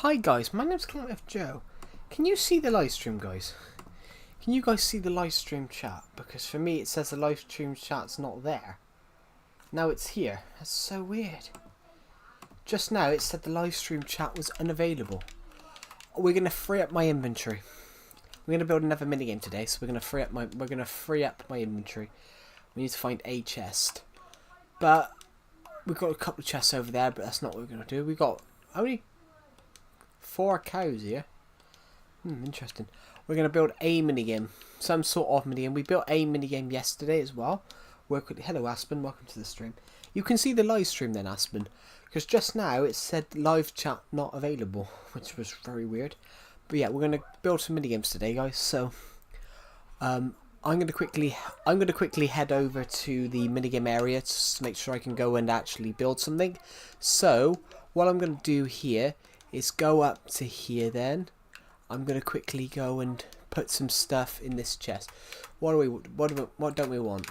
Hi guys, my name's Colonialism Joe. Can you see the live stream, guys? Can you guys see the live stream chat? Because for me it says the live stream chat's not there. Now it's here. That's so weird. Just now it said the live stream chat was unavailable. We're gonna free up my inventory. We're gonna build another minigame today, so we're gonna free up my inventory. We need to find a chest. But we've got a couple of chests over there, but that's not what we're gonna do. We got only 4 cows here. Interesting. We're going to build a minigame. Some sort of minigame. We built a minigame yesterday as well. Hello Aspen, welcome to the stream. You can see the live stream then, Aspen. Because just now it said live chat not available, which was very weird. But yeah, we're going to build some minigames today, guys. So I'm going to quickly head over to the minigame area to make sure I can go and actually build something. So what I'm going to do here is go up to here then. I'm going to quickly go and put some stuff in this chest. What don't we want?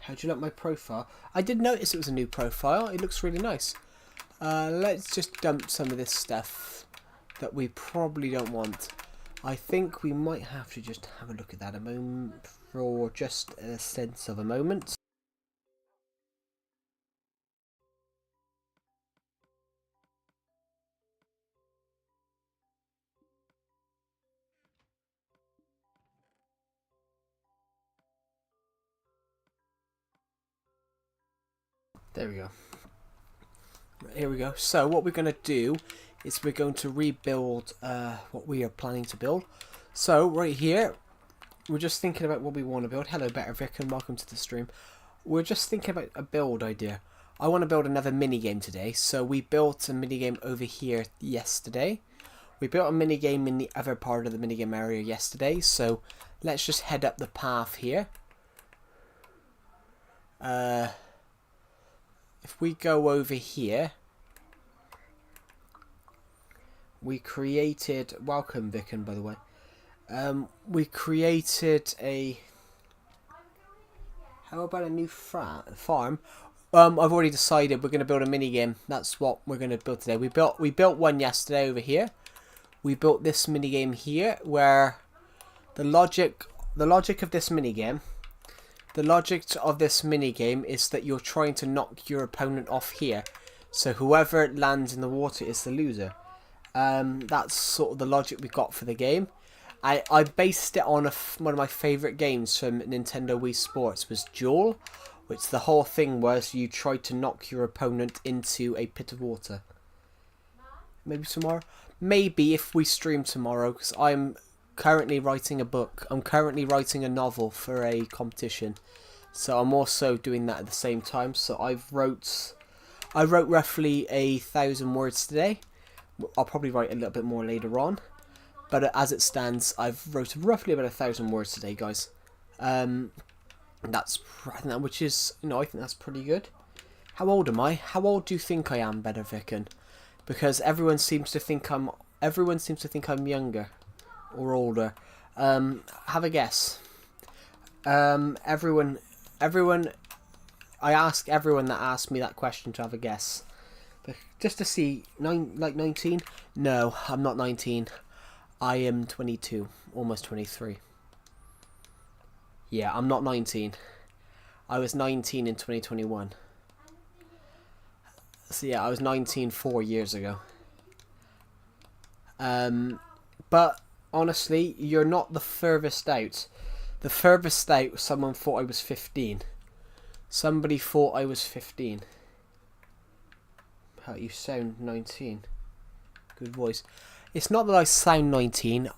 How do you like my profile? I did notice it was a new profile. It looks really nice. Let's just dump some of this stuff that we probably don't want. I think we might have to just have a look at that a moment for just a sense of a moment. There we go. Here we go. So what we're going to do is we're going to rebuild what we are planning to build. So right here, we're just thinking about what we want to build. Hello Better Vic and welcome to the stream. We're just thinking about a build idea. I want to build another minigame today. So we built a minigame over here yesterday. We built a minigame in the other part of the minigame area yesterday. So let's just head up the path here. If we go over here, we created, welcome Vicken by the way, we created a, how about a new farm? I've already decided we're going to build a minigame. That's what we're going to build today. We built one yesterday over here. We built this minigame here where the logic of this minigame, is that you're trying to knock your opponent off here. So whoever lands in the water is the loser. That's sort of the logic we got for the game. I based it on one of my favourite games from Nintendo Wii Sports was Duel, which the whole thing was you tried to knock your opponent into a pit of water. Maybe tomorrow? Maybe if we stream tomorrow, because I'm currently writing a book. I'm currently writing a novel for a competition, so I'm also doing that at the same time. So I wrote roughly 1,000 words today. I'll probably write a little bit more later on, but as it stands, I've wrote roughly about 1,000 words today, guys. Which is, I think that's pretty good. How old am I? How old do you think I am, Better Vicken? Because everyone seems to think I'm younger or older. Have a guess. Everyone. I ask everyone that asks me that question to have a guess, just to see. 19? No, I'm not 19. I am 22, almost 23. Yeah, I'm not 19. I was 19 in 2021. So yeah, I was 19 4 years ago. But honestly, you're not the furthest out. The furthest out, someone thought I was 15. Somebody thought I was 15. How you sound 19. Good voice. It's not that I sound 19.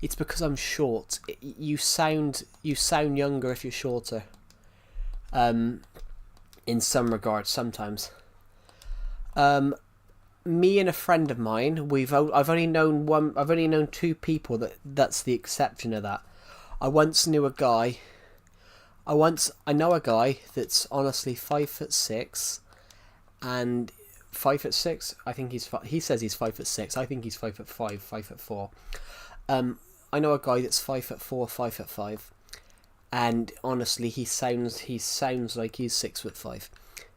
It's because I'm short. You sound younger if you're shorter. In some regards, sometimes. Me and a friend of mine, I've only known 2 people that's the exception of that. I know a guy that's honestly 5'6", and 5'6". I think he says he's 5'6". I think he's 5'5", 5'4". I know a guy that's 5'4", 5'5", and honestly, he sounds like he's 6'5".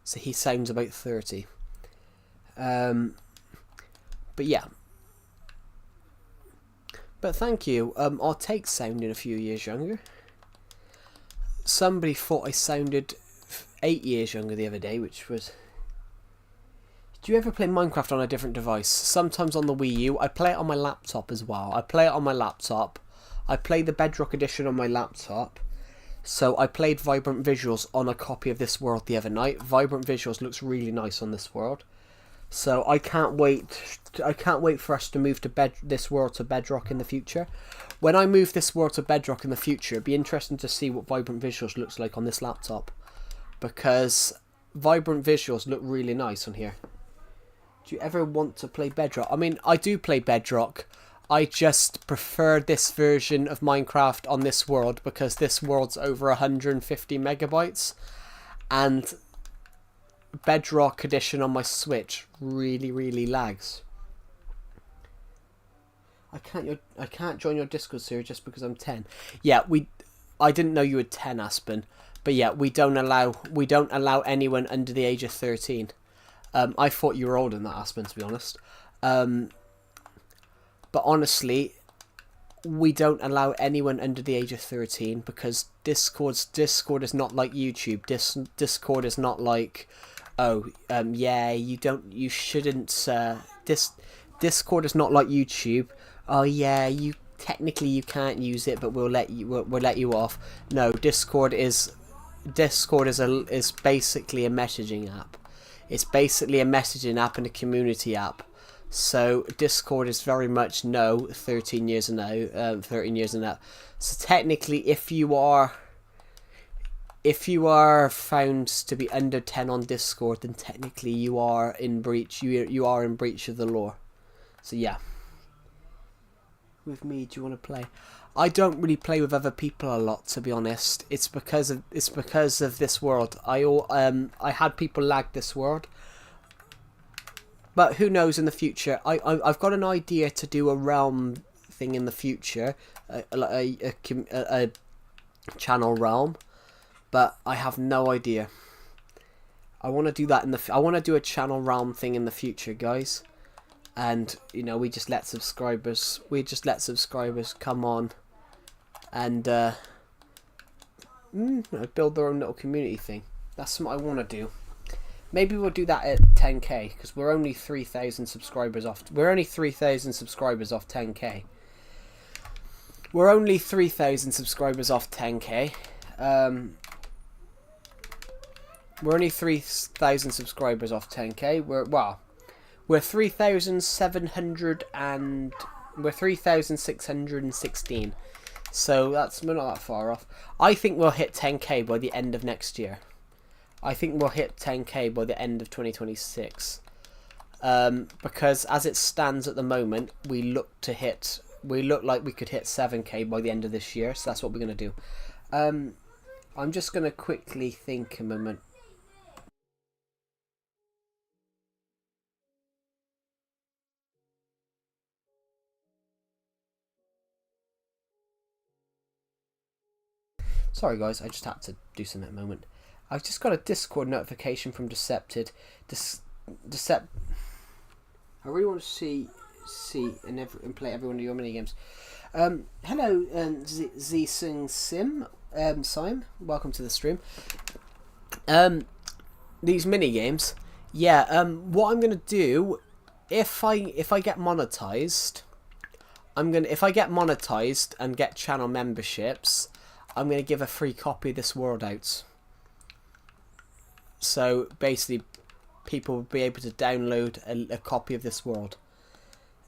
So he sounds about 30. But yeah. But thank you. I'll take sounding a few years younger. Somebody thought I sounded 8 years younger the other day, which was... Do you ever play Minecraft on a different device? Sometimes on the Wii U. I play it on my laptop as well. I play it on my laptop. I play the Bedrock edition on my laptop. So I played Vibrant Visuals on a copy of This World the other night. Vibrant Visuals looks really nice on This World. So I can't wait. I can't wait for us to move to This World to Bedrock in the future. When I move This World to Bedrock in the future, it'd be interesting to see what Vibrant Visuals looks like on this laptop, because Vibrant Visuals look really nice on here. Do you ever want to play Bedrock? I mean, I do play Bedrock. I just prefer this version of Minecraft on This World because This World's over 150 megabytes, and Bedrock edition on my Switch really lags. I can't join your Discord server just because I'm 10. Yeah, I didn't know you were 10, Aspen. But yeah, we don't allow anyone under the age of 13. I thought you were older than that, Aspen, to be honest. But honestly, we don't allow anyone under the age of 13 because Discord is not like YouTube. Discord is not like, yeah, you shouldn't. Discord is not like YouTube. Oh yeah, you can't use it, but we'll let you off. No, Discord is basically a messaging app. It's basically a messaging app and a community app. So Discord is very much 13 years and out. 13 years and out. So technically, if you are found to be under 10 on Discord, then technically you are in breach. You are in breach of the law. So yeah. With me, do you want to play? I don't really play with other people a lot, to be honest. It's because of This World. I had people lag This World, but who knows in the future? I've got an idea to do a realm thing in the future, a channel realm, but I have no idea. I want to do that I want to do a channel realm thing in the future, guys. And we just let subscribers come on and build their own little community thing. That's what I want to do. Maybe we'll do that at 10k, because we're only 3,000 subscribers off. We're only 3,000 subscribers off 10k. We're only 3,000 subscribers off 10k. We're only 3,000 subscribers off 10k. We're 3,616. So we're not that far off. I think we'll hit 10k by the end of next year. I think we'll hit 10k by the end of 2026. Because as it stands at the moment, we look like we could hit 7k by the end of this year. So that's what we're gonna do. I'm just gonna quickly think a moment. Sorry guys, I just had to do something at the moment. I've just got a Discord notification from Decepted. I really want to see and play every one of your minigames. Hello, Sim. Welcome to the stream. These minigames. Yeah. What I'm gonna do if I get monetized, if I get monetized and get channel memberships, I'm going to give a free copy of This World out. So basically, people will be able to download a copy of This World.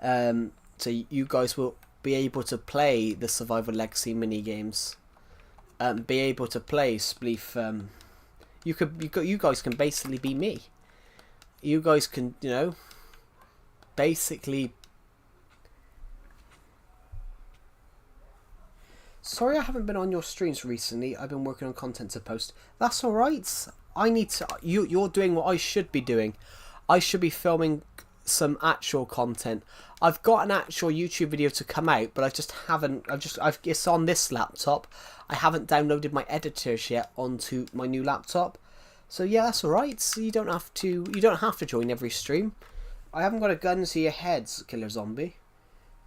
So you guys will be able to play the Survival Legacy mini games. Be able to play Spleef. You guys can basically be me. You guys can basically. Sorry I haven't been on your streams recently. I've been working on content to post. That's alright. I need to... You're doing what I should be doing. I should be filming some actual content. I've got an actual YouTube video to come out, but I just haven't... It's on this laptop. I haven't downloaded my editors yet onto my new laptop. So yeah, that's alright. So you don't have to join every stream. I haven't got a gun to your head, killer zombie.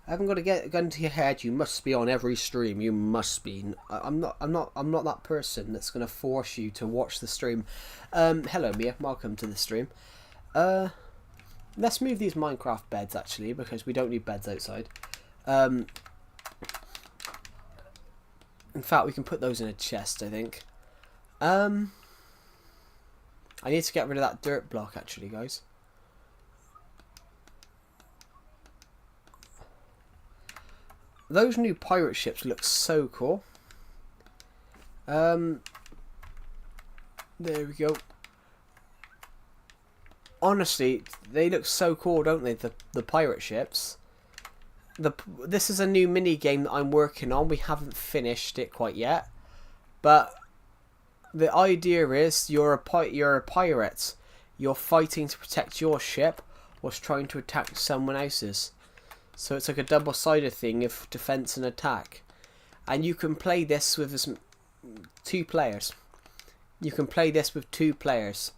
I haven't got to get a gun to your head. You must be on every stream. You must be. I'm not that person that's gonna force you to watch the stream. Hello, Mia. Welcome to the stream. Let's move these Minecraft beds actually, because we don't need beds outside. In fact, we can put those in a chest, I think. I need to get rid of that dirt block actually, guys. Those new pirate ships look so cool. There we go. Honestly, they look so cool, don't they? The pirate ships. This is a new mini game that I'm working on. We haven't finished it quite yet, but the idea is you're a pirate. You're fighting to protect your ship, whilst trying to attack someone else's. So it's like a double-sided thing of defense and attack, and you can play this with 2 players. You can play this with 2 players,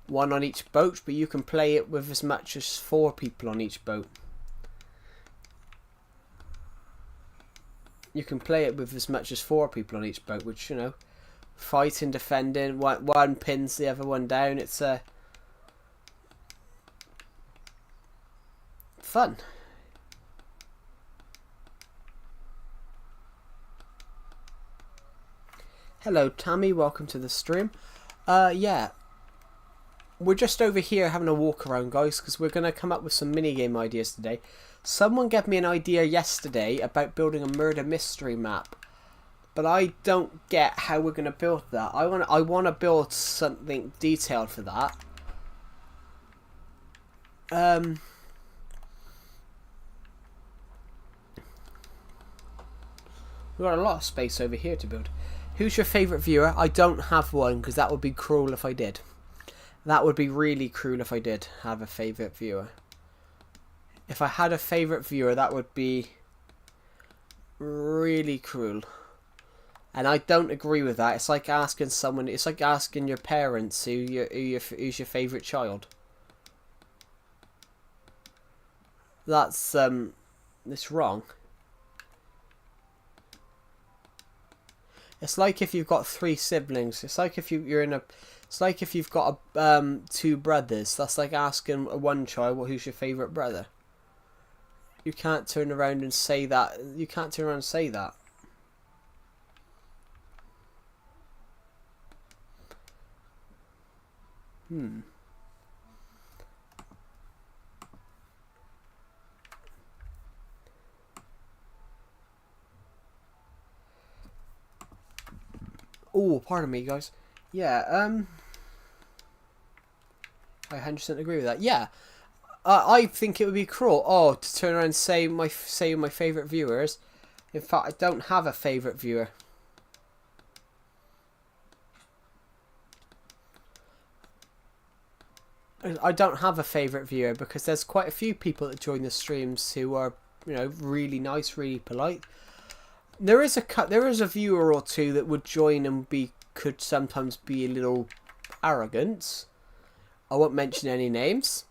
1 on each boat, but you can play it with as much as 4 people on each boat. You can play it with as much as 4 people on each boat, which, you know, fighting, defending, one pins the other one down. It's fun. Hello Tammy, welcome to the stream. Yeah, we're just over here having a walk around, guys, because we're going to come up with some minigame ideas today. Someone gave me an idea yesterday about building a murder mystery map, but I don't get how we're going to build that. I want to build something detailed for that. We've got a lot of space over here to build. Who's your favourite viewer? I don't have one, because that would be cruel if I did. That would be really cruel if I did have a favourite viewer. If I had a favourite viewer, that would be really cruel. And I don't agree with that. It's like asking someone, it's like asking your parents who's your favourite child. That's it's wrong. It's like if you've got 3 siblings. It's like if it's like if you've got 2 brothers. That's like asking one child, well, who's your favourite brother? You can't turn around and say that. You can't turn around and say that. Oh, pardon me, guys. Yeah, I 100% agree with that. Yeah, I think it would be cruel. Oh, to turn around and say my favourite viewers. In fact, I don't have a favourite viewer. I don't have a favourite viewer because there's quite a few people that join the streams who are, you know, really nice, really polite. There is a viewer or 2 that would join and could sometimes be a little arrogant. I won't mention any names.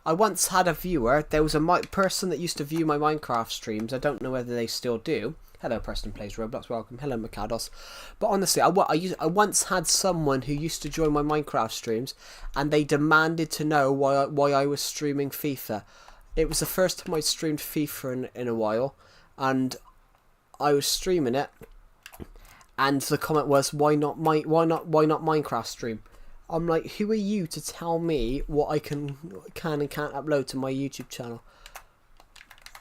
I once had a viewer. There was a person that used to view my Minecraft streams. I don't know whether they still do. Hello, Preston Plays Roblox. Welcome. Hello, Mikados. But honestly, I once had someone who used to join my Minecraft streams, and they demanded to know why I was streaming FIFA. It was the first time I streamed FIFA in a while, and I was streaming it, and the comment was, why not Minecraft stream? I'm like, who are you to tell me what I can and can't upload to my YouTube channel?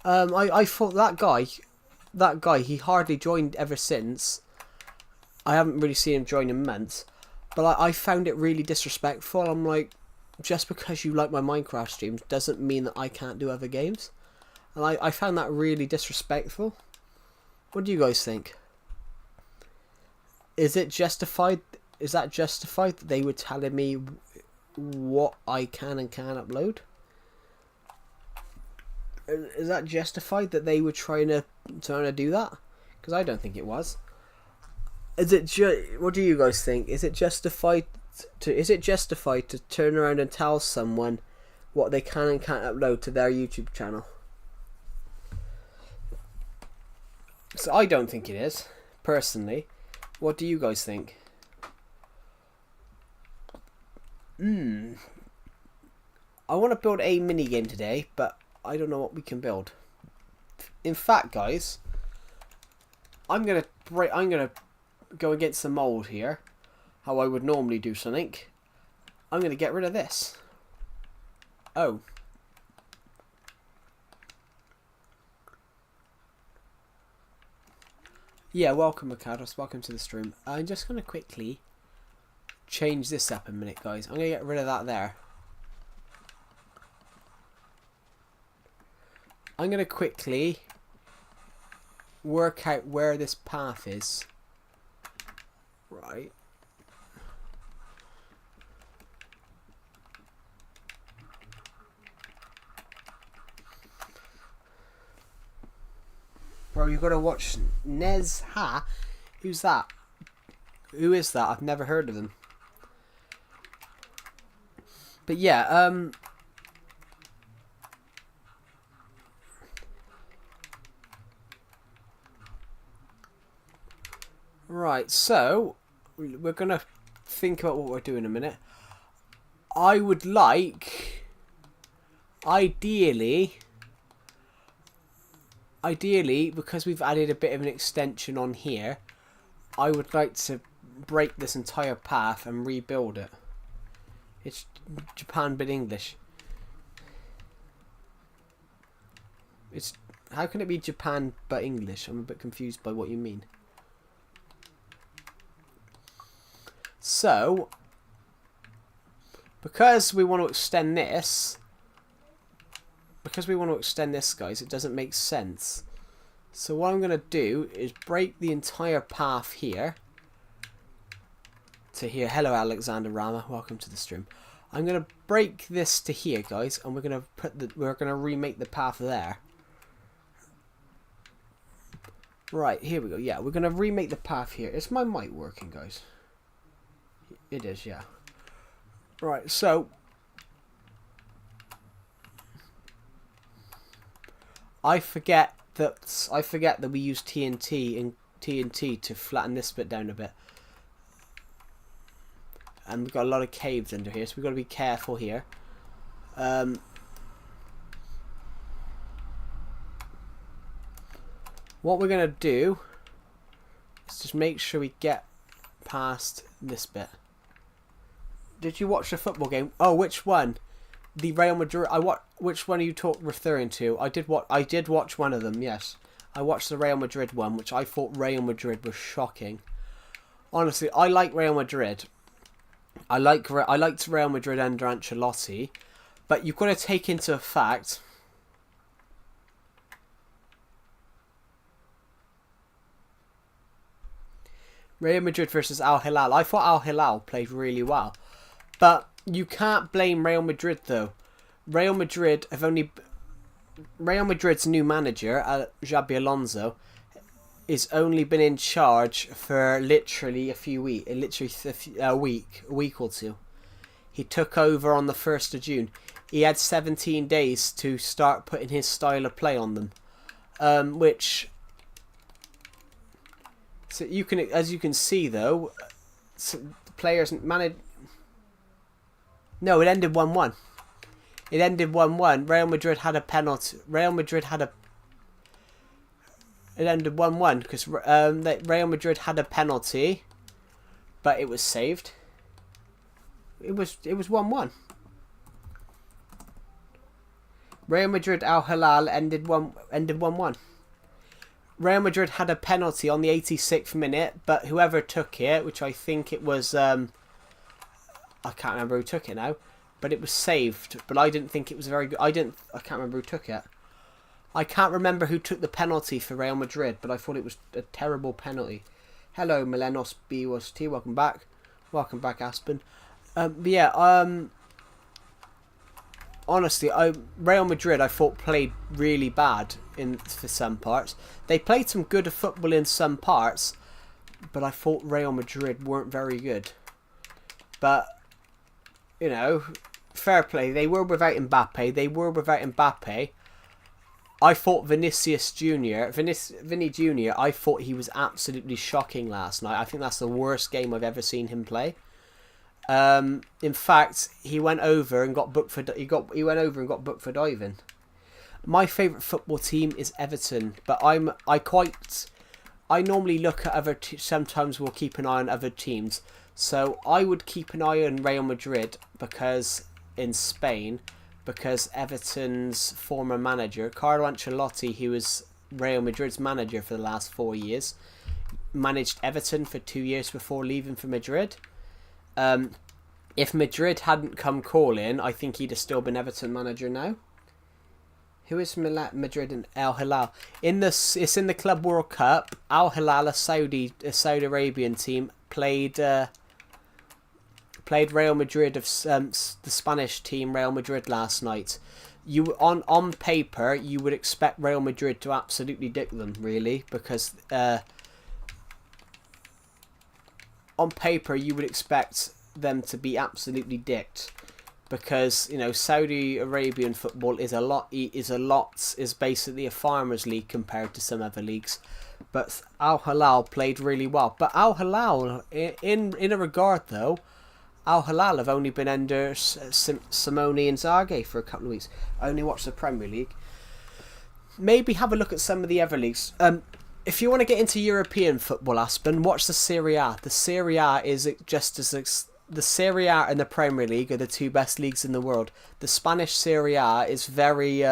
I thought that guy, he hardly joined ever since. I haven't really seen him join in months, but I found it really disrespectful. I'm like, just because you like my Minecraft streams doesn't mean that I can't do other games, and I found that really disrespectful. What do you guys think? Is it justified? Is that justified that they were telling me what I can and can't upload? Is that justified that they were trying to do that? Because I don't think it was. Is it what do you guys think? Is it justified to turn around and tell someone what they can and can't upload to their YouTube channel. So I don't think it is, personally. What do you guys think? I want to build a minigame today, but I don't know what we can build. In fact, guys, I'm gonna go against the mold here. How I would normally do something. I'm gonna get rid of this. Oh. Yeah, welcome, Mikados. Welcome to the stream. I'm just gonna quickly change this up a minute, guys. I'm gonna get rid of that there. I'm gonna quickly work out where this path is. Right. Bro, you gotta watch Nez Ha. Who's that? Who is that? I've never heard of him. But yeah, right, so we're gonna think about what we're doing in a minute. I would like, ideally, because we've added a bit of an extension on here, I would like to break this entire path and rebuild it. It's Japan but English. It's, how can it be Japan but English? I'm a bit confused by what you mean. So, because we want to extend this, guys, it doesn't make sense. So what I'm going to do is break the entire path here to here. Hello, Alexander Rama. Welcome to the stream. I'm going to break this to here, guys, and we're going to remake the path there. Right, here we go. Yeah, we're going to remake the path here. Is my mic working, guys? It is, yeah. Right, so I forget that we use TNT to flatten this bit down a bit. And we've got a lot of caves under here, so we've got to be careful here. What we're going to do is just make sure we get past this bit. Did you watch the football game? Oh, which one? The Real Madrid. Which one are you referring to? I did watch one of them. Yes, I watched the Real Madrid one, which I thought Real Madrid was shocking. Honestly, I like Real Madrid. I liked Real Madrid under Ancelotti, but you've got to take into fact. Real Madrid versus Al Hilal. I thought Al Hilal played really well, but you can't blame Real Madrid though. Real Madrid's new manager, Xabi Alonso, has only been in charge for literally a week or two. He took over on the 1st of June. He had 17 days to start putting his style of play on them, which. So you can, as you can see though, players managed. No, it ended 1-1. It ended 1-1. Real Madrid had a penalty. It ended 1-1 because Real Madrid had a penalty, but it was saved. It was 1-1. Real Madrid Al Hilal ended 1-1. Real Madrid had a penalty on the 86th minute, but whoever took it, which I think it was, I can't remember who took it now, but it was saved. But I didn't think it was very good. I can't remember who took it. I can't remember who took the penalty for Real Madrid, but I thought it was a terrible penalty. Hello, Melenos BWT, welcome back. Welcome back, Aspen. Honestly, Real Madrid I thought played really bad for some parts. They played some good football in some parts, but I thought Real Madrid weren't very good. But, you know, fair play. They were without Mbappe. I thought Vinny Jr. I thought he was absolutely shocking last night. I think that's the worst game I've ever seen him play. In fact, he went over and got booked for diving. My favourite football team is Everton, but I normally look at sometimes we'll keep an eye on other teams. So I would keep an eye on Real Madrid in Spain, because Everton's former manager, Carlo Ancelotti, who was Real Madrid's manager for the last 4 years, managed Everton for 2 years before leaving for Madrid. If Madrid hadn't come calling, I think he'd have still been Everton manager now. Who is Madrid and Al Hilal? It's in the Club World Cup. Al Hilal, a Saudi Arabian team, played Real Madrid of the Spanish team Real Madrid last night. On paper you would expect Real Madrid to absolutely dick them, really, because on paper you would expect them to be absolutely dicked, because Saudi Arabian football is basically a farmers league compared to some other leagues. But Al Hilal played really well. But Al Hilal, in a regard though, Al Hilal have only been under Simone Inzaghi for a couple of weeks. I only watched the Premier League. Maybe have a look at some of the other leagues. If you want to get into European football, Aspen, watch the Serie A. The Serie A is just as the Serie A and the Premier League are the two best leagues in the world. The Spanish Serie A is very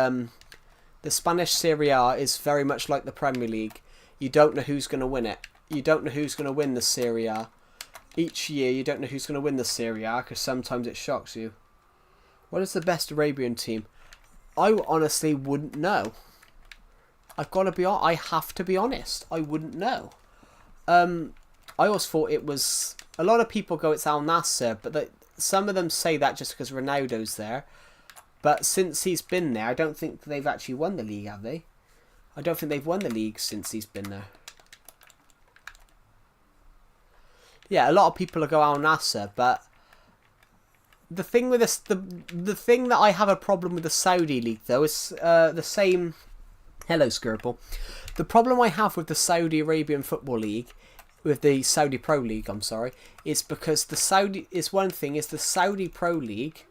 much like the Premier League. You don't know who's going to win it. You don't know who's going to win the Serie A. Each year you don't know who's going to win the Serie A, because sometimes it shocks you. What is the best Arabian team? I honestly wouldn't know. I have to be honest. I wouldn't know. I always thought it was... A lot of people go it's Al Nassr, but some of them say that just because Ronaldo's there. But since he's been there, I don't think they've actually won the league, have they? I don't think they've won the league since he's been there. Yeah, a lot of people go Al Nassr, but the thing with this, the thing that I have a problem with the Saudi league though is the same. Hello, Skirple. The problem I have with the Saudi Arabian Football League, with the Saudi Pro League, I'm sorry, is because the Saudi Pro League.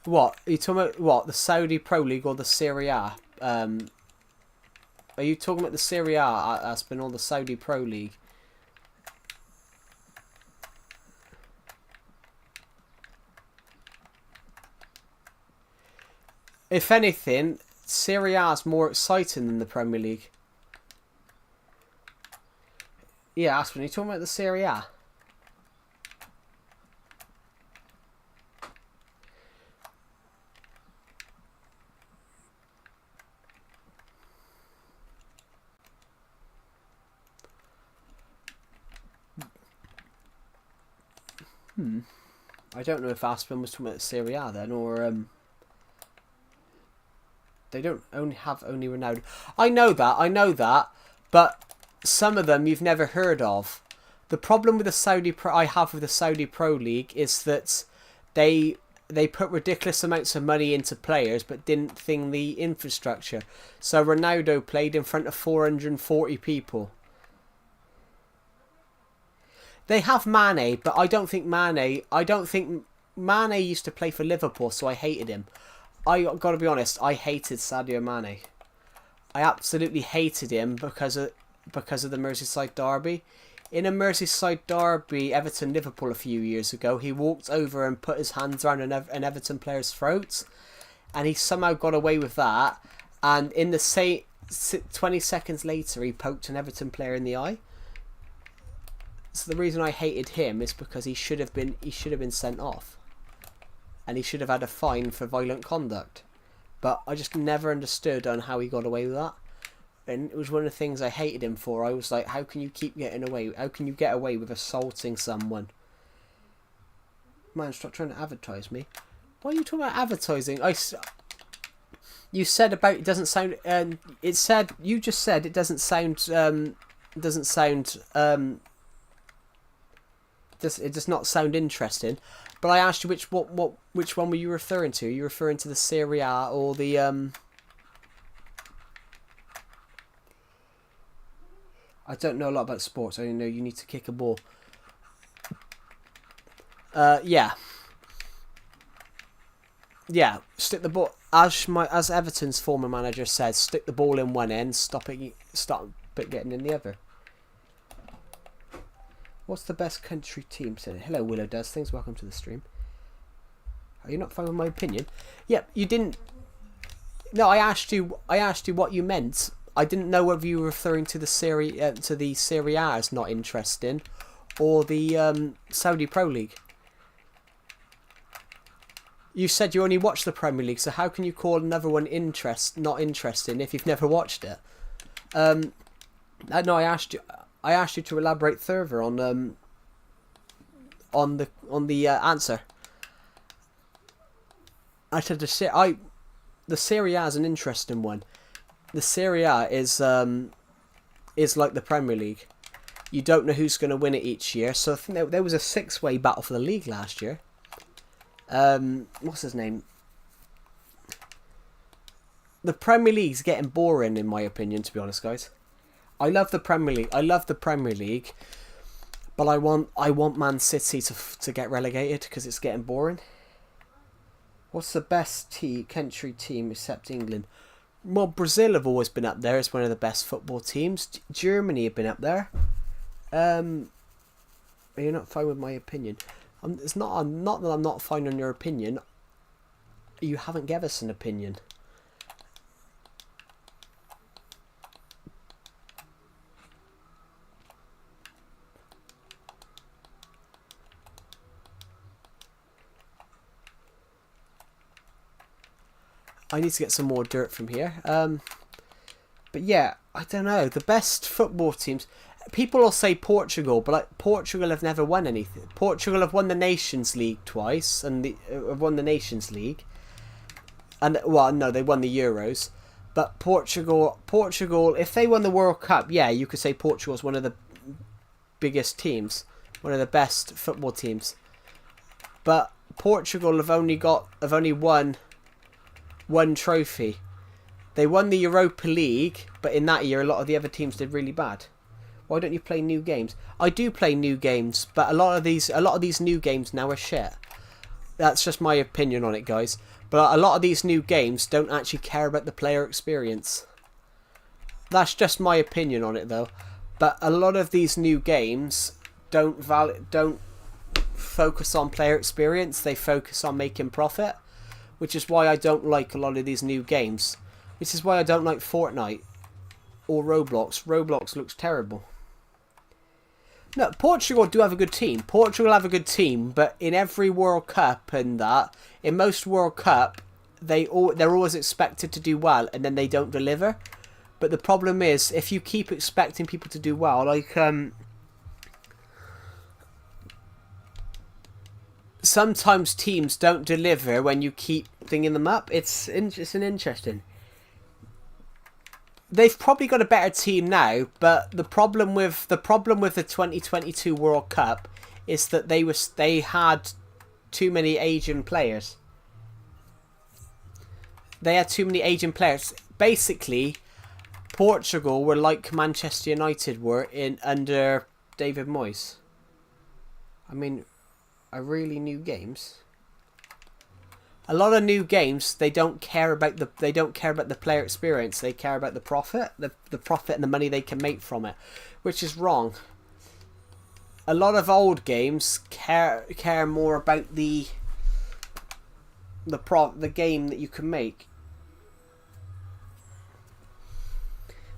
What are you talking about? What, the Saudi Pro League or the Serie A? Are you talking about the Serie A, Aspen, or the Saudi Pro League? If anything, Serie A is more exciting than the Premier League. Yeah, Aspen, are you talking about the Serie A? I don't know if Aspen was talking about Serie A then, or they don't have only Ronaldo. I know that, but some of them you've never heard of. The problem with the Saudi Pro League is that they put ridiculous amounts of money into players, but didn't think the infrastructure. So Ronaldo played in front of 440 people. They have Mane, but I don't think Mane used to play for Liverpool, so I hated him. I gotta be honest, I hated Sadio Mane. I absolutely hated him because of the Merseyside derby. In a Merseyside derby, Everton-Liverpool a few years ago, he walked over and put his hands around an Everton player's throat, and he somehow got away with that. And in the same 20 seconds later, he poked an Everton player in the eye. So the reason I hated him is because he should have been sent off, and he should have had a fine for violent conduct. But I just never understood on how he got away with that, and it was one of the things I hated him for. I was like, how can you keep getting away? How can you get away with assaulting someone? Man, stop trying to advertise me. Why are you talking about advertising? You said about it doesn't sound. You just said it doesn't sound. it does not sound interesting. But I asked you which one were you referring to? Are you referring to the Serie A or the I don't know a lot about sports. I only know you need to kick a ball. Yeah. Yeah, stick the ball as Everton's former manager says, stick the ball in one end, stop it getting in the other. What's the best country team? Said hello Willow does things. Welcome to the stream. Are you not fine with my opinion? Yep, you didn't. No, I asked you what you meant. I didn't know whether you were referring to the Serie A as not interesting, or the Saudi Pro League. You said you only watch the Premier League, so how can you call another one not interesting if you've never watched it? No, I asked you to elaborate further on the answer. I said the Serie A is an interesting one. The Serie A is like the Premier League. You don't know who's going to win it each year. So I think there was a 6-way battle for the league last year. What's his name? The Premier League's getting boring, in my opinion, to be honest, guys. I love the Premier League. But I want Man City to get relegated because it's getting boring. What's the best country team except England? Well, Brazil have always been up there as one of the best football teams. Germany have been up there. You're not fine with my opinion. It's not that I'm not fine on your opinion. You haven't given us an opinion. I need to get some more dirt from here. But yeah, I don't know. The best football teams. People will say Portugal, but like Portugal have never won anything. Portugal have won the Nations League twice, and have won the Nations League. And well, no, they won the Euros. But Portugal, if they won the World Cup, yeah, you could say Portugal's one of the biggest teams, one of the best football teams. But Portugal have only won one trophy. They won the Europa League, but in that year, a lot of the other teams did really bad. Why don't you play new games? I do play new games, but a lot of these new games now are shit. That's just my opinion on it, guys. But a lot of these new games don't actually care about the player experience. That's just my opinion on it, though. But a lot of these new games don't focus on player experience. They focus on making profit, which is why I don't like a lot of these new games. Which is why I don't like Fortnite or Roblox. Roblox looks terrible. No, Portugal do have a good team. Portugal have a good team, but in every World Cup and that, in most World Cup, they're always expected to do well, and then they don't deliver. But the problem is, if you keep expecting people to do well, like sometimes teams don't deliver when you keep thinking them up. It's an interesting. They've probably got a better team now, but the problem with the 2022 World Cup is that they had too many Asian players. They had too many Asian players. Basically, Portugal were like Manchester United were under David Moyes. I mean, are really new games. A lot of new games, they don't care about the player experience. They care about the profit, the profit and the money they can make from it, which is wrong. A lot of old games care more about the game that you can make.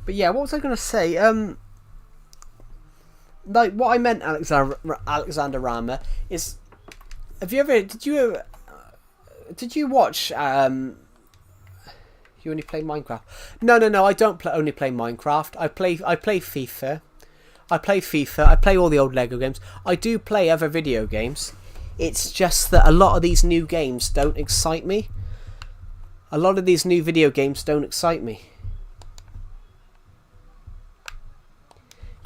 But yeah, what was I going to say? Like what I meant, Alexander Rama, is did you watch you only play Minecraft? No, I don't only play Minecraft. I play FIFA. I play all the old Lego games. I do play other video games. It's just that a lot of these new games don't excite me. A lot of these new video games don't excite me.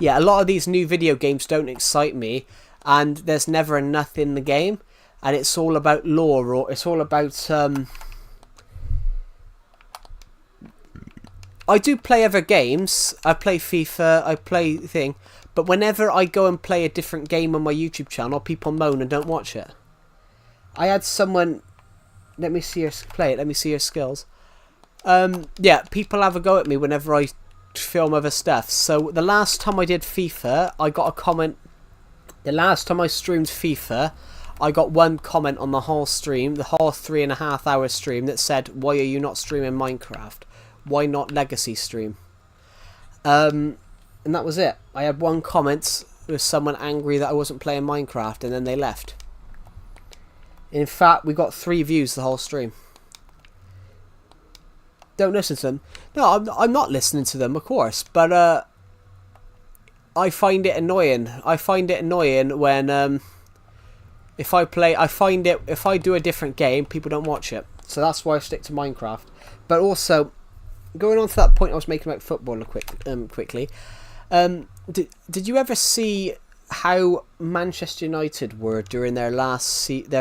Yeah, a lot of these new video games don't excite me. and there's never enough in the game, and it's all about lore, or it's all about I do play other games. I play FIFA, I play thing, but whenever I go and play a different game on my YouTube channel, people moan and don't watch it. I had someone, let me see her play it, let me see her skills. Yeah, people have a go at me whenever I film other stuff. So the last time I did FIFA, I got a comment. The last time I streamed FIFA, I got one comment on the whole stream, the whole 3.5 hour stream, that said, "Why are you not streaming Minecraft? Why not Legacy stream?" And that was it. I had one comment with someone angry that I wasn't playing Minecraft, and then they left. In fact, we got 3 views the whole stream. Don't listen to them. No, I'm not listening to them, of course, but I find it annoying. I find it annoying when if I do a different game, people don't watch it. So that's why I stick to Minecraft. But also, going on to that point I was making about football quickly. Did you ever see how Manchester United were during their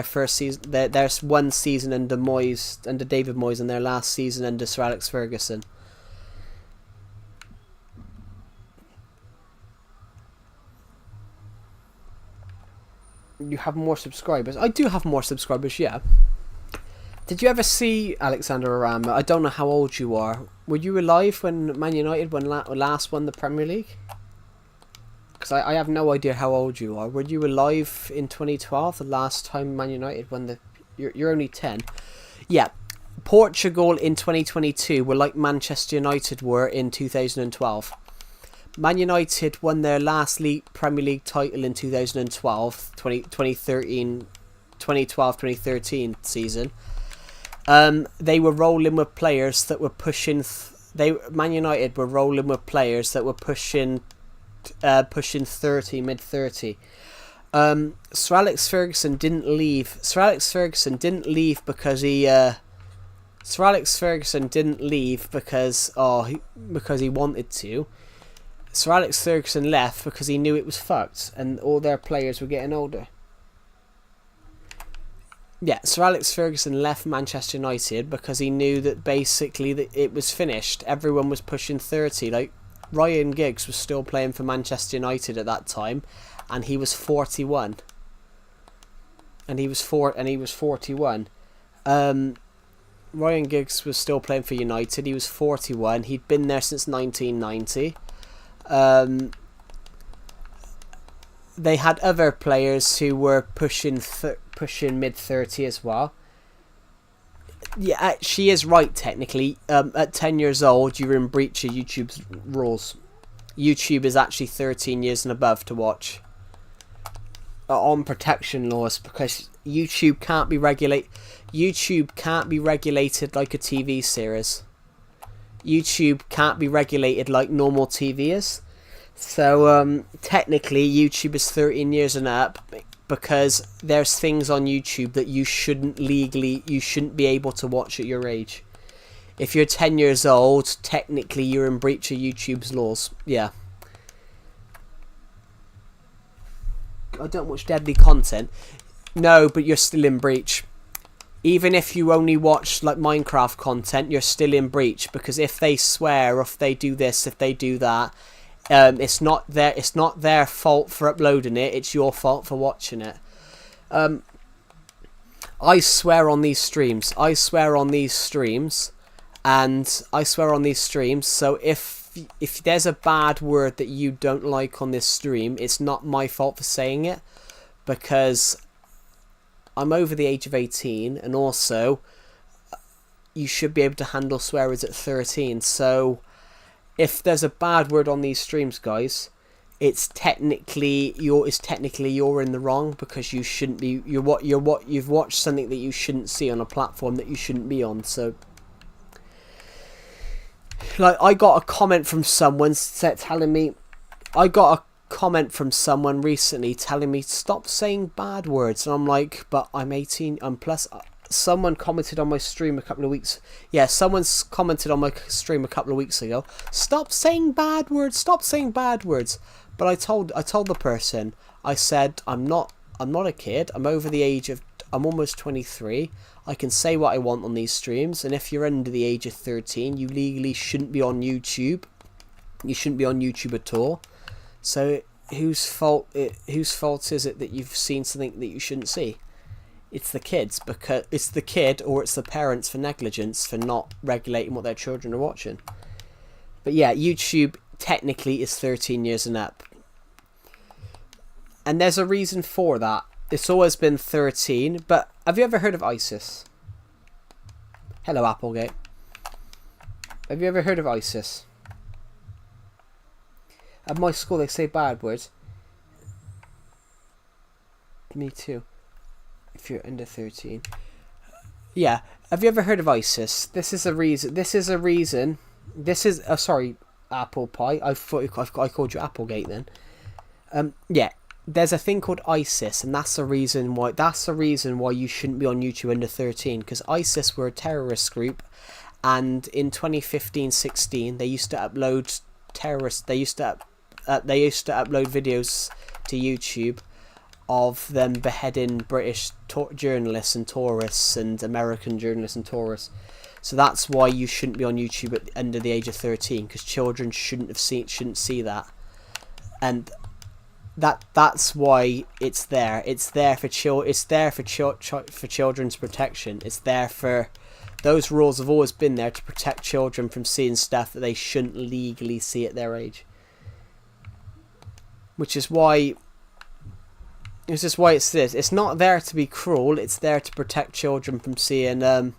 first season, their one season under David Moyes, and their last season under Sir Alex Ferguson? You have more subscribers. I do have more subscribers, yeah. Did you ever see Alexander Arama? I don't know how old you are. Were you alive when Man United last won the Premier League? Because I have no idea how old you are. Were you alive in 2012, the last time Man United won the... You're only 10. Yeah. Portugal in 2022 were like Manchester United were in 2012. Man United won their last Premier League title in 2012, 2012-2013 season. They were rolling with players that were pushing... Man United were rolling with players that were pushing 30, mid-30. Sir Alex Ferguson didn't leave. Sir Alex Ferguson didn't leave because he wanted to. Sir Alex Ferguson left because he knew it was fucked and all their players were getting older. Yeah, Sir Alex Ferguson left Manchester United because he knew that basically that it was finished. Everyone was pushing 30. Like, Ryan Giggs was still playing for Manchester United at that time, and he was 41. And he was 41. Ryan Giggs was still playing for United. He was 41. He'd been there since 1990. They had other players who were pushing mid-30 as well. Yeah, she is right, technically. At 10 years old, you're in breach of YouTube's rules. YouTube is actually 13 years and above to watch. On protection laws, because YouTube can't be regulated like a TV series. YouTube can't be regulated like normal TV is. So technically YouTube is 13 years and up, because there's things on YouTube that you shouldn't be able to watch at your age. If you're 10 years old, technically you're in breach of YouTube's laws. Yeah. I don't watch deadly content. No, but you're still in breach. Even if you only watch like Minecraft content, you're still in breach, because if they swear, or if they do this, if they do that, it's not their fault for uploading it, it's your fault for watching it. I swear on these streams. So if there's a bad word that you don't like on this stream, it's not my fault for saying it, because I'm over the age of 18, and also you should be able to handle swear words at 13. So if there's a bad word on these streams, guys, it's technically you're in the wrong, because you shouldn't be. You've watched something that you shouldn't see on a platform that you shouldn't be on. So, like, I got a comment from someone recently telling me stop saying bad words, and I'm like, but I'm 18. I'm plus. someone commented on my stream a couple of weeks. Yeah, someone's commented on my stream a couple of weeks ago. Stop saying bad words. Stop saying bad words. But I told the person. I said I'm not a kid. I'm over the age of. I'm almost 23. I can say what I want on these streams. And if you're under the age of 13, you legally shouldn't be on YouTube. You shouldn't be on YouTube at all. So whose fault is it that you've seen something that you shouldn't see? It's the kids, because it's the kid or it's the parents for negligence for not regulating what their children are watching. But yeah, YouTube technically is 13 years and up. And there's a reason for that. It's always been 13, but have you ever heard of ISIS? Hello, Applegate. Have you ever heard of ISIS? At my school, they say bad words. Me too. If you're under 13. Yeah. Have you ever heard of ISIS? This is a reason. Sorry, apple pie. I called you Applegate then. Yeah. There's a thing called ISIS, and that's the reason why. That's the reason why you shouldn't be on YouTube under 13. Because ISIS were a terrorist group, and in 2015-16 they used to upload terrorists. They used to upload videos to YouTube of them beheading British journalists and tourists and American journalists and tourists. So that's why you shouldn't be on YouTube under the age of 13, because children shouldn't see that, and that's why it's there. It's there for for children's protection. It's there for those rules have always been there to protect children from seeing stuff that they shouldn't legally see at their age. Which is why it's this. It's not there to be cruel. It's there to protect children from seeing.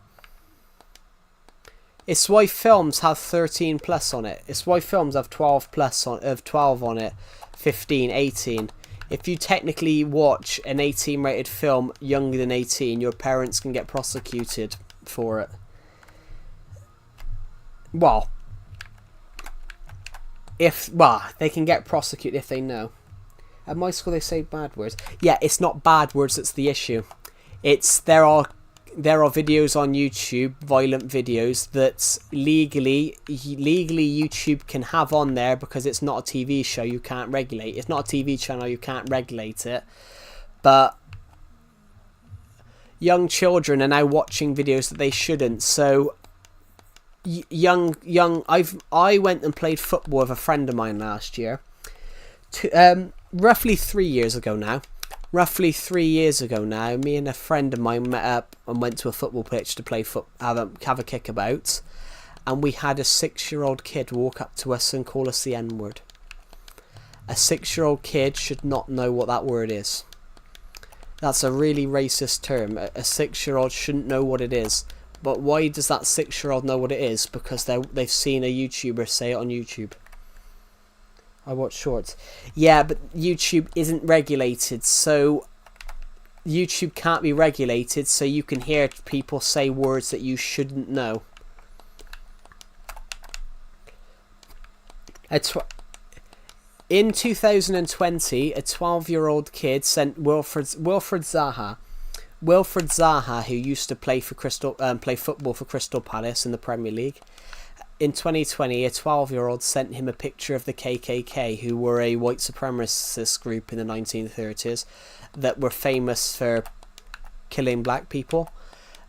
It's why films have 13 plus on it. It's why films have 12 plus of 12 on it, 15, 18. If you technically watch an 18 rated film younger than 18, your parents can get prosecuted for it. Well, they can get prosecuted if they know. At my school, they say bad words. Yeah, it's not bad words that's the issue. It's there are videos on YouTube, violent videos that legally YouTube can have on there because it's not a TV show. You can't regulate. It's not a TV channel. You can't regulate it. But young children are now watching videos that they shouldn't. So I went and played football with a friend of mine last year. Roughly 3 years ago now. Me and a friend of mine met up and went to a football pitch to play have a kickabout, and we had a 6-year-old kid walk up to us and call us the N-word. A 6-year-old kid should not know what that word is. That's a really racist term. A 6-year-old shouldn't know what it is. But why does that 6-year-old know what it is? Because they've seen a YouTuber say it on YouTube. I watch shorts. Yeah, but YouTube isn't regulated, so YouTube can't be regulated, so you can hear people say words that you shouldn't know. In 2020, a 12-year-old kid sent Wilfred Zaha, who used to play football for Crystal Palace in the Premier League. In 2020, a 12-year-old sent him a picture of the KKK, who were a white supremacist group in the 1930s that were famous for killing black people.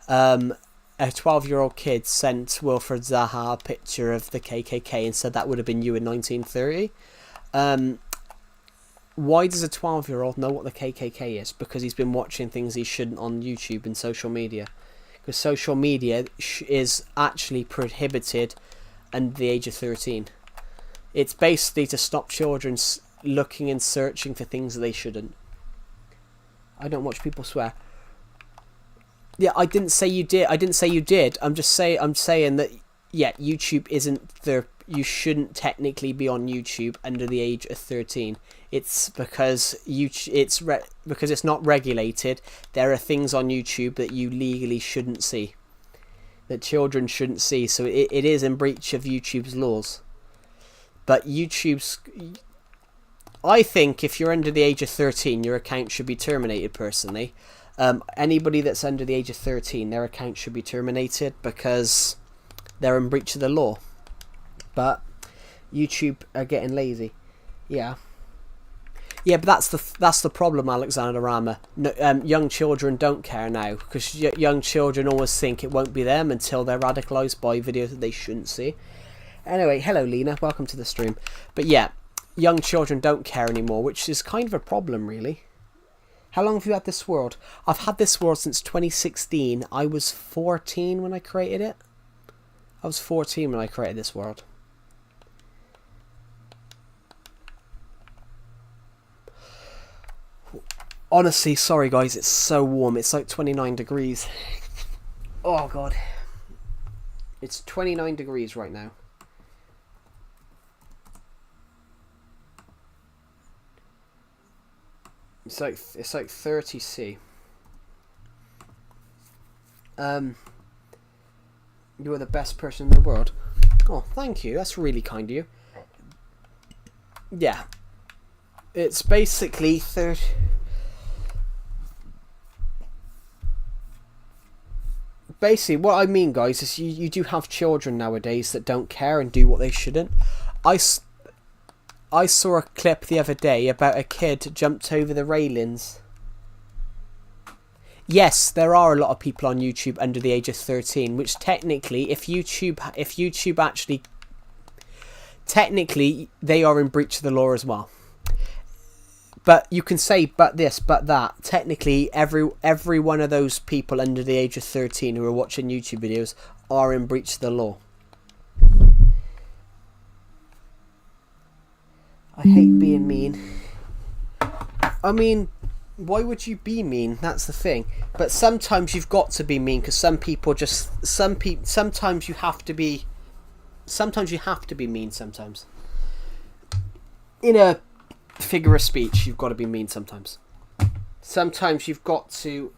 A 12-year-old kid sent Wilfred Zaha a picture of the KKK and said that would have been you in 1930. Why does a 12-year-old know what the KKK is? Because he's been watching things he shouldn't on YouTube and social media. Because social media is actually prohibited under the age of 13. It's basically to stop children looking and searching for things that they shouldn't. I don't watch people swear. Yeah, I didn't say you did. I'm saying that yeah, YouTube isn't there. You shouldn't technically be on YouTube under the age of 13. It's because because it's not regulated. There are things on YouTube that you legally shouldn't see, that children shouldn't see. So it is in breach of YouTube's laws. But I think if you're under the age of 13, your account should be terminated personally. Anybody that's under the age of 13, their account should be terminated because they're in breach of the law. But YouTube are getting lazy. Yeah. Yeah, but that's the problem, Alexander Rama. No, young children don't care now because young children always think it won't be them until they're radicalised by videos that they shouldn't see. Anyway, hello Lena, welcome to the stream. But yeah, young children don't care anymore, which is kind of a problem, really. How long have you had this world? I've had this world since 2016. I was 14 when I created it. I was 14 when I created this world. Honestly, sorry guys, it's so warm. It's like 29 degrees. Oh god. It's 29 degrees right now. It's like 30°C. You are the best person in the world. Oh, thank you. That's really kind of you. Yeah. It's basically 30. Basically, what I mean, guys, is you do have children nowadays that don't care and do what they shouldn't. I saw a clip the other day about a kid jumped over the railings. Yes, there are a lot of people on YouTube under the age of 13, which technically, if YouTube actually, technically, they are in breach of the law as well. But you can say, but this, but that. Technically, every one of those people under the age of 13 who are watching YouTube videos are in breach of the law. I hate being mean. I mean, why would you be mean? That's the thing. But sometimes you've got to be mean because some people just sometimes you have to be mean sometimes. In a figure of speech, you've got to be mean sometimes. Sometimes you've got to.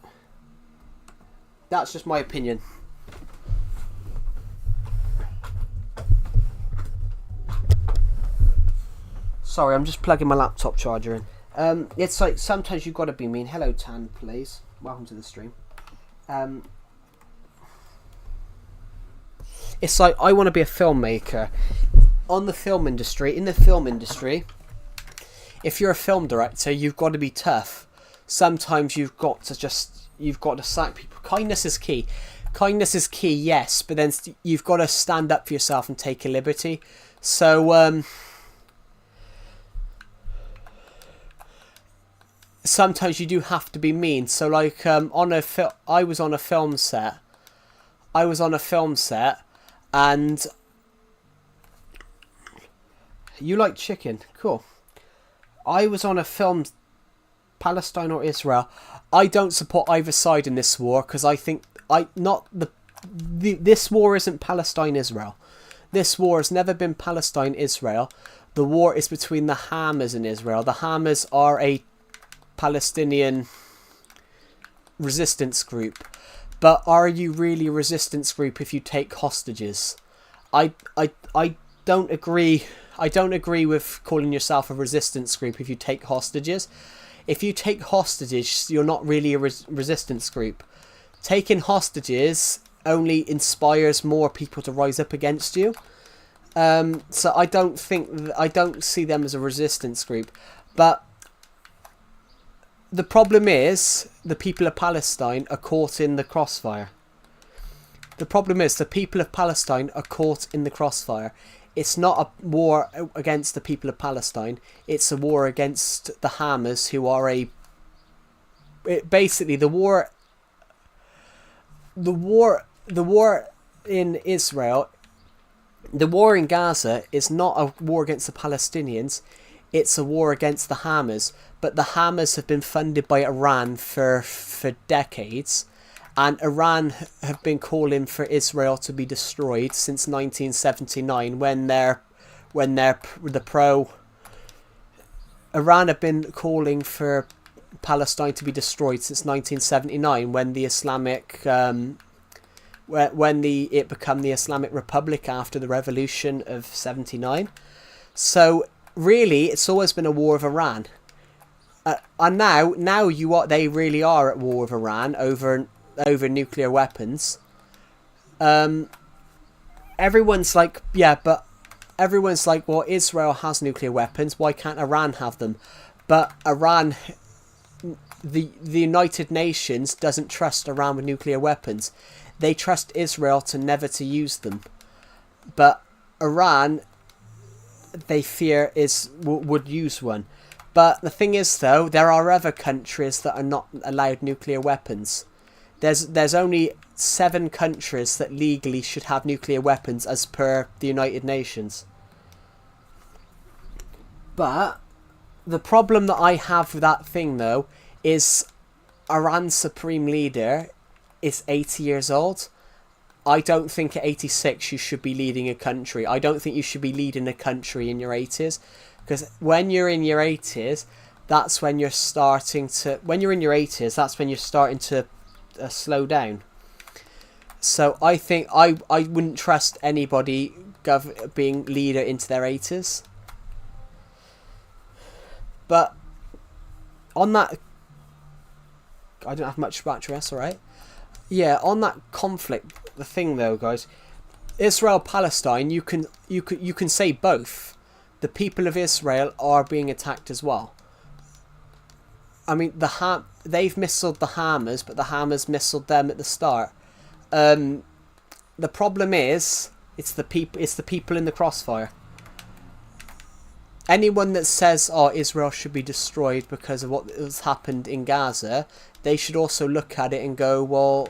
That's just my opinion. Sorry, I'm just plugging my laptop charger in. It's like sometimes you've got to be mean. Hello, Tan, please. Welcome to the stream. It's like I want to be a filmmaker. In the film industry, if you're a film director, you've got to be tough. Sometimes you've got to sack people. Kindness is key. Kindness is key, yes, but then you've got to stand up for yourself and take a liberty. So, sometimes you do have to be mean. So like I was on a film set and you like chicken, cool. I was on a film, Palestine or Israel. I don't support either side in this war because I think this war isn't Palestine-Israel. This war has never been Palestine-Israel. The war is between the Hamas and Israel. The Hamas are a Palestinian resistance group, but are you really a resistance group if you take hostages? I don't agree. I don't agree with calling yourself a resistance group if you take hostages. If you take hostages, you're not really a resistance group. Taking hostages only inspires more people to rise up against you. So I don't see them as a resistance group, but the problem is the people of Palestine are caught in the crossfire. The problem is the people of Palestine are caught in the crossfire. It's not a war against the people of Palestine. It's a war against the Hamas, who are basically the war in Israel. The war in Gaza is not a war against the Palestinians. It's a war against the Hamas. But the Hamas have been funded by Iran for decades, and Iran have been calling for Israel to be destroyed since 1979 Iran have been calling for Palestine to be destroyed since 1979 when the Islamic it became the Islamic Republic after the revolution of 79. So really it's always been a war of Iran. And now they really are at war with Iran over nuclear weapons. Everyone's like, well, Israel has nuclear weapons. Why can't Iran have them? But Iran, the United Nations doesn't trust Iran with nuclear weapons. They trust Israel to never to use them. But Iran, they fear would use one. But the thing is, though, there are other countries that are not allowed nuclear weapons. There's only 7 countries that legally should have nuclear weapons as per the United Nations. But the problem that I have with that thing, though, is Iran's supreme leader is 80 years old. I don't think at 86 you should be leading a country. I don't think you should be leading a country in your 80s. Because when you're in your 80s, that's when you're starting to... When you're in your 80s, that's when you're starting to slow down. So I think I wouldn't trust anybody being leader into their 80s. But on that... I don't have much battery, that's alright. Yeah, on that conflict, the thing though, guys, Israel-Palestine, you can say both. The people of Israel are being attacked as well. I mean, they've missiled the Hammers, but the Hammers missiled them at the start. The problem is, it's the people in the crossfire. Anyone that says, "Oh, Israel should be destroyed because of what has happened in Gaza," they should also look at it and go, "Well,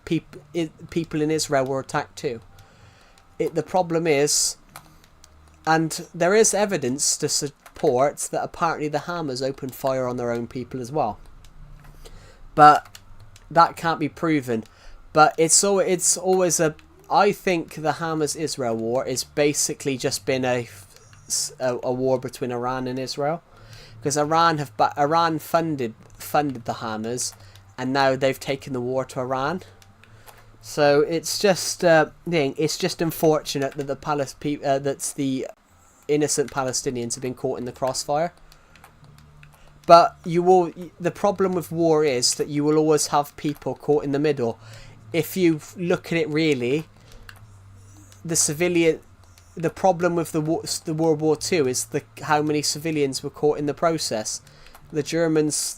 people in Israel were attacked too." The problem is. And there is evidence to support that apparently the Hammers opened fire on their own people as well. But that can't be proven. But it's always a... I think the Hammers-Israel war is basically just been a war between Iran and Israel. Because Iran funded the Hammers, and now they've taken the war to Iran. So it's just it's just unfortunate that the innocent Palestinians have been caught in the crossfire. But the problem with war is that you will always have people caught in the middle. If you look at it really, the problem with the World War II is how many civilians were caught in the process. The Germans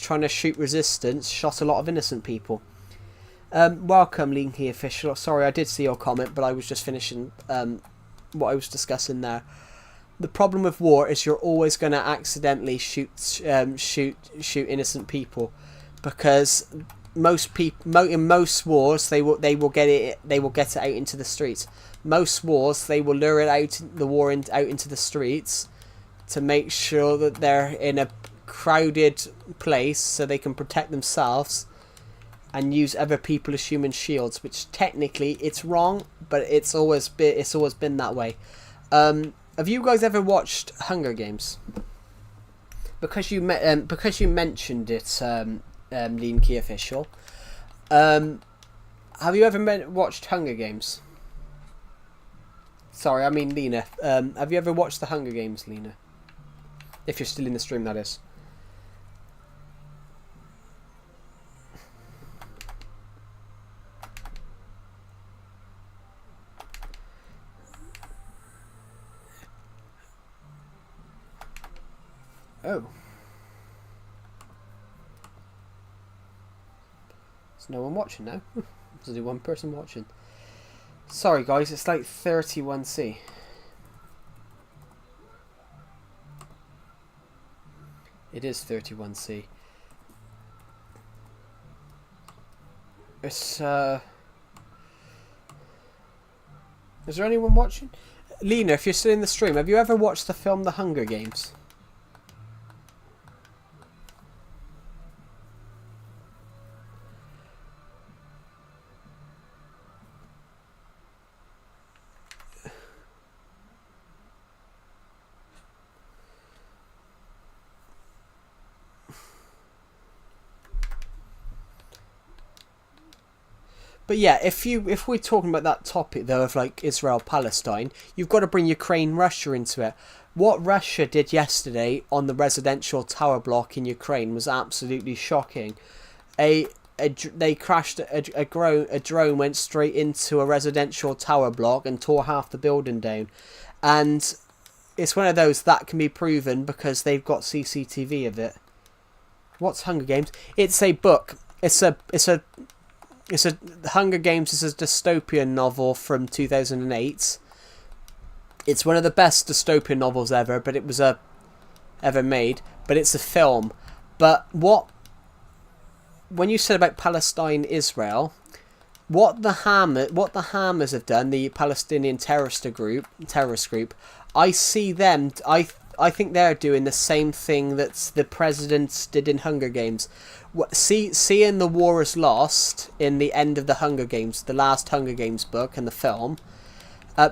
trying to shoot resistance shot a lot of innocent people. Welcome, Linky Official. Sorry, I did see your comment, but I was just finishing what I was discussing there. The problem with war is you're always going to accidentally shoot innocent people, because in most wars they will get it out into the streets. Most wars they will lure it out into the streets to make sure that they're in a crowded place so they can protect themselves. And use other people as human shields, which technically it's wrong, but it's always been that way. Have you guys ever watched Hunger Games? Because you mentioned it, Lean Key Official. Have you ever watched Hunger Games? Sorry, I mean Lena. Have you ever watched the Hunger Games, Lena? If you're still in the stream, that is. Oh. There's no one watching now. There's only one person watching. Sorry guys, it's like 31C. It is 31C. It's Is there anyone watching? Lena, if you're still in the stream, have you ever watched the film The Hunger Games? But yeah, if we're talking about that topic though of like Israel Palestine, you've got to bring Ukraine Russia into it. What Russia did yesterday on the residential tower block in Ukraine was absolutely shocking. They crashed a drone went straight into a residential tower block and tore half the building down, and it's one of those that can be proven because they've got CCTV of it. What's Hunger Games? It's a book. It's a Hunger Games is a dystopian novel from 2008. It's one of the best dystopian novels ever, but it was ever made. But it's a film. But when you said about Palestine, Israel, what the Hamas have done, the Palestinian terrorist group, I see them. I think they're doing the same thing that the presidents did in Hunger Games. Seeing the war is lost in the end of the Hunger Games, the last Hunger Games book and the film,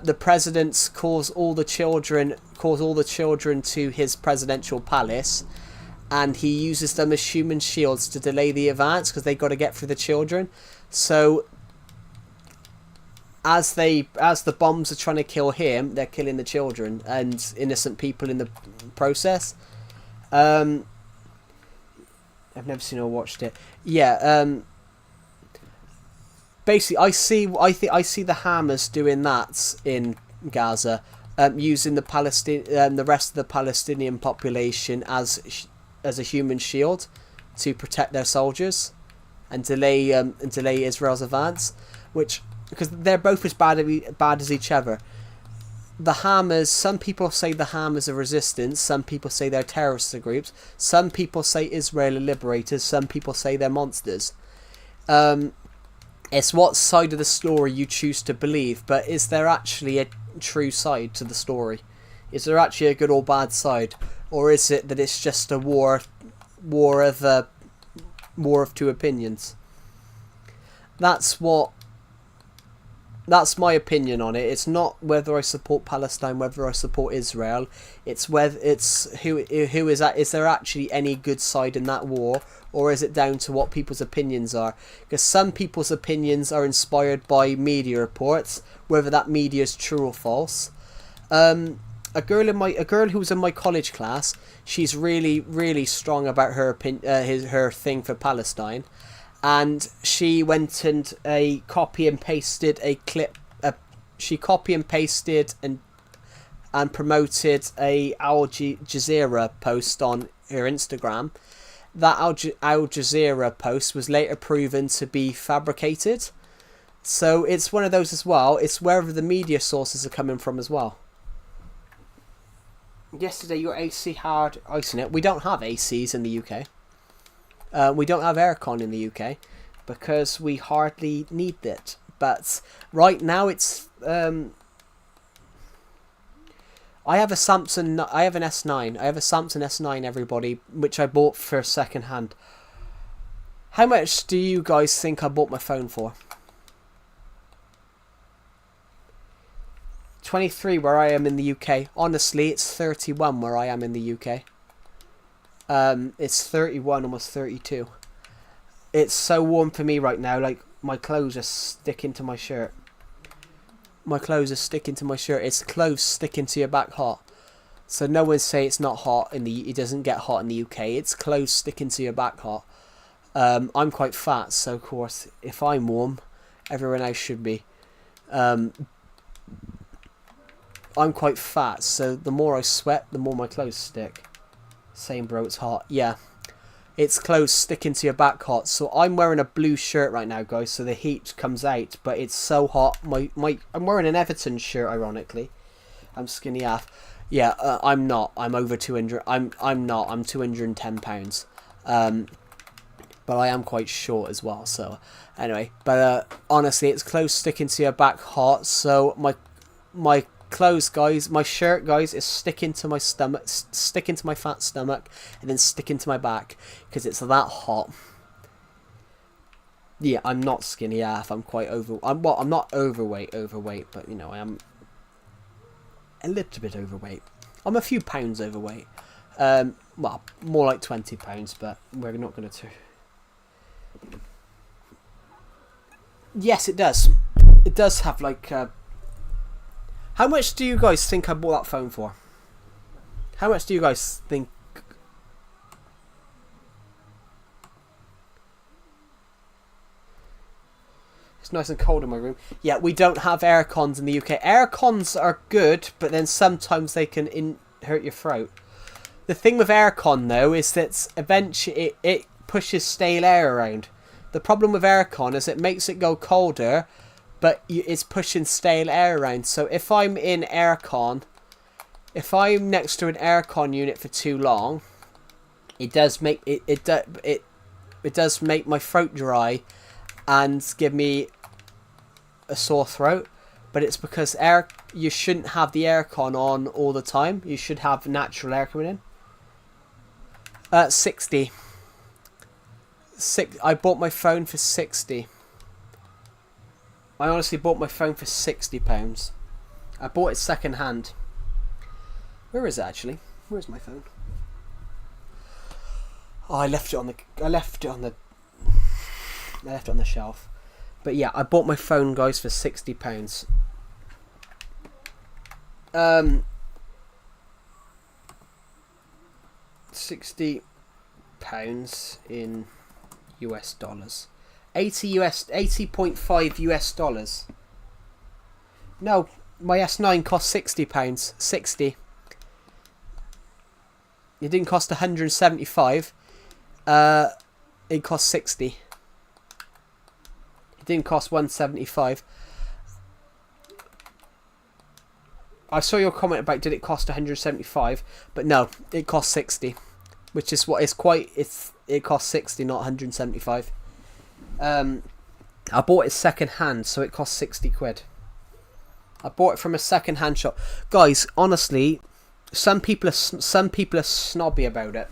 the presidents calls all the children to his presidential palace, and he uses them as human shields to delay the advance because they got to get through the children. So as the bombs are trying to kill him, they're killing the children and innocent people in the process. I've never seen or watched it. Yeah. Basically, I see the Hamas doing that in Gaza, using the rest of the Palestinian population as a human shield to protect their soldiers and delay Israel's advance, because they're both as bad as each other. The Hamas, some people say the Hamas are resistance, some people say they're terrorist groups, some people say Israel are liberators, some people say they're monsters. It's what side of the story you choose to believe, but is there actually a true side to the story? Is there actually a good or bad side? Or is it that it's just a war of two opinions? That's my opinion on it. It's not whether I support Palestine, whether I support Israel. It's who is that? Is there actually any good side in that war, or is it down to what people's opinions are? Because some people's opinions are inspired by media reports, whether that media is true or false. A girl who was in my college class, she's really, really strong about her her thing for Palestine. And she went and copy and pasted a clip. She copy and pasted and promoted a Al Jazeera post on her Instagram. That Al Jazeera post was later proven to be fabricated. So it's one of those as well. It's wherever the media sources are coming from as well. Yesterday your AC had ice in it. We don't have ACs in the UK. We don't have aircon in the UK because we hardly need it. But right now it's I have a Samsung. I have an S9. I have a Samsung S9, everybody, which I bought for second hand. How much do you guys think I bought my phone for? 23 where I am in the UK. Honestly, it's 31 where I am in the UK. It's 31, almost 32. It's so warm for me right now, like my clothes are sticking to my shirt. My clothes are sticking to my shirt. It's clothes sticking to your back hot. So no one say it's not hot it doesn't get hot in the UK. It's clothes sticking to your back hot. I'm quite fat, so of course if I'm warm, everyone else should be. I'm quite fat, so the more I sweat, the more my clothes stick. Same bro, it's hot. Yeah. It's clothes sticking to your back hot. So I'm wearing a blue shirt right now, guys, so the heat comes out, but it's so hot. I'm wearing an Everton shirt, ironically. I'm skinny AF. Yeah, I'm not. I'm over 200. I'm not. I'm 210 pounds. But I am quite short as well, so anyway. But honestly, it's clothes sticking to your back hot, so my clothes, guys, my shirt, guys, is sticking to my stomach, sticking to my fat stomach, and then sticking to my back because it's that hot. Yeah, I'm not skinny AF. I'm quite I'm not overweight, but you know, I am a little bit overweight. I'm a few pounds overweight. Well, more like 20 pounds, but we're not going to. Yes, it does. It does have like. How much do you guys think I bought that phone for? How much do you guys think? It's nice and cold in my room. Yeah, we don't have air cons in the UK. Air cons are good, but then sometimes they can hurt your throat. The thing with aircon though is that eventually it pushes stale air around. The problem with aircon is it makes it go colder, but it's pushing stale air around. So if I'm in aircon, if I'm next to an aircon unit for too long, it does make it does make my throat dry and give me a sore throat. But it's because you shouldn't have the aircon on all the time. You should have natural air coming in. 60. I bought my phone for 60. I honestly bought my phone for £60. I bought it second hand. Where is it actually? Where's my phone? Oh, I left it on the shelf. But yeah, I bought my phone, guys, for £60. £60 in US dollars. 80.5 US dollars. No, my S9 cost £60. 60. It didn't cost 175. It cost 60. It didn't cost 175. I saw your comment about did it cost 175, but no, it cost 60, which is what it cost 60, not 175. I bought it second hand, so it cost 60 quid. I bought it from a second hand shop. Guys, honestly, some people are snobby about it.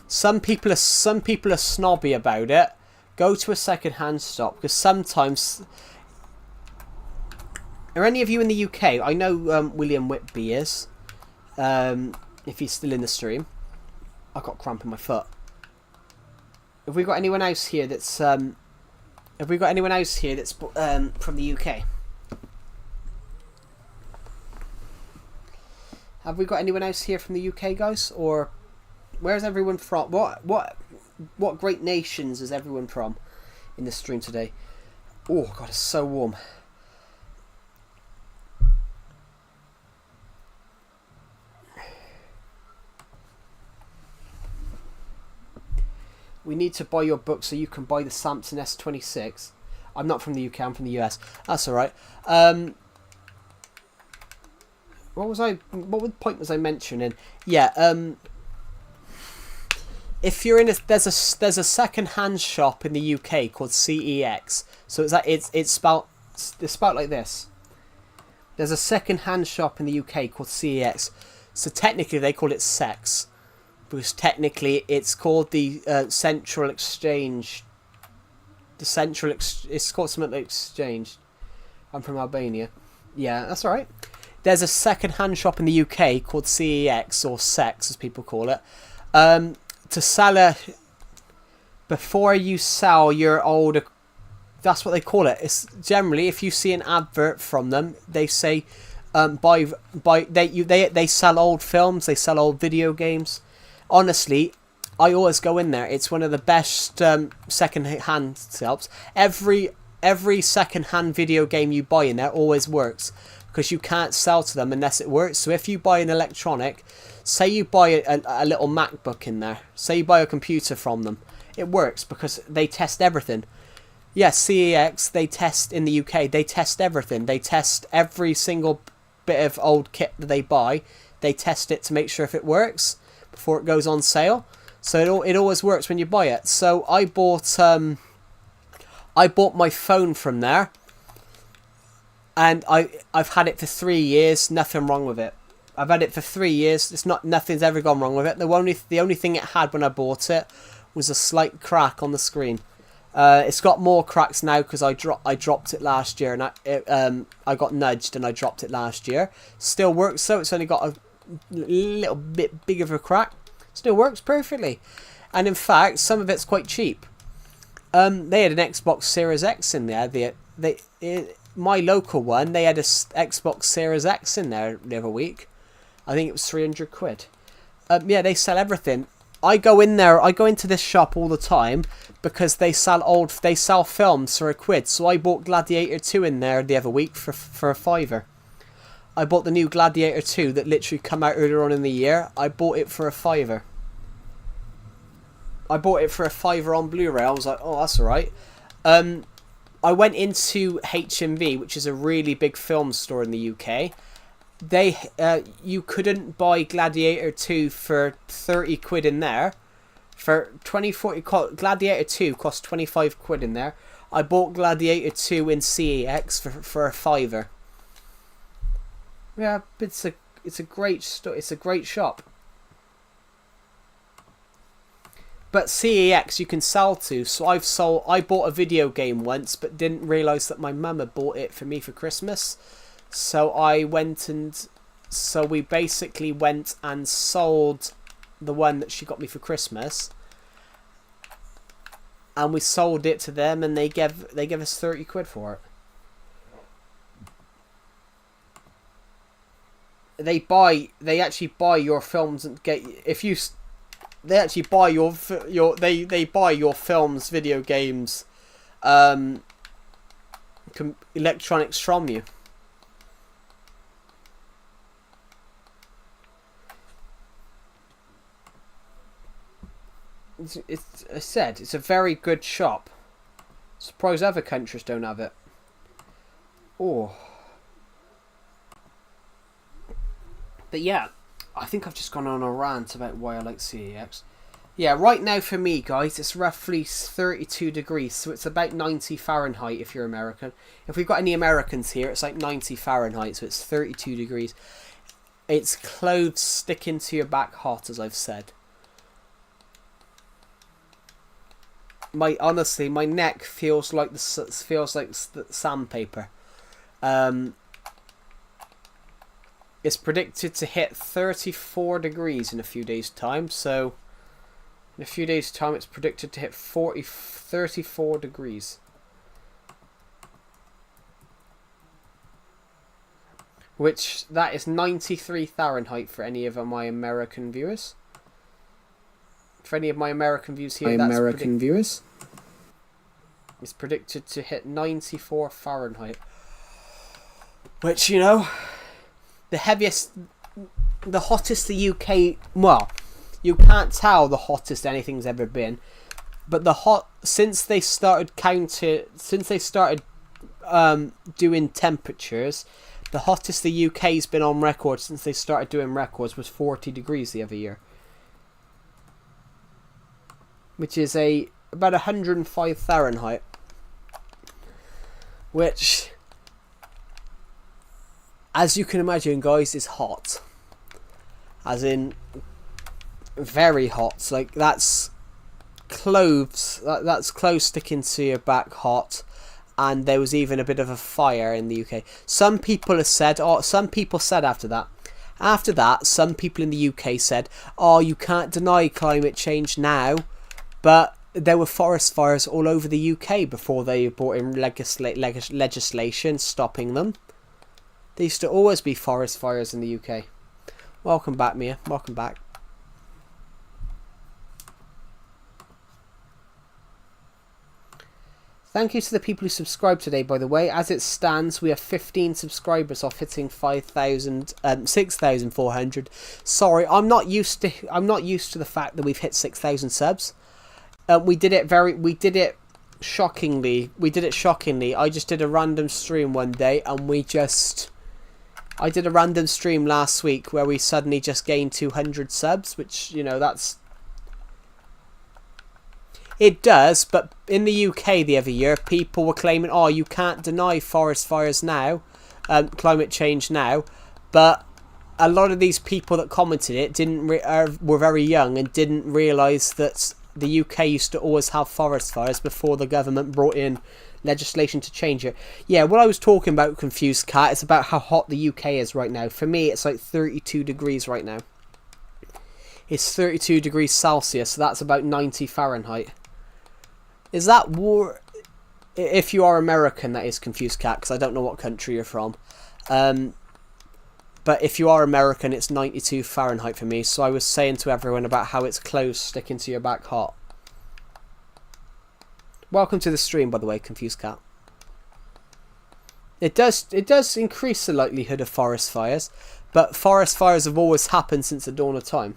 Some people are snobby about it. Go to a second hand shop, because sometimes. Are any of you in the UK? I know William Whitby is. If he's still in the stream. I got cramp in my foot. Have we got anyone else here that's from the UK? Have we got anyone else here from the UK, guys? Or where's everyone from? What great nations is everyone from in the stream today? Oh God, it's so warm. We need to buy your book so you can buy the Samsung S26. I'm not from the UK, I'm from the US. That's alright. What point was I mentioning? Yeah, if you're in there's a second hand shop in the UK called CEX. So it's spelled like this. There's a second hand shop in the UK called CEX. So technically they call it sex. Because technically it's called the Central Exchange. It's called something like Exchange. I'm from Albania. Yeah, that's alright. There's a second-hand shop in the UK called CEX, or Sex as people call it. To sell before you sell your old. That's what they call it. It's generally, if you see an advert from them, they say they sell old films, they sell old video games. Honestly, I always go in there. It's one of the best second-hand shops. Every second-hand video game you buy in there always works, because you can't sell to them unless it works. So if you buy an electronic, say you buy a little MacBook in there, say you buy a computer from them, it works because they test everything. Yes, CEX, they test in the UK, they test everything. They test every single bit of old kit that they buy. They test it to make sure if it works before it goes on sale. So it always works when you buy it. So I bought my phone from there, and I've had it for 3 years. Nothing wrong with it. I've had it for 3 years. Nothing's ever gone wrong with it. The only thing it had when I bought it was a slight crack on the screen. It's got more cracks now because I dropped it last year, and I got nudged and I dropped it last year. Still works, so it's only got a little bit bigger of a crack. Still works perfectly, and in fact some of it's quite cheap. They had an Xbox Series X in there. my local one, they had a Xbox Series X in there the other week. I think it was 300 quid. Yeah, they sell everything. I go into this shop all the time because they sell films for £1. So I bought Gladiator 2 in there the other week for a £5. I bought the new Gladiator 2 that literally come out earlier on in the year. I bought it for a £5. I bought it for a £5 on Blu-ray. I was like, oh, that's alright. I went into HMV, which is a really big film store in the UK. You couldn't buy Gladiator 2 for 30 quid in there. For 40 Gladiator 2 cost 25 quid in there. I bought Gladiator 2 in CEX for a £5. Yeah, it's a great shop. But CEX you can sell to, so I bought a video game once but didn't realise that my mum had bought it for me for Christmas. So we basically went and sold the one that she got me for Christmas. And we sold it to them and they gave us 30 quid for it. They actually buy your films and they actually buy they buy your films, video games, electronics from you. It's a very good shop. Surprised other countries don't have it. Oh. But yeah, I think I've just gone on a rant about why I like CEX. Yeah, right now for me, guys, it's roughly 32 degrees, so it's about 90 Fahrenheit if you're American. If we've got any Americans here, it's like 90 Fahrenheit, so it's 32 degrees. It's clothes sticking to your back hot, as I've said. Honestly, my neck feels like sandpaper. It's predicted to hit 34 degrees in a few days' time. So, in a few days' time, it's predicted to hit 34 degrees. Which, that is 93 Fahrenheit for any of my American viewers. For any of my American viewers here, it's predicted to hit 94 Fahrenheit. Which, you know, the hottest the UK, well, you can't tell the hottest anything's ever been, but since they started doing temperatures, the hottest the UK's been on record since they started doing records was 40 degrees the other year. Which is about 105 Fahrenheit. Which, as you can imagine, guys, is hot. As in, very hot. Like, that's clothes sticking to your back hot. And there was even a bit of a fire in the UK. Some people said after that, some people in the UK said, oh, you can't deny climate change now. But there were forest fires all over the UK before they brought in legislation stopping them. There used to always be forest fires in the UK. Welcome back, Mia. Welcome back. Thank you to the people who subscribed today, by the way. As it stands, we have 15 subscribers off hitting 6,400. Sorry, I'm not used to the fact that we've hit 6,000 subs. We did it shockingly. I just did a random stream one day, and I did a random stream last week where we suddenly just gained 200 subs, which, you know, it does, but in the UK the other year, people were claiming, oh, you can't deny forest fires now, climate change now, but a lot of these people that commented it were very young and didn't realise that the UK used to always have forest fires before the government brought in legislation to change it. Yeah, what I was talking about, Confused Cat, is about how hot the UK is right now. For me, it's like 32 degrees right now. It's 32 degrees Celsius, so that's about 90 Fahrenheit. Is that war? if you are American, that is Confused Cat, because I don't know what country you're from. But if you are American, it's 92 Fahrenheit for me. So I was saying to everyone about how it's clothes sticking to your back hot. Welcome to the stream, by the way, Confused Cat. It does increase the likelihood of forest fires, but forest fires have always happened since the dawn of time.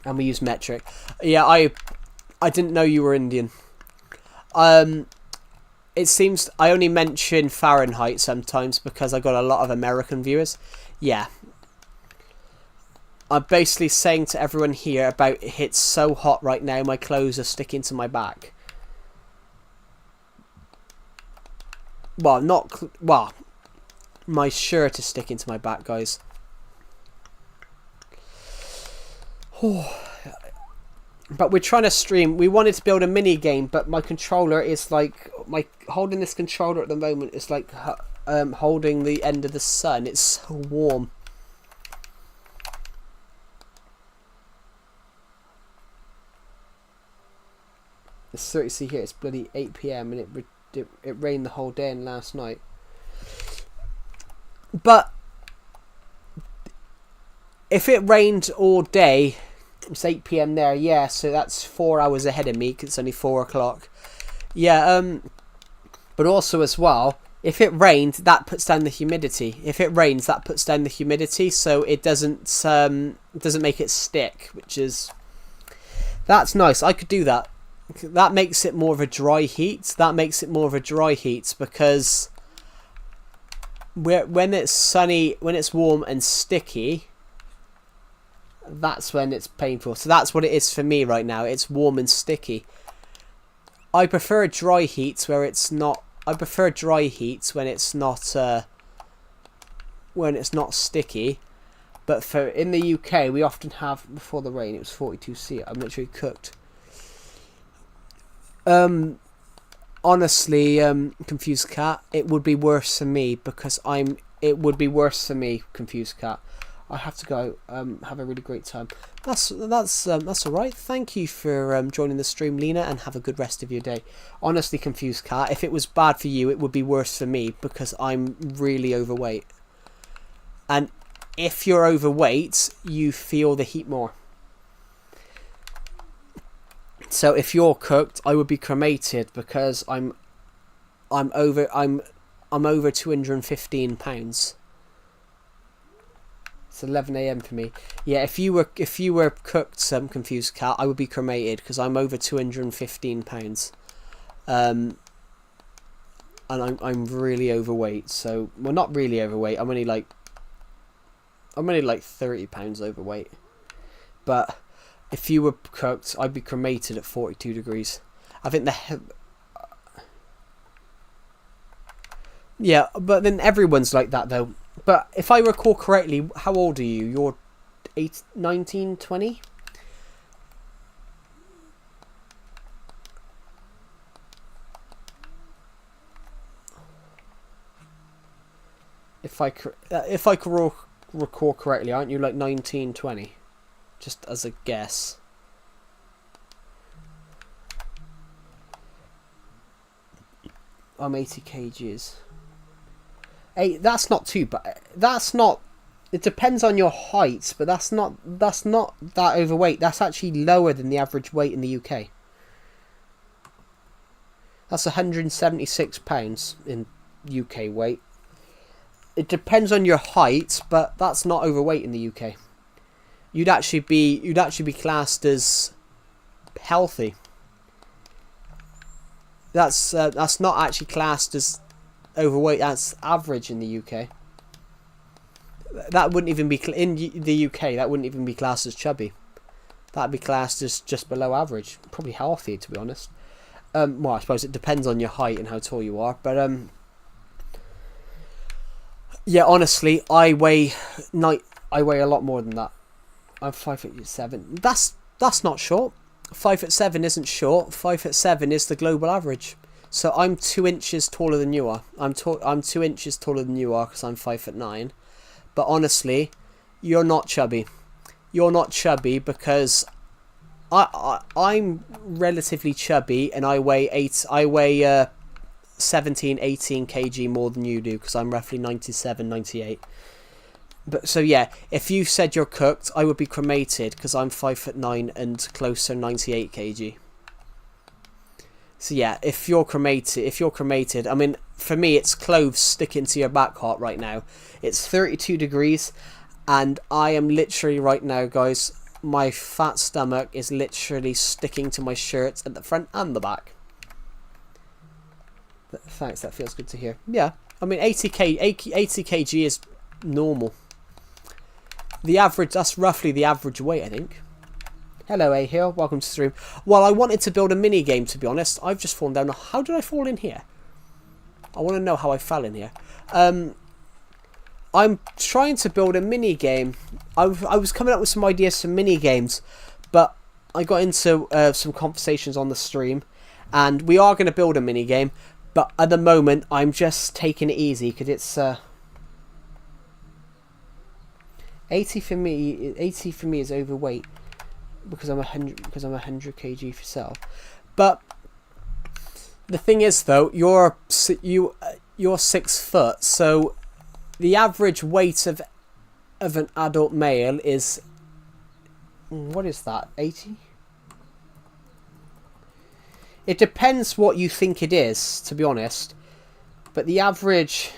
And we use metric. Yeah, I didn't know you were Indian. It seems I only mention Fahrenheit sometimes because I got a lot of American viewers. Yeah. I'm basically saying to everyone here about it's so hot right now, my clothes are sticking to my back. Well, my shirt is sticking to my back, guys. But we're trying to stream. We wanted to build a mini game, but my controller is like holding this controller at the moment is like holding the end of the sun. It's so warm. It's 30 here. It's bloody 8 p.m. and it rained the whole day and last night. But if it rained all day. It's 8 p.m. there, yeah, so that's 4 hours ahead of me because it's only 4 o'clock. Yeah, but also as well, if it rained, that puts down the humidity. If it rains, that puts down the humidity, so it doesn't make it stick, that's nice. I could do that. That makes it more of a dry heat. Because when it's sunny, when it's warm and sticky, that's when it's painful. So that's what it is for me right now. It's warm and sticky. I prefer dry heats where it's not. I prefer dry heats when it's not sticky. But for in the UK, we often have before the rain. It was 42°C. I'm literally cooked. Honestly, Confused Cat, it would be worse for me because It would be worse for me, Confused Cat. I have to go. Have a really great time. That's all right. Thank you for joining the stream, Lena, and have a good rest of your day. Honestly, Confused Cat, if it was bad for you, it would be worse for me because I'm really overweight. And if you're overweight, you feel the heat more. So if you're cooked, I would be cremated because I'm over 215 pounds. It's 11 a.m. for me. Yeah, if you were cooked, some Confused Cat, I would be cremated because I'm over 215 pounds. And I'm really overweight. So, well, not really overweight. I'm only like 30 pounds overweight. But if you were cooked, I'd be cremated at 42 degrees. I think yeah, but then everyone's like that though. But if I recall correctly, how old are you? You're 19, 20? If I could recall correctly, aren't you like 19, 20? Just as a guess. I'm 80 kgs. Hey, that's not too bad. That's not. It depends on your height, but that's not that overweight. That's actually lower than the average weight in the UK. That's 176 pounds in UK weight. It depends on your height, but that's not overweight in the UK. You'd actually be classed as healthy. That's not actually classed as overweight. That's average in the UK. That wouldn't even be in the UK. That wouldn't even be classed as chubby. That'd be classed as just below average. Probably healthy, to be honest. Well, I suppose it depends on your height and how tall you are. But yeah, honestly, I weigh a lot more than that. I'm 5'7". That's not short. 5'7" isn't short. 5'7" is the global average. So I'm 2 inches taller than you are. I'm 2 inches taller than you are because I'm 5'9". But honestly, you're not chubby. you're not chubby because I'm relatively chubby and I weigh 17, 18 kg more than you do because I'm roughly 97, 98. But so yeah, if you said you're cooked, I would be cremated because I'm 5'9" and closer 98 kg. So yeah, if you're cremated, I mean, for me it's clothes sticking to your back hot right now. It's 32 degrees and I am literally right now, guys, my fat stomach is literally sticking to my shirt at the front and the back. But thanks, that feels good to hear. Yeah, I mean 80 kg is normal. The average, that's roughly the average weight, I think. Hello, A Hill. Welcome to the stream. Well, I wanted to build a mini game, to be honest. I've just fallen down. How did I fall in here? I want to know how I fell in here. I'm trying to build a mini game. I was coming up with some ideas for mini games, but I got into some conversations on the stream, and we are going to build a mini game. But at the moment, I'm just taking it easy because it's 80 for me. 80 for me is overweight. Because I'm 100 kg for self. But the thing is though, you're 6 foot, so the average weight of an adult male is, what is that, 80? It depends what you think it is, to be honest, but the average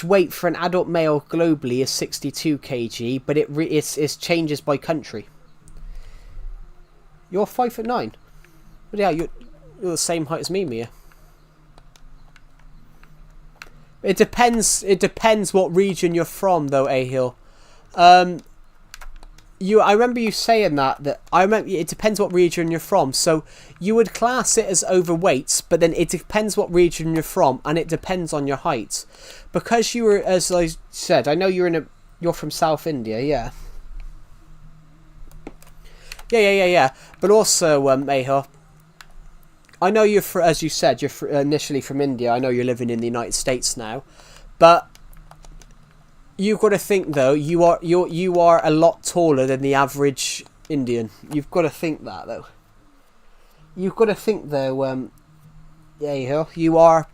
weight for an adult male globally is 62 kg, but it changes by country. You're 5'9". But yeah, you're the same height as me, Mia. It depends what region you're from, though, A-Hill. I remember you saying that I remember it depends what region you're from. So you would class it as overweight, but then it depends what region you're from, and it depends on your height. Because you were, as I said, I know you're from South India, yeah. Yeah. But also, Mayha, I know you're, as you said, you're initially from India. I know you're living in the United States now, but you've got to think though, you are a lot taller than the average Indian. You've got to think that though. You've got to think though. Yeah, you are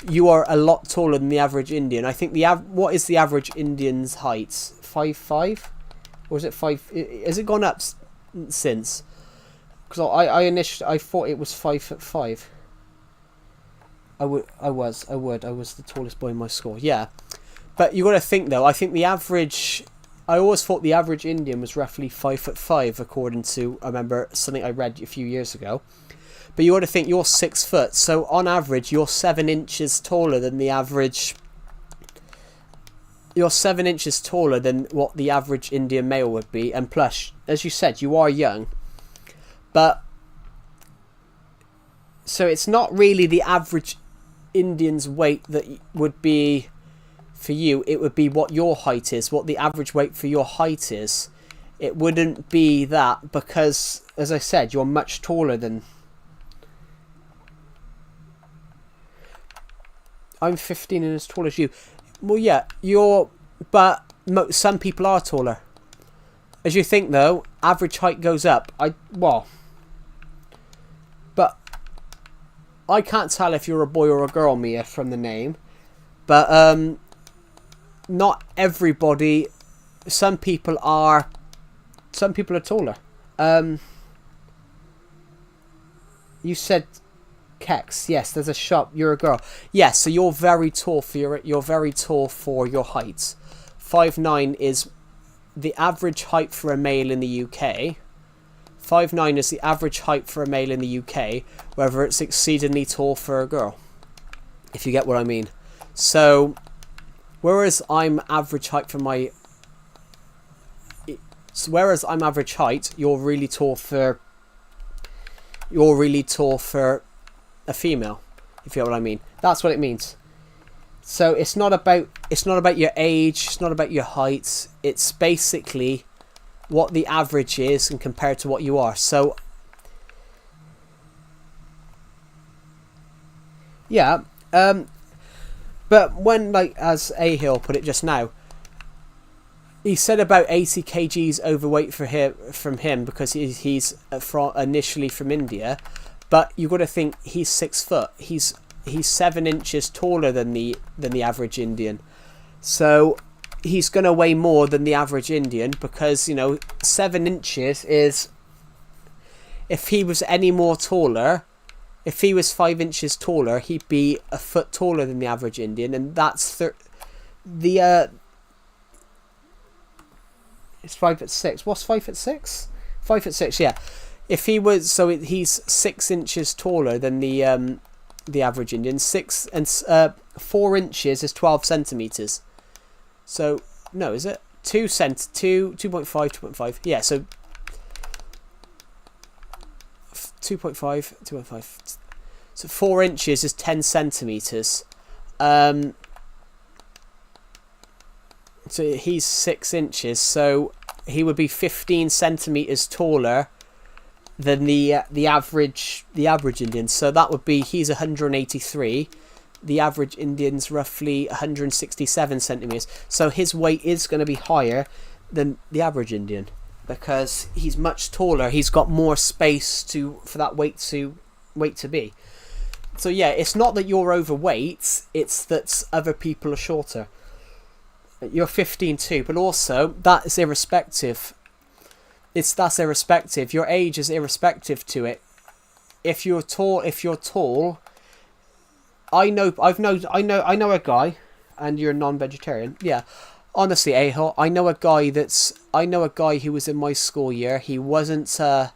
a lot taller than the average Indian. I think what is the average Indian's height? 5'5", or is it 5? Has it gone up since? Because I thought it was 5'5". I was the tallest boy in my school. Yeah. But you got to think though. I think I always thought the average Indian was roughly 5'5", according to I remember something I read a few years ago. But you got to think you're 6 foot, so on average you're 7 inches taller than the average. You're 7 inches taller than what the average Indian male would be, and plus, as you said, you are young. But so it's not really the average Indian's weight that would be. For you, it would be what your height is, what the average weight for your height is. It wouldn't be that because, as I said, you're much taller than. I'm 15 and as tall as you. Well, yeah, but some people are taller. As you think, though, average height goes up. But I can't tell if you're a boy or a girl, Mia, from the name. But, not everybody. Some people are taller. You said Kex. Yes, there's a shop. You're a girl. Yes, so you're very tall for your height. 5'9" is the average height for a male in the UK. 5'9" is the average height for a male in the UK, whether it's exceedingly tall for a girl. If you get what I mean. So whereas I'm average height, you're really tall for a female, if you get what I mean. That's what it means. So it's not about your age, it's not about your height. It's basically what the average is and compared to what you are. So Yeah. But when, like, as A Hill put it just now, he said about 80 kgs overweight from him because he's initially from India, but you got to think he's 6 foot. He's 7 inches taller than the average Indian, so he's gonna weigh more than the average Indian because 7 inches is. If he was any more taller, if he was 5 inches taller, he'd be a foot taller than the average Indian, and that's it's 5'6". What's 5'6"? 5'6", yeah. If he was, so he's 6 inches taller than the average Indian. 4 inches is 12 centimeters. So no, is it 2.5? Yeah, so 2.5. So 4 inches is 10 centimeters. So he's 6 inches, so he would be 15 centimeters taller than the average Indian. So that would be, he's 183. The average Indian's roughly 167 centimeters. So his weight is going to be higher than the average Indian because he's much taller. He's got more space for that weight to be. So yeah, it's not that you're overweight, it's that other people are shorter. You're 15 too, but also that is irrespective. That's irrespective. Your age is irrespective to it. If you're tall, I know a guy, and you're non-vegetarian. Yeah, honestly, Ahol, I know a guy who was in my school year. He wasn't. I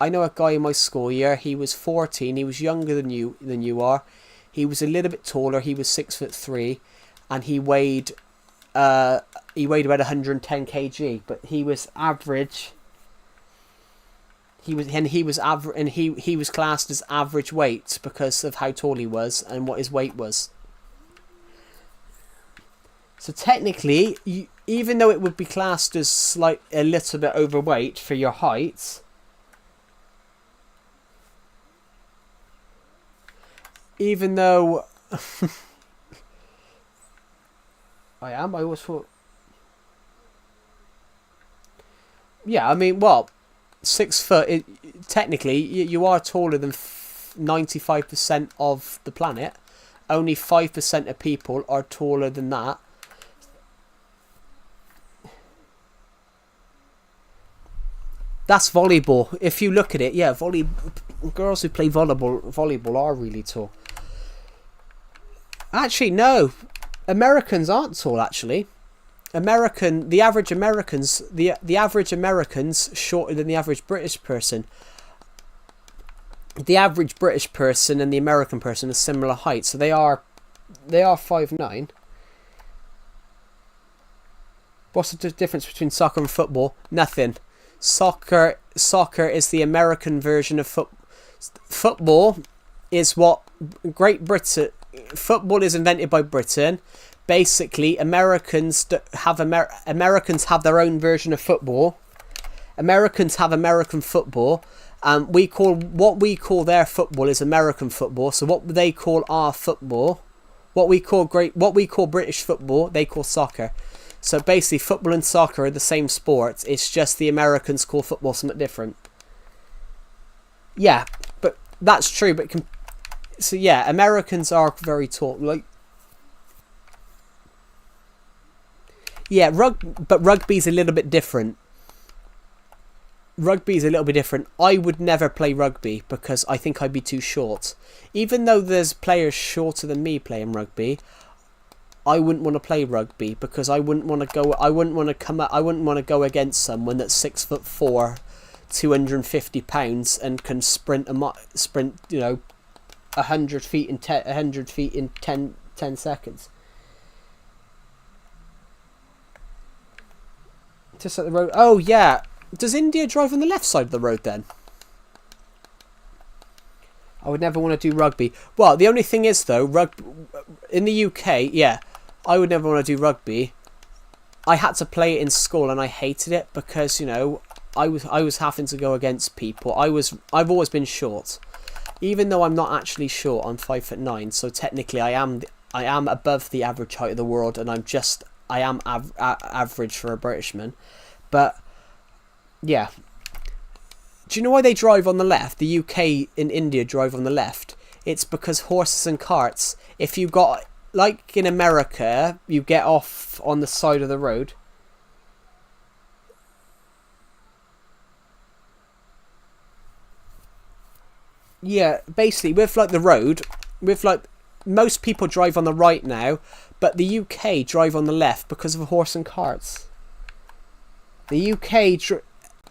know a guy in my school year. He was 14. He was younger than you are. He was a little bit taller. He was 6'3". And he weighed about 110 kg, but he was average. He was classed as average weight because of how tall he was and what his weight was. So technically, even though it would be classed as a little bit overweight for your height, even though. I always thought. Yeah, I mean, well, 6 foot. Technically, you are taller than 95% of the planet. Only 5% of people are taller than that. That's volleyball. If you look at it, yeah, girls who play volleyball are really tall. Actually, no. Americans aren't tall, actually. The average American's shorter than the average British person. The average British person and the American person are similar height, so they are 5'9". What's the difference between soccer and football? Nothing. Soccer is the American version of football. Is what Great Britain. Football is invented by Britain. Basically, Americans have their own version of football. Americans have American football. What we call their football is American football. So what they call our football, what we call British football, they call soccer. So basically, football and soccer are the same sport. It's just the Americans call football something different. Yeah, but that's true. But so yeah, Americans are very tall. Yeah, but rugby's a little bit different. I would never play rugby because I think I'd be too short. Even though there's players shorter than me playing rugby, I wouldn't want to play rugby because I wouldn't want to go against someone that's 6'4", 250 pounds and can sprint 100 feet in 10 seconds. Just at the road. Oh yeah. Does India drive on the left side of the road then? I would never want to do rugby. Well, the only thing is though, in the UK, yeah, I would never want to do rugby. I had to play it in school and I hated it because I was having to go against people. I've always been short, even though I'm not actually short, I'm 5'9", so technically I am above the average height of the world, and I am average for a Britishman. But yeah, do you know why they drive on the left? The UK and India drive on the left. It's because horses and carts. If you got, like in America, you get off on the side of the road. Yeah, basically with like the road, with like most people drive on the right now, but the UK drive on the left because of horse and carts. The UK,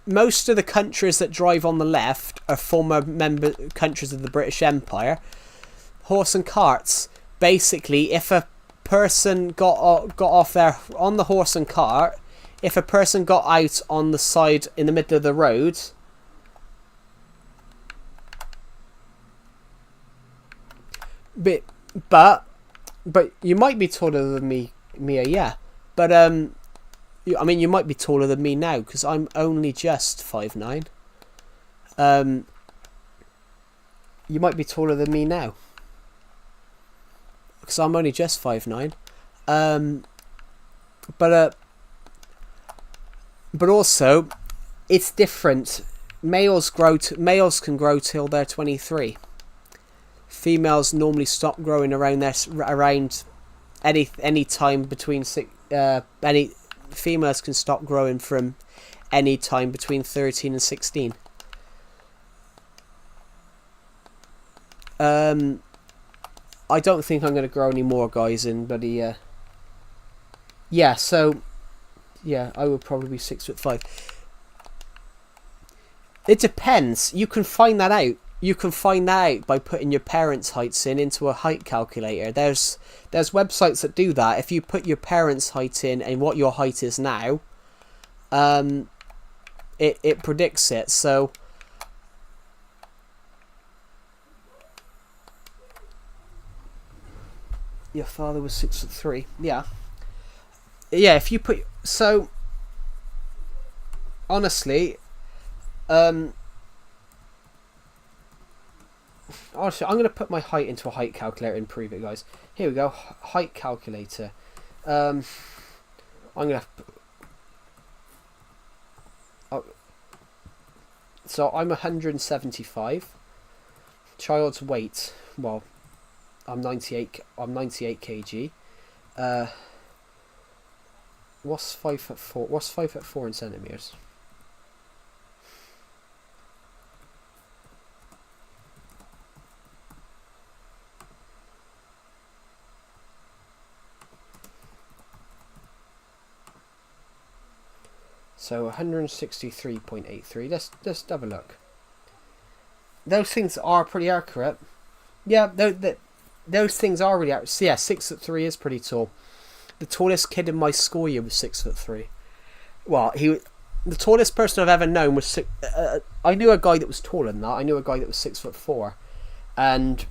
most of the countries that drive on the left are former member countries of the British Empire. Horse and carts, basically, if a person got off there on the horse and cart, if a person got out on the side in the middle of the road, but you might be taller than me, Mia. Yeah, but I mean, you might be taller than me now because I'm only just 5'9". You might be taller than me now because I'm only just 5'9". But also, it's different. Males can grow till they're 23. Females normally stop growing around any time between females can stop growing from any time between 13 and 16. I don't think I'm going to grow any more, guys, but yeah, so yeah, I would probably be 6'5". It depends. You can find that out. You can find that out by putting your parents' heights into a height calculator. There's websites that do that. If you put your parents' height in and what your height is now, it predicts it. So your father was 6'3". Yeah. Yeah, if you put honestly, honestly, I'm going to put my height into a height calculator and prove it, guys. Here we go. Height calculator. I'm going to... So I'm 175. Child's weight. Well, I'm 98 kg. What's 5'4"? What's 5'4" in centimeters? So 163.83. Let's have a look. Those things are pretty accurate. Yeah, those things are really accurate. So yeah, 6'3" is pretty tall. The tallest kid in my school year was 6'3". Well, the tallest person I've ever known was I knew a guy that was taller than that. I knew a guy that was 6'4", and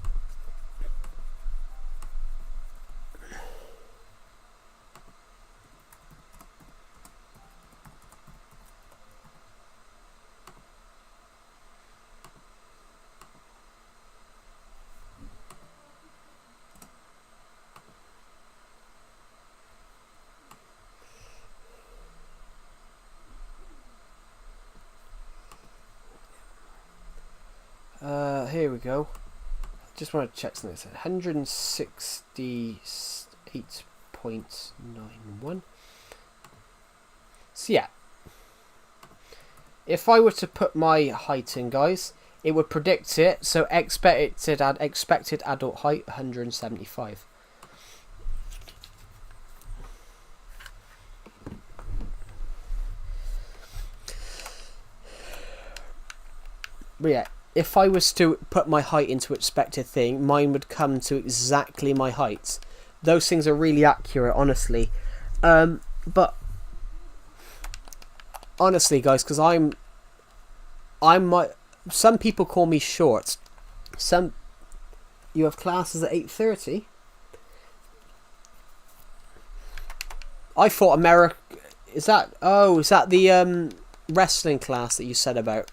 here we go. Just want to check something. 168.91. So yeah, if I were to put my height in, guys, it would predict it. So expected adult height 175. But yeah, if I was to put my height into expected thing, mine would come to exactly my height. Those things are really accurate, honestly. But honestly, guys, because some people call me short. You have classes at 8:30. I thought America. Is that the wrestling class that you said about?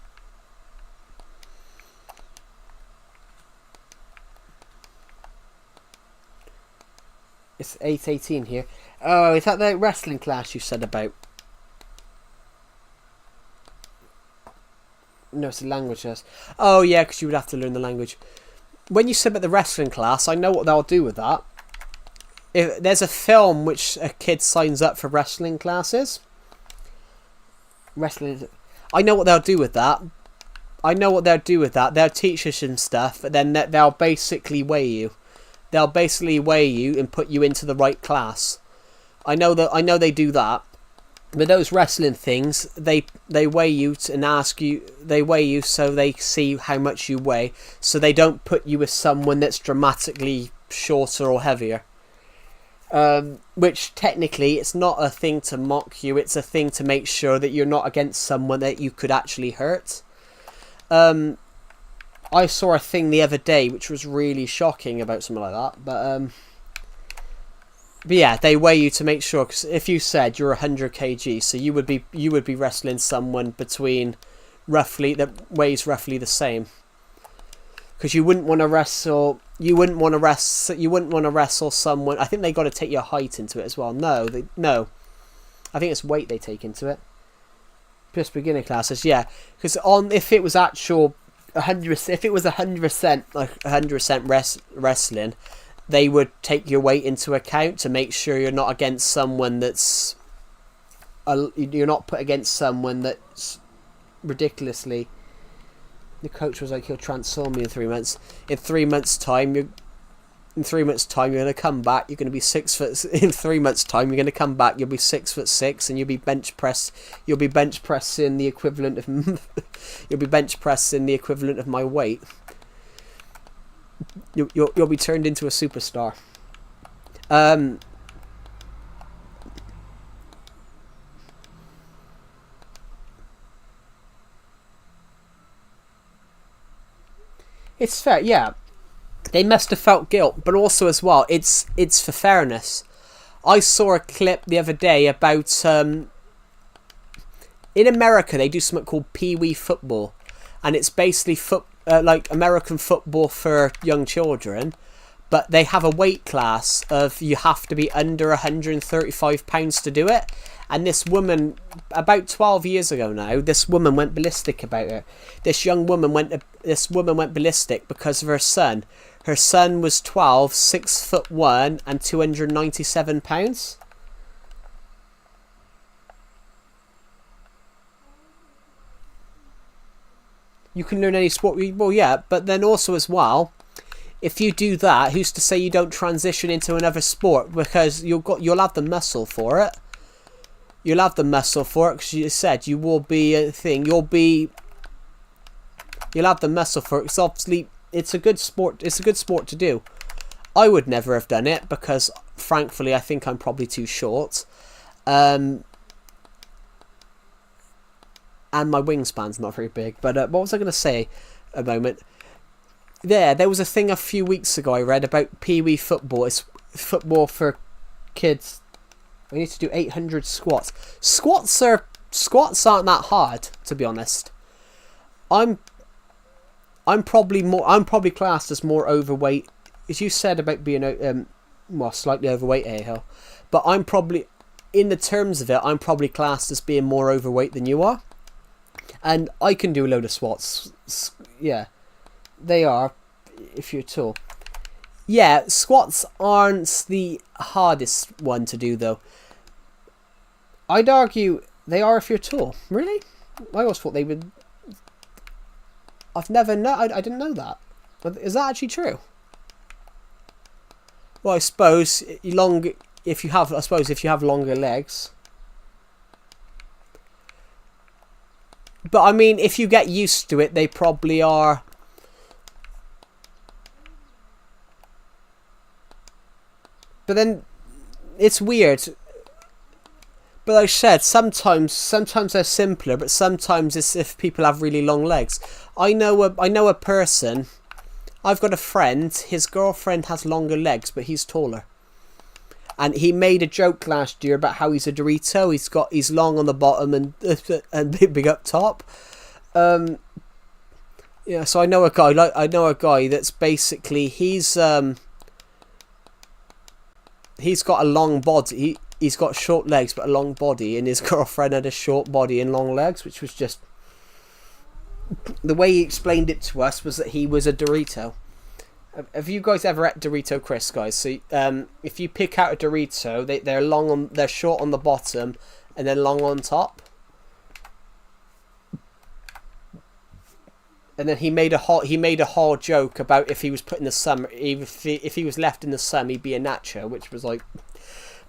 It's 8:18 here. Oh, is that the wrestling class you said about? No, it's a language class. Oh, yeah, because you would have to learn the language. When you said about the wrestling class, I know what they'll do with that. If there's a film which a kid signs up for wrestling classes. Wrestling. I know what they'll do with that. They'll teach you some stuff, but then they'll basically weigh you. They'll basically weigh you and put you into the right class. I know they do that. But those wrestling things, they weigh you and ask you. They weigh you so they see how much you weigh. So they don't put you with someone that's dramatically shorter or heavier. Which technically, it's not a thing to mock you. It's a thing to make sure that you're not against someone that you could actually hurt. I saw a thing the other day which was really shocking about something like that. But yeah, they weigh you to make sure. Because if you said you're 100 kg, so you would be wrestling someone between that weighs roughly the same. Because you wouldn't want to wrestle. You wouldn't want to wrestle someone. I think they got to take your height into it as well. No. I think it's weight they take into it. Just beginner classes, yeah. Because if it was actual 100%, if it was 100% like 100% wrestling, they would take your weight into account to make sure you're not against someone that's. You're not put against someone that's ridiculously. The coach was like, he'll transform me in 3 months. In 3 months' time, you're going to come back. You're going to be 6 foot. In 3 months' time, you're going to come back. You'll be 6'6", and you'll be bench pressing the equivalent of. You'll be bench pressing the equivalent of my weight. You'll be turned into a superstar. It's fair, yeah. They must have felt guilt, but also as well, it's for fairness. I saw a clip the other day about in America they do something called Pee-wee football, and it's basically like American football for young children, but they have a weight class of you have to be under 135 pounds to do it. And this woman, about 12 years ago now, this woman went ballistic about it. This woman went ballistic because of her son. Her son was 12, 6'1", and 297 pounds. You can learn any sport. Well, yeah, but then also as well, if you do that, who's to say you don't transition into another sport? Because you'll have the muscle for it. You'll have the muscle for it, because you said you will be a thing. You'll have the muscle for it. Because obviously, it's a good sport. It's a good sport to do. I would never have done it because, frankly, I think I'm probably too short. And my wingspan's not very big. But what was I going to say? A moment. There was a thing a few weeks ago I read about Pee-wee football. It's football for kids. We need to do 800 squats. Squats aren't that hard, to be honest. I'm probably classed as more overweight, as you said about being slightly overweight, Ahel. But I'm probably, in the terms of it, I'm probably classed as being more overweight than you are. And I can do a load of squats. Yeah, they are, if you're tall. Yeah, squats aren't the hardest one to do, though. I'd argue they are if you're tall. Really? I always thought they would. I've never known. I didn't know that. Is that actually true? Well, I suppose if you have longer legs. But I mean, if you get used to it, they probably are. But then it's weird. But like I said, sometimes they're simpler, but sometimes it's if people have really long legs. I know a person. I've got a friend. His girlfriend has longer legs, but he's taller. And he made a joke last year about how he's a Dorito. He's long on the bottom and big up top. Yeah. So I know a guy that's basically he's he's got a long body. He's got short legs but a long body, and his girlfriend had a short body and long legs, which was just the way he explained it to us was that he was a Dorito. Have you guys ever ate Dorito crisps, guys? So if you pick out a Dorito, they're short on the bottom and then long on top. And then he made a whole joke about if he was put in the sun, if he was left in the sun, he'd be a nacho, which was like.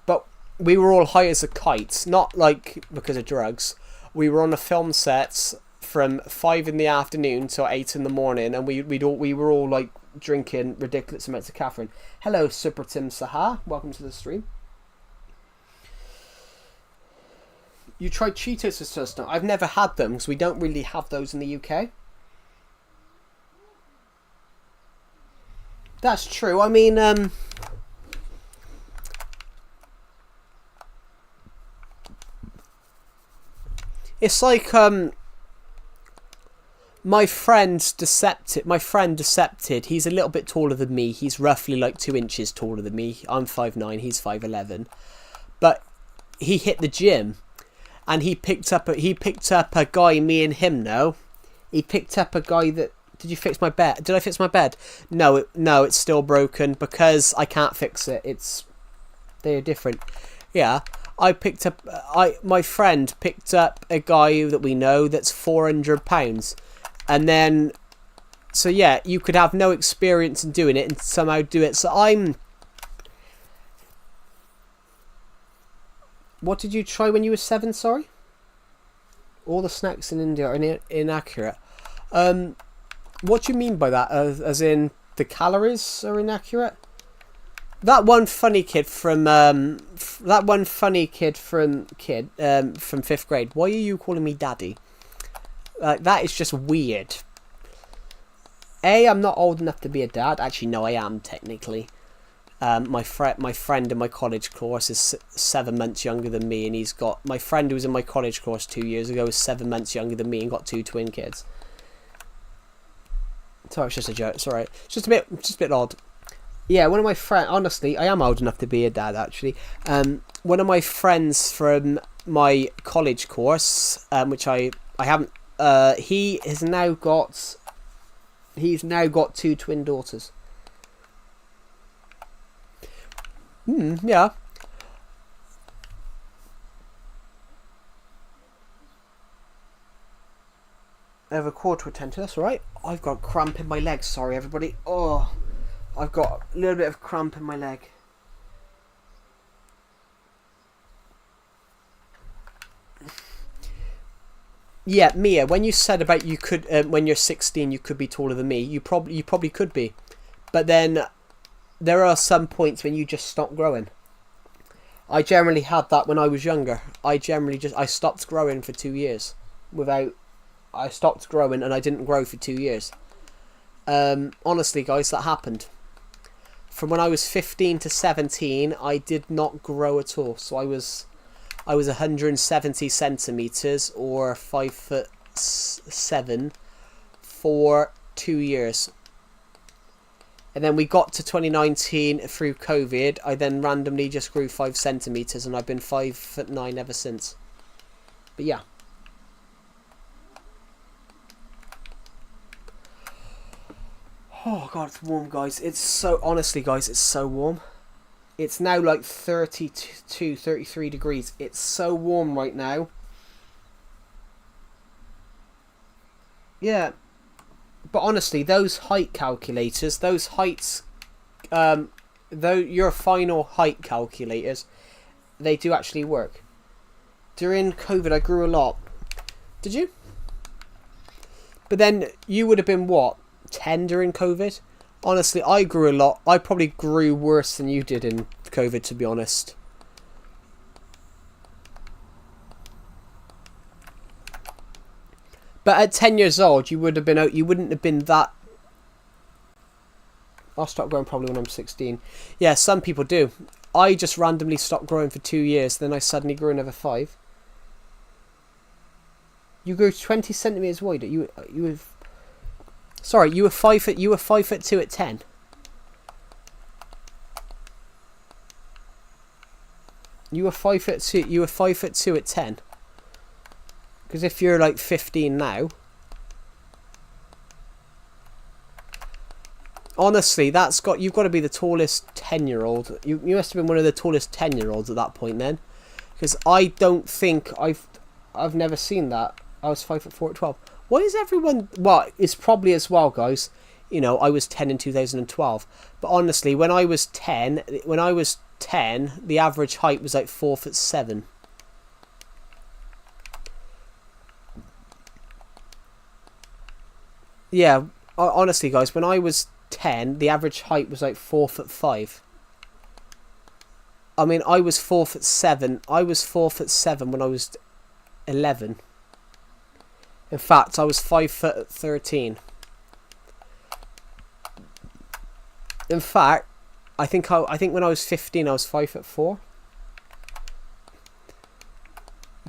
But we were all high as a kite, not like because of drugs. We were on a film set from 5 in the afternoon till 8 in the morning, and we were all like drinking ridiculous amounts of caffeine. Hello, Super Tim Saha, welcome to the stream. You tried Cheetos for first time? I've never had them because we don't really have those in the UK. That's true. I mean, it's like my friend Decepted. He's a little bit taller than me. He's roughly like 2 inches taller than me. I'm 5'9", he's 5'11". But he hit the gym, and he picked up a guy. Me and him know. He picked up a guy that. Did you fix my bed? Did I fix my bed? No, it's still broken because I can't fix it. They're different. Yeah, my friend picked up a guy that we know that's £400, and then, so yeah, you could have no experience in doing it and somehow do it. So what did you try when you were 7? Sorry. All the snacks in India are inaccurate. What do you mean by that? As in the calories are inaccurate? That one funny kid from 5th grade. Why are you calling me daddy? That is just weird. I'm not old enough to be a dad. Actually, no, I am technically. My friend in my college course is 7 months younger than me, and my friend who was in my college course 2 years ago is 7 months younger than me and got 2 twin kids. Sorry, it's just a joke. It's alright. It's just a bit odd. Yeah, one of my friends. Honestly, I am old enough to be a dad. Actually, one of my friends from my college course, which I haven't. He's now got 2 twin daughters. Yeah. I have a call to attend to. That's all right. I've got cramp in my leg. Sorry, everybody. Oh, I've got a little bit of cramp in my leg. Yeah, Mia. When you said about you could, when you're 16, you could be taller than me. You probably could be, but then there are some points when you just stop growing. I generally had that when I was younger. I stopped growing for 2 years I stopped growing and I didn't grow for 2 years. Honestly, guys, that happened. From when I was 15 to 17, I did not grow at all. So I was 170 centimeters or 5'7" for 2 years. And then we got to 2019 through COVID. I then randomly just grew 5 centimeters, and I've been 5'9" ever since. But yeah. Oh god, it's warm, guys. Honestly, guys, it's so warm. It's now like 32, 33 degrees. It's so warm right now. Yeah. But honestly, those height calculators, those heights, your final height calculators, they do actually work. During COVID, I grew a lot. Did you? But then you would have been what? 10 during COVID? Honestly, I grew a lot. I probably grew worse than you did in COVID, to be honest. But at 10 years old, you wouldn't have been that. I'll stop growing probably when I'm 16. Yeah, some people do. I just randomly stopped growing for 2 years, then I suddenly grew another 5. You grew 20 centimeters wide. You were 5 foot. You were 5'2" at 10. You were 5'2". You were 5'2" at 10. Because if you're like 15 now, honestly, you've got to be the tallest 10-year-old. You must have been one of the tallest 10-year-olds at that point then, because I don't think I've never seen that. I was 5'4" at 12. Why is everyone? Well, it's probably as well, guys. You know, I was 10 in 2012. But honestly, when I was 10, the average height was like 4'7". Yeah, honestly, guys, when I was 10, the average height was like 4'5". I mean, I was 4'7". I was 4'7" when I was 11. In fact, I was 5'13". In fact, I think when I was 15, I was 5'4".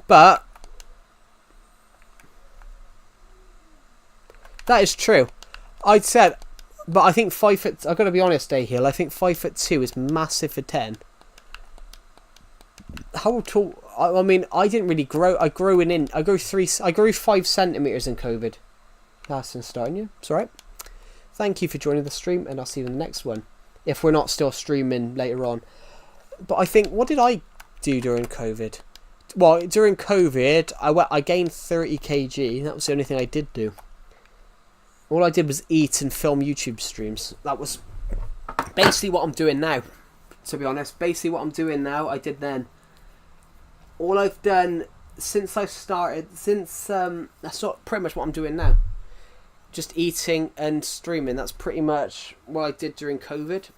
But that is true. I'd said, but I think 5 foot. I've got to be honest, Hill. I think 5'2" is massive for 10. How tall? I mean, I didn't really grow. I grew 5 centimeters in COVID. That's in starting you. It's alright. Thank you for joining the stream, and I'll see you in the next one. If we're not still streaming later on. But I think, what did I do during COVID? Well, during COVID, I gained 30 kg. That was the only thing I did do. All I did was eat and film YouTube streams. That was basically what I'm doing now. To be honest, basically what I'm doing now, I did then. All I've done since I started, that's not pretty much what I'm doing now. Just eating and streaming. That's pretty much what I did during COVID.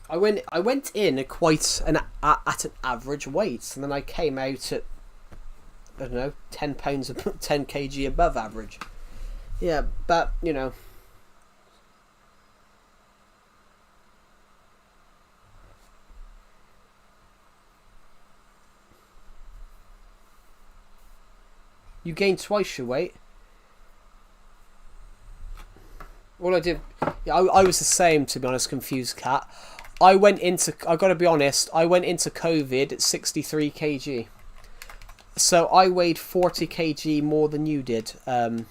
I went in at at an average weight, and then I came out at, I don't know, 10 pounds, 10 kg above average. Yeah, but you know. You gained twice your weight. All I did, yeah, I was the same, to be honest, confused cat. I gotta be honest, I went into COVID at 63 kg. So I weighed 40 kg more than you did. I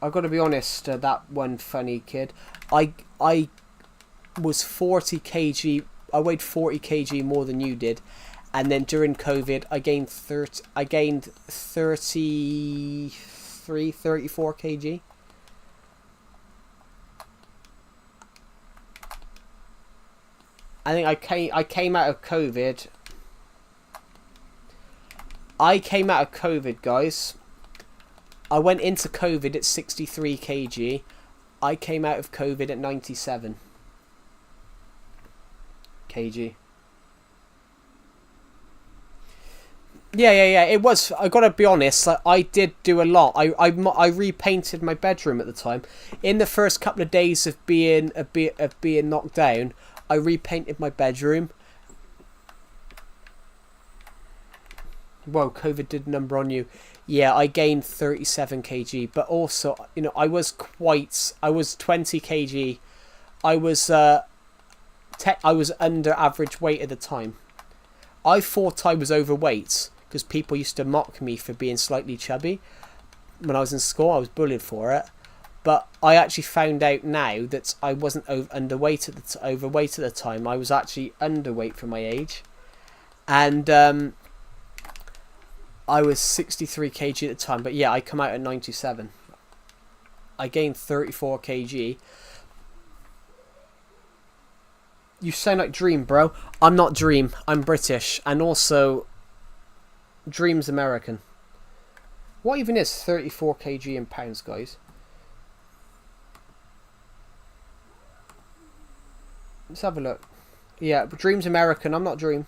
gotta be honest, that one funny kid. I was 40 kg. I weighed 40 kg more than you did, and then during COVID, I gained 34 kg. I think I came out of COVID. I came out of COVID, guys. I went into COVID at 63 kg. I came out of COVID at 97 kg. Yeah. It was. I gotta be honest. Like, I did do a lot. I repainted my bedroom at the time. In the first couple of days of being knocked down, I repainted my bedroom. Whoa, COVID did a number on you. Yeah, I gained 37 kg, but also, you know, I was 20 kg. I was under average weight at the time. I thought I was overweight because people used to mock me for being slightly chubby. When I was in school, I was bullied for it. But I actually found out now that I wasn't overweight at the time. I was actually underweight for my age. And I was 63 kg at the time. But yeah, I come out at 97. I gained 34 kg. You sound like Dream, bro. I'm not Dream. I'm British. And also, Dream's American. What even is 34 kg in pounds, guys? Let's have a look. Yeah, Dream's American. I'm not Dream.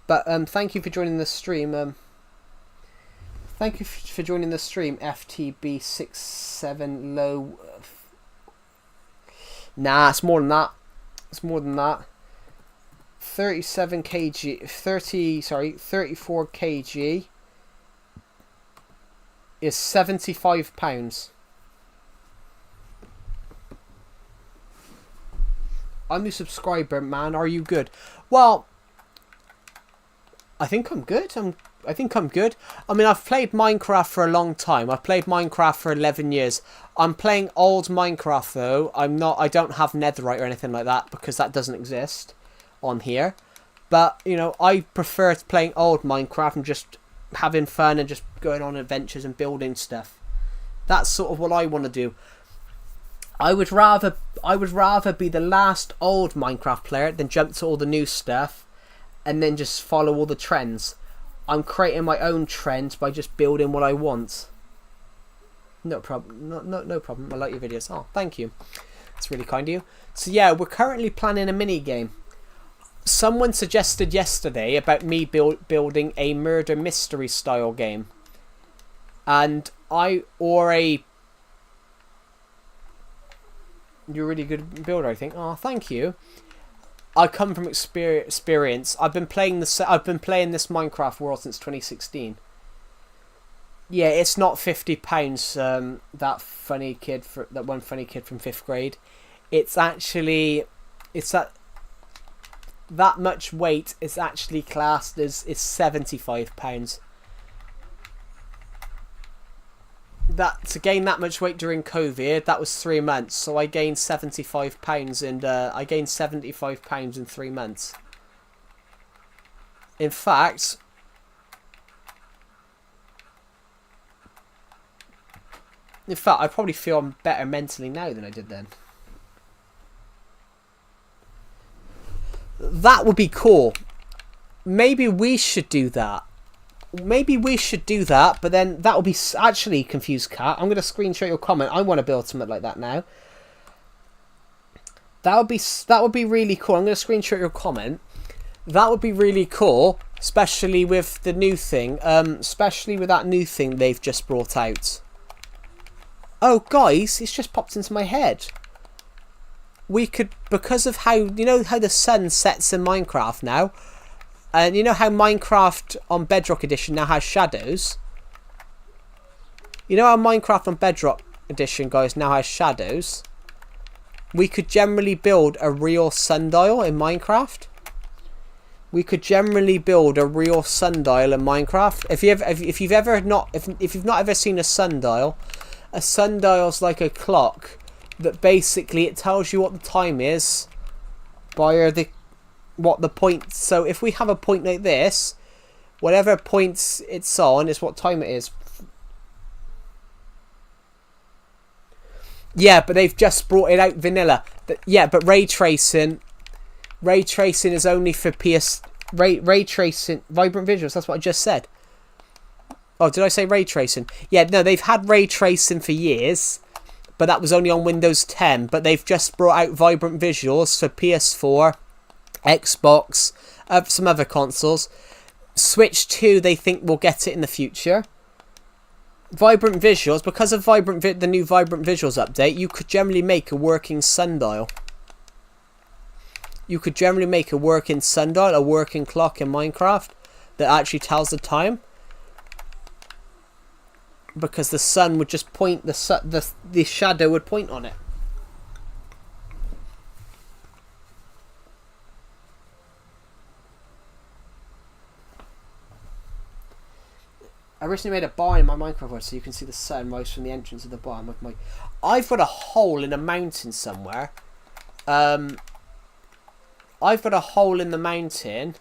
But thank you for joining the stream. Thank you for joining the stream, FTB67 low. Nah, it's more than that. It's more than that. 34 kg is £75. I'm a subscriber, man. Are you good? Well, I think I'm good. I think I'm good. I mean, I've played Minecraft for a long time. I've played Minecraft for 11 years. I'm playing old Minecraft though. I don't have netherite or anything like that because that doesn't exist on here. But, you know, I prefer playing old Minecraft and just having fun and just going on adventures and building stuff. That's sort of what I want to do. I would rather be the last old Minecraft player than jump to all the new stuff and then just follow all the trends. I'm creating my own trends by just building what I want. No problem. No problem. I like your videos. Oh, thank you. That's really kind of you. So yeah, we're currently planning a mini game. Someone suggested yesterday about me building a murder mystery style game, and you're a really good builder, I think. Oh, thank you. I come from experience. I've been playing this Minecraft world since 2016. Yeah, it's not £50. That one funny kid from 5th grade. It's actually that much weight is actually classed as £75. To gain that much weight during COVID, that was 3 months. So I gained £75 and I gained £75 in 3 months. In fact, I probably feel I'm better mentally now than I did then. That would be cool. Maybe we should do that. But then that would be actually confused cat. I'm going to screenshot your comment. I want to build something like that now. That would be really cool. I'm going to screenshot your comment. That would be really cool, especially with the new thing. Especially with that new thing they've just brought out. Oh, guys, it's just popped into my head. We could, because of how, you know how the sun sets in Minecraft now, and you know how Minecraft on Bedrock Edition now has shadows. You know how Minecraft on Bedrock Edition, guys, now has shadows. We could generally build a real sundial in Minecraft. If you've not ever seen a sundial's like a clock that basically it tells you what the time is by what the point. So if we have a point like this, whatever points it's on is what time it is. Yeah, but they've just brought it out vanilla. Yeah, but ray tracing is only for ray tracing vibrant visuals. That's what I just said. Oh, did I say ray tracing? Yeah, no, they've had ray tracing for years, but that was only on Windows 10. But they've just brought out vibrant visuals for PS4, Xbox, some other consoles. Switch 2, they think will get it in the future. Vibrant visuals, because of the new Vibrant Visuals update, you could generally make a working sundial. You could generally make a working sundial, a working clock in Minecraft that actually tells the time. Because the sun would just point, the shadow would point on it. I recently made a bar in my Minecraft world so you can see the sun rise from the entrance of the bar. I've got a hole in a mountain somewhere. I've got a hole in the mountain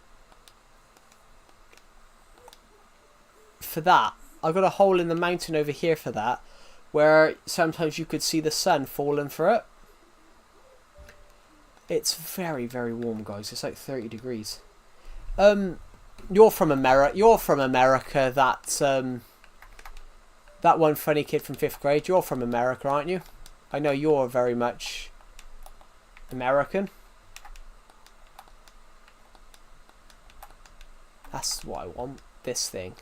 for that. I've got a hole in the mountain over here for that, where sometimes you could see the sun falling through it. It's very, very warm, guys. It's like 30 degrees. You're from America. That one funny kid from 5th grade. You're from America, aren't you? I know you're very much American. That's what I want. This thing.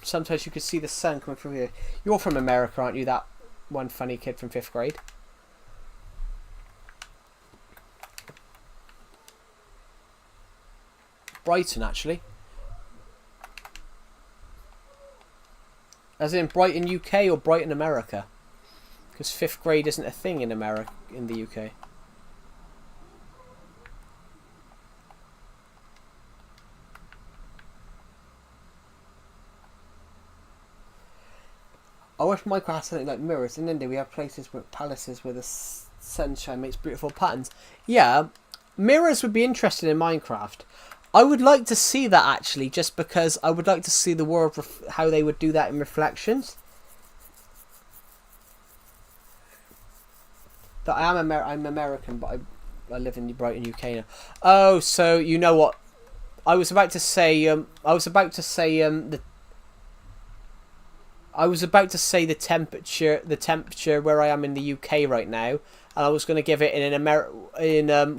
Sometimes you could see the sun coming through here. You're from America, aren't you? That one funny kid from 5th grade. Brighton, actually. As in Brighton, UK, or Brighton, America? Because 5th grade isn't a thing in America, in the UK. I wish Minecraft had something like mirrors. In India, we have places with palaces where the sunshine makes beautiful patterns. Yeah, mirrors would be interesting in Minecraft. I would like to see that actually, just because I would like to see the world how they would do that in reflections. That I'm American, but I live in Brighton, UK now. Oh, so you know what? I was about to say. The temperature where I am in the UK right now, and I was going to give it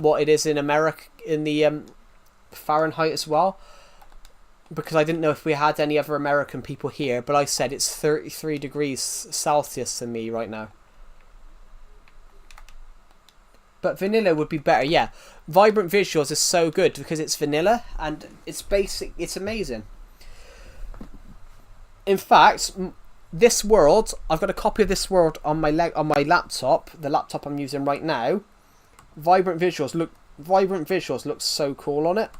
what it is in America in the Fahrenheit as well, because I didn't know if we had any other American people here. But I said it's 33 degrees Celsius to me right now. But vanilla would be better, yeah. Vibrant visuals is so good because it's vanilla and it's basic. It's amazing. In fact, this world, I've got a copy of this world on my laptop, the laptop I'm using right now. Vibrant visuals look so cool on it.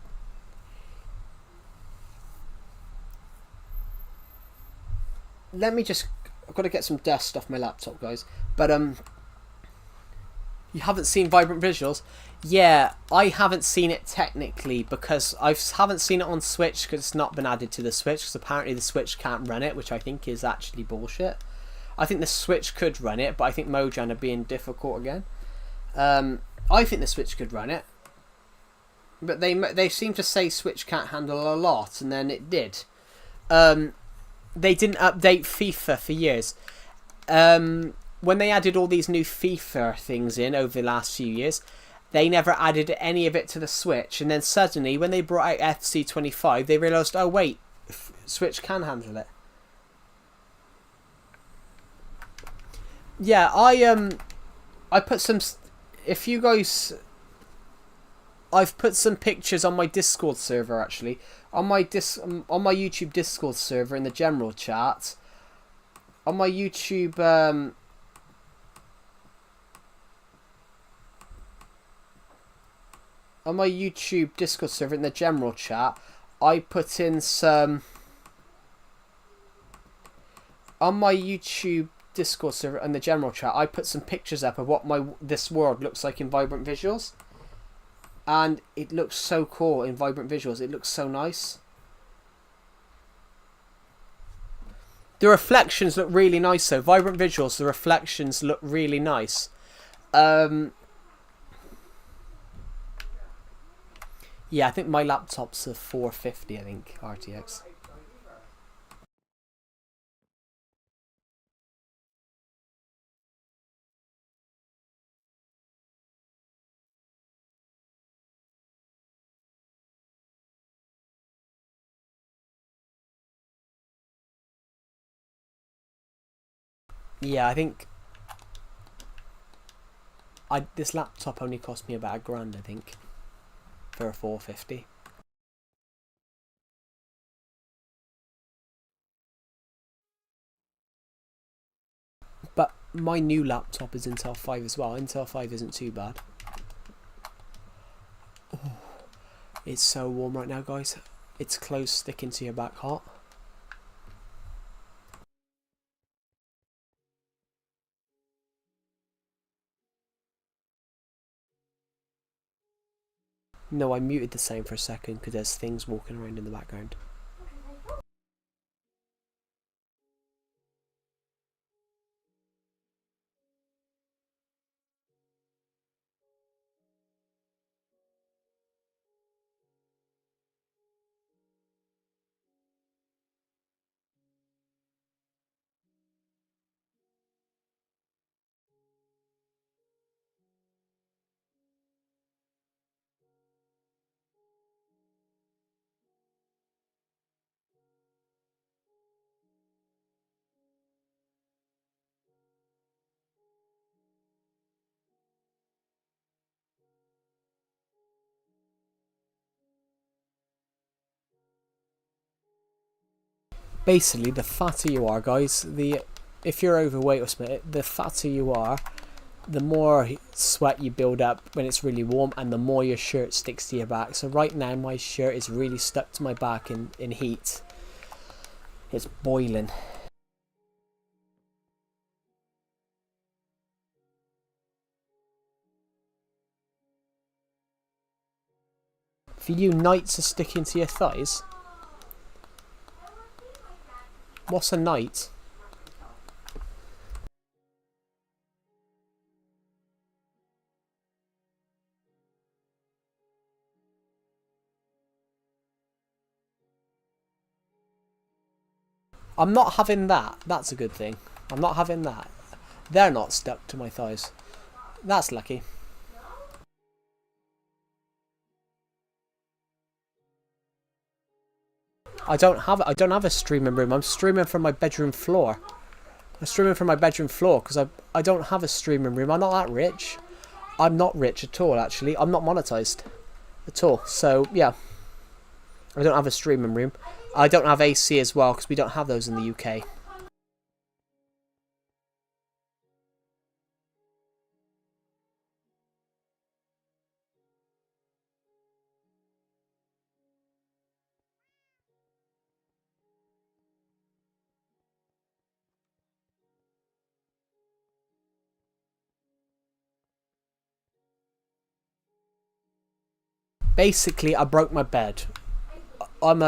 Let me just, I've got to get some dust off my laptop, guys. But you haven't seen Vibrant Visuals? Yeah, I haven't seen it technically because I haven't seen it on Switch because it's not been added to the Switch, because apparently the Switch can't run it, which I think is actually bullshit. I think the Switch could run it, but I think Mojang are being difficult again. I think the Switch could run it, but they seem to say Switch can't handle a lot, and then it did. They didn't update FIFA for years. When they added all these new FIFA things in over the last few years, they never added any of it to the Switch. And then suddenly, when they brought out FC25, they realised, oh wait, Switch can handle it. Yeah, I put some. If you guys, I've put some pictures on my Discord server actually, on my YouTube Discord server in the general chat, on my YouTube. On my YouTube Discord server in the general chat, I put in some. On my YouTube Discord server in the general chat, I put some pictures up of what this world looks like in Vibrant Visuals, and it looks so cool in Vibrant Visuals. It looks so nice. The reflections look really nice though. Vibrant Visuals, the reflections look really nice. Yeah, I think my laptop's a 450, I think, RTX. Yeah, I think this laptop only cost me about £1,000, I think, for a 450. But my new laptop is Intel 5 as well. Intel 5 isn't too bad. Oh, it's so warm right now, guys. It's clothes sticking to your back hot. No, I muted the sound for a second because there's things walking around in the background. Basically, the fatter you are, guys, if you're overweight or something, the fatter you are, the more sweat you build up when it's really warm, and the more your shirt sticks to your back. So right now my shirt is really stuck to my back in heat. It's boiling. For you, nights are sticking to your thighs? What's a night? I'm not having that. That's a good thing. I'm not having that. They're not stuck to my thighs. That's lucky. I don't have a streaming room. I'm streaming from my bedroom floor. I'm streaming from my bedroom floor because I don't have a streaming room. I'm not that rich. I'm not rich at all, actually. I'm not monetized at all. So, yeah. I don't have a streaming room. I don't have AC as well because we don't have those in the UK. Basically, I broke my bed. I'm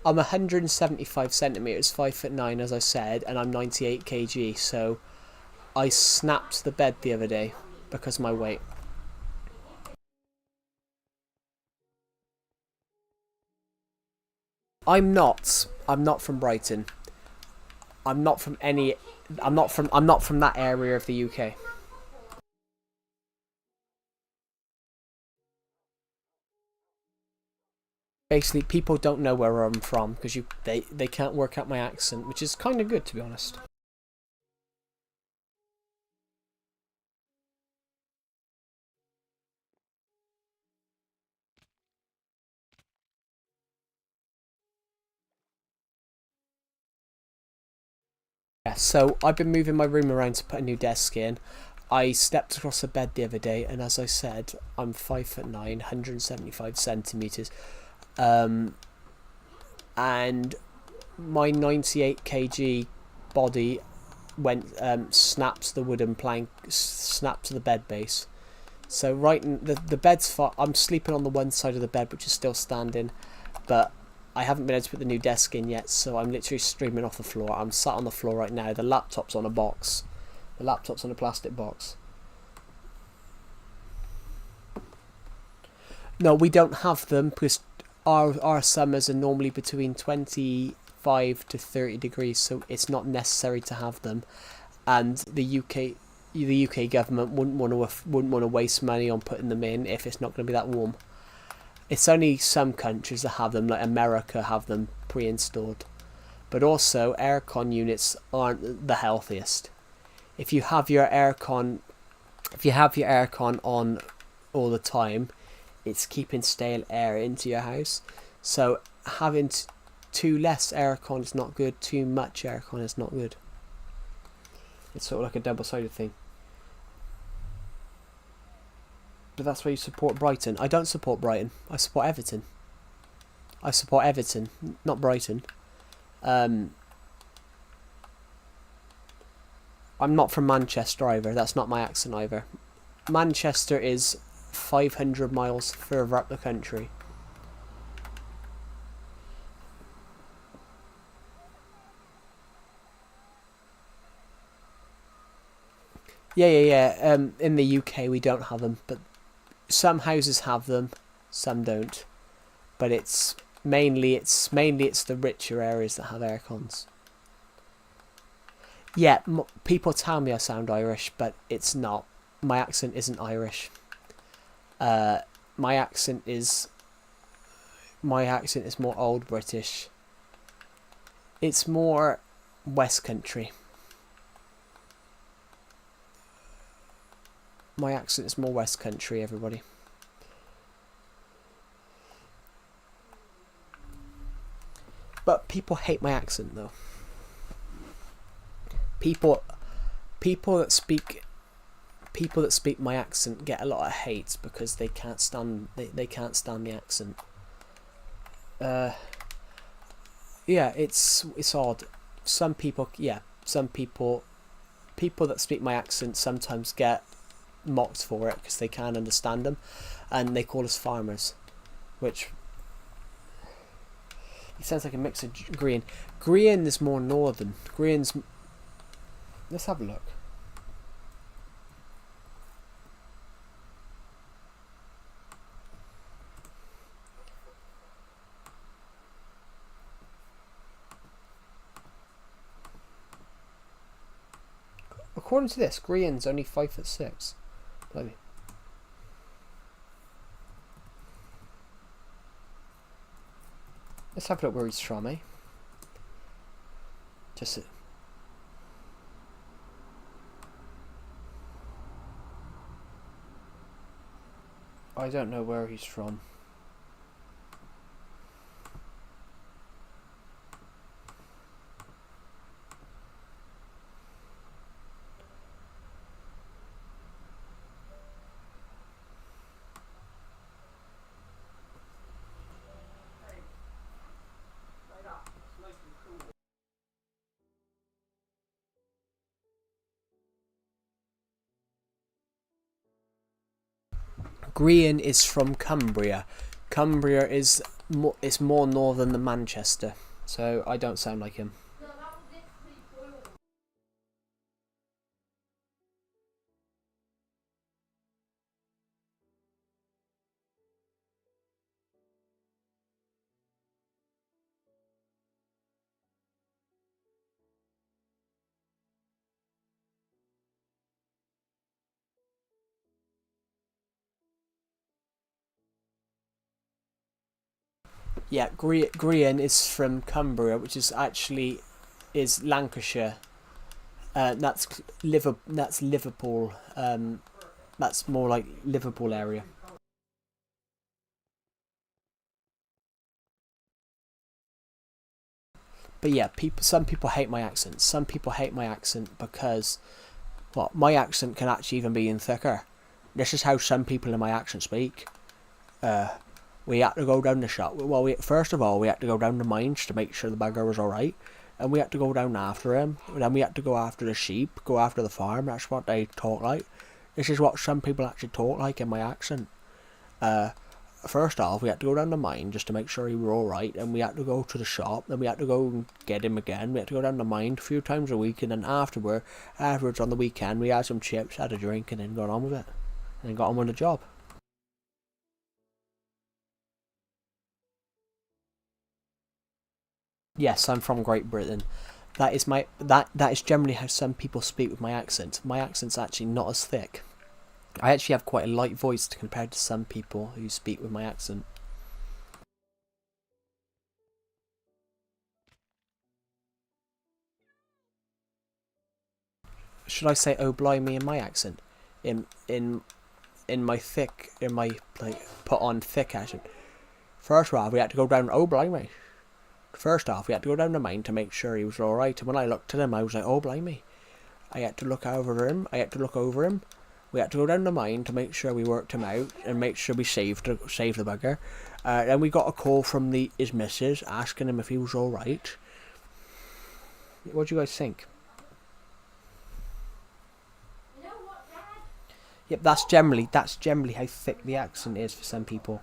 175 centimeters, 5'9", as I said, and I'm 98 kg. So I snapped the bed the other day because of my weight. I'm not from Brighton. I'm not from that area of the UK. Basically, people don't know where I'm from because they can't work out my accent, which is kind of good, to be honest. Yeah, so I've been moving my room around to put a new desk in. I stepped across the bed the other day, and as I said, I'm 5'9", 175 centimeters, and my 98 kg body snaps the wooden plank, snapped to the bed base. So right in the bed's far. I'm sleeping on the one side of the bed, which is still standing, but I haven't been able to put the new desk in yet, so I'm literally streaming off the floor. I'm sat on the floor right now. The laptop's on a box. The laptop's on a plastic box. No, we don't have them because our summers are normally between 25 to 30 degrees, so it's not necessary to have them. And the UK government wouldn't want to waste money on putting them in if it's not going to be that warm. It's only some countries that have them, like America have them pre-installed. But also, aircon units aren't the healthiest. If you have your aircon on all the time, it's keeping stale air into your house. So having too less aircon is not good. Too much aircon is not good. It's sort of like a double-sided thing. But that's why you support Brighton. I don't support Brighton. I support Everton. I support Everton, not Brighton. I'm not from Manchester either. That's not my accent either. Manchester is 500 miles further up the country. Yeah. In the UK we don't have them, but some houses have them, some don't. But it's mainly the richer areas that have air cons. Yeah, people tell me I sound Irish, but it's not. My accent isn't Irish. My accent is more Old British. It's more West Country. My accent is more West Country, everybody. But people hate my accent though. People that speak my accent get a lot of hate because they can't stand they can't stand the accent. Yeah, it's odd. Some people that speak my accent sometimes get mocked for it because they can't understand them, and they call us farmers, which it sounds like a mix of Green. Green is more northern. Green's. Let's have a look. According to this, Green's only 5'6". Maybe. Let's have a look where he's from, eh? Just. I don't know where he's from. Green is from Cumbria. Cumbria is more northern than Manchester, so I don't sound like him. Yeah, Green is from Cumbria, which is actually Lancashire. That's Liverpool. That's more like Liverpool area. But yeah, some people hate my accent. Some people hate my accent because, well, my accent can actually even be thicker. This is how some people in my accent speak. We had to go down the shop. Well, first of all, we had to go down the mines to make sure the bugger was alright. And we had to go down after him. And then we had to go after the sheep, go after the farm. That's what they talk like. This is what some people actually talk like in my accent. First off, we had to go down the mine just to make sure he were alright. And we had to go to the shop. Then we had to go and get him again. We had to go down the mine a few times a week. And then afterwards on the weekend, we had some chips, had a drink, and then got on with it. And got on with the job. Yes, I'm from Great Britain. That is generally how some people speak with my accent. My accent's actually not as thick. I actually have quite a light voice compared to some people who speak with my accent. Should I say "oh blimey" in my accent? In my put on thick accent. First of all, we had to go down. Oh blimey. First off, we had to go down the mine to make sure he was alright. And when I looked at him, I was like, oh blimey. I had to look over him. We had to go down the mine to make sure we worked him out and make sure we saved the bugger. Then we got a call from his missus asking him if he was alright. What do you guys think? You know what, Dad? Yep, that's generally how thick the accent is for some people.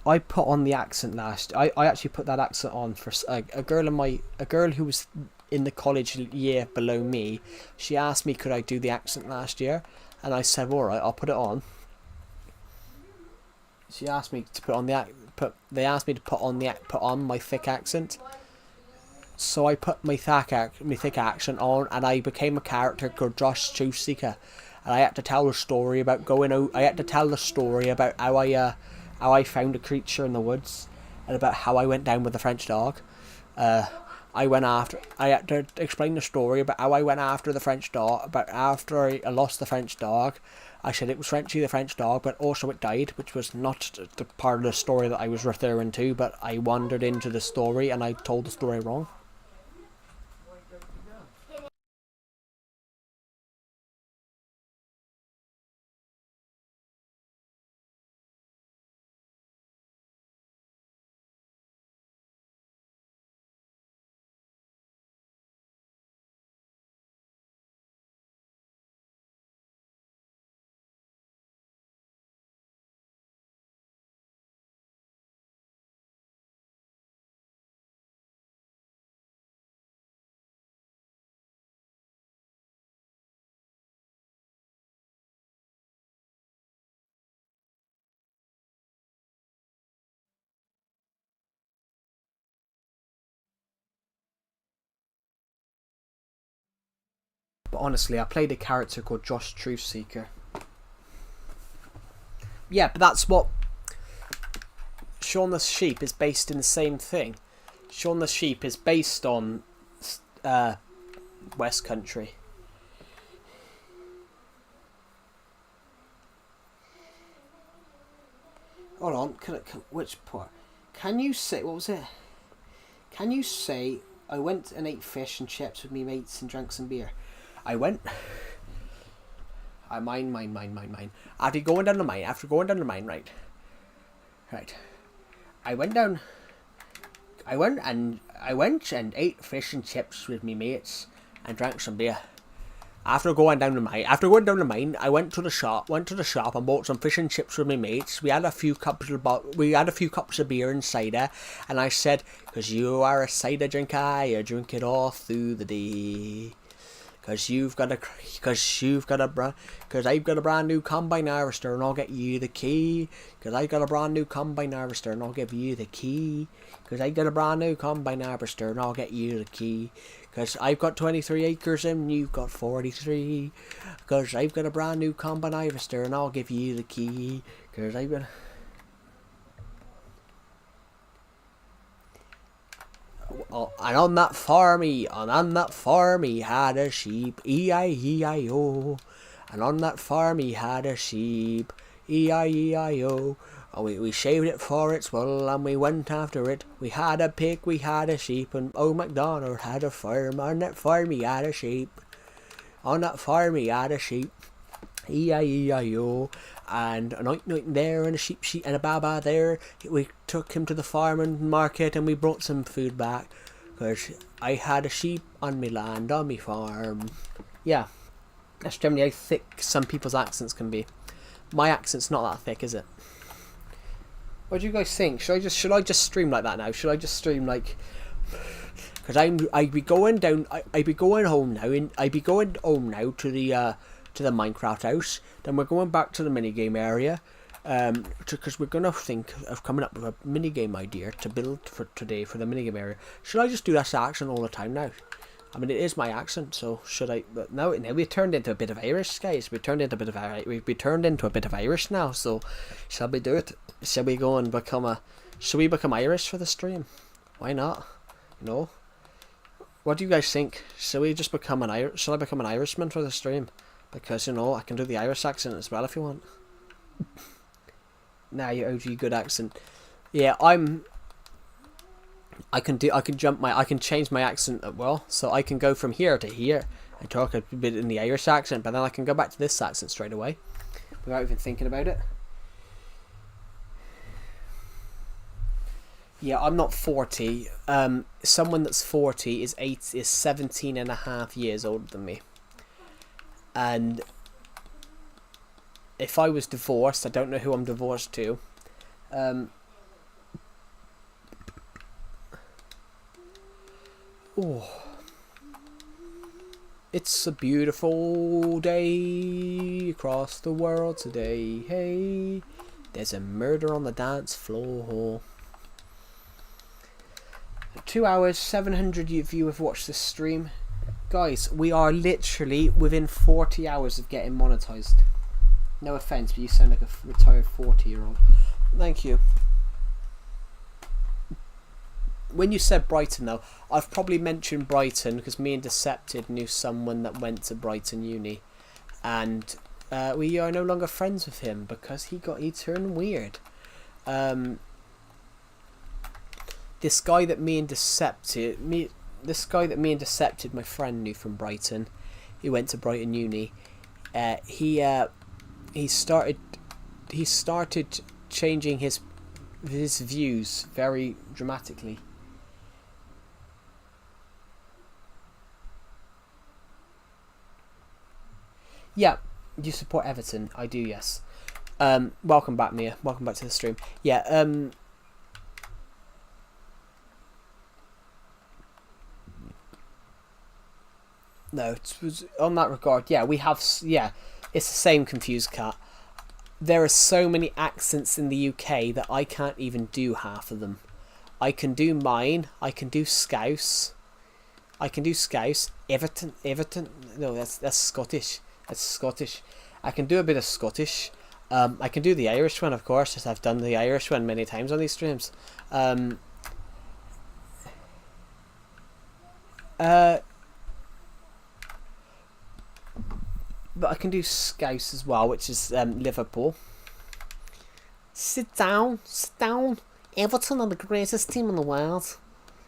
I put on the accent last. I actually put that accent on for a girl who was in the college year below me. She asked me could I do the accent last year, and I said all right, I'll put it on. She asked me to put on They asked me to put on my thick accent. So I put my thick accent on, and I became a character called Josh Truth Seeker, and I had to tell the story about how I found a creature in the woods, and about how I went down with a French dog. I I had to explain the story about how I went after the French dog, about after I lost the French dog. I said it was Frenchie the French dog, but also it died, which was not the part of the story that I was referring to, but I wandered into the story and I told the story wrong. But honestly, I played a character called Josh Truthseeker. Yeah, but that's what Shaun the Sheep is based in the same thing. Shaun the Sheep is based on West Country. Hold on, which part? Can you say, what was it? Can you say, I went and ate fish and chips with me mates and drank some beer? I went... Mine. After going down the mine, right. I went and ate fish and chips with me mates and drank some beer. After going down the mine, I went to the shop and bought some fish and chips with my mates. We had a few cups of beer and cider, and I said, "'Cause you are a cider drinker, you drink it all through the day. 'Cause I've got a brand new combine harvester and I'll get you the key. 'Cause I got a brand new combine harvester and I'll give you the key. 'Cause I got a brand new combine harvester and I'll get you the key. 'Cause I've got 23 acres and you've got 43. 'Cause I've got a brand new combine harvester and I'll give you the key. 'Cause I've got..." Oh, and on that farm he had a sheep, E-I-E-I-O. And on that farm he had a sheep, E-I-E-I-O. And we shaved it for its wool and we went after it. We had a pig, we had a sheep, and old MacDonald had a farm. On that farm he had a sheep. On that farm he had a sheep, E-I-E-I-O. And a night there and a sheep and a baba there. We took him to the farm and market and we brought some food back. 'Cause I had a sheep on me land, on me farm. Yeah, that's generally how thick some people's accents can be. My accent's not that thick, is it? What do you guys think? Should I just stream like that now? Should I just stream like... Because I'd be going home now to the Minecraft house. Then we're going back to the minigame area, because we're gonna think of coming up with a minigame idea to build for today for the minigame area. Should I just do that accent all the time now? I mean, it is my accent, so should I? But now we turned into a bit of Irish, guys. We turned into a bit of Irish now. So shall we do it? Shall we go and Shall we become Irish for the stream? Why not? No. What do you guys think? Shall I become an Irishman for the stream? Because, I can do the Irish accent as well if you want. Nah, your OG good accent. Yeah, I can change my accent as well. So I can go from here to here and talk a bit in the Irish accent, but then I can go back to this accent straight away without even thinking about it. Yeah, I'm not 40. Someone that's 40 is 17 and a half years older than me. And if I was divorced, I don't know who I'm divorced to. It's a beautiful day across the world today. Hey, there's a murder on the dance floor. 2 hours, 700 of you have watched this stream. Guys, we are literally within 40 hours of getting monetized. No offense, but you sound like a retired 40-year-old. Thank you. when you said Brighton, though, I've probably mentioned Brighton because me and Decepted knew someone that went to Brighton Uni, and we are no longer friends with him because he turned weird. This guy that me and Decepted, my friend, knew from Brighton, he went to Brighton Uni. He started changing his views very dramatically. Yeah, you support Everton. I do, yes. Welcome back, Mia. Welcome back to the stream. Yeah, no, it was on that regard. Yeah, we have. Yeah, it's the same confused cat. There are so many accents in the UK that I can't even do half of them. I can do mine. I can do Scouse. Everton. No, that's Scottish. That's Scottish. I can do a bit of Scottish. I can do the Irish one, of course, as I've done the Irish one many times on these streams. But I can do Scouse as well, which is Liverpool. Sit down. Everton are the greatest team in the world.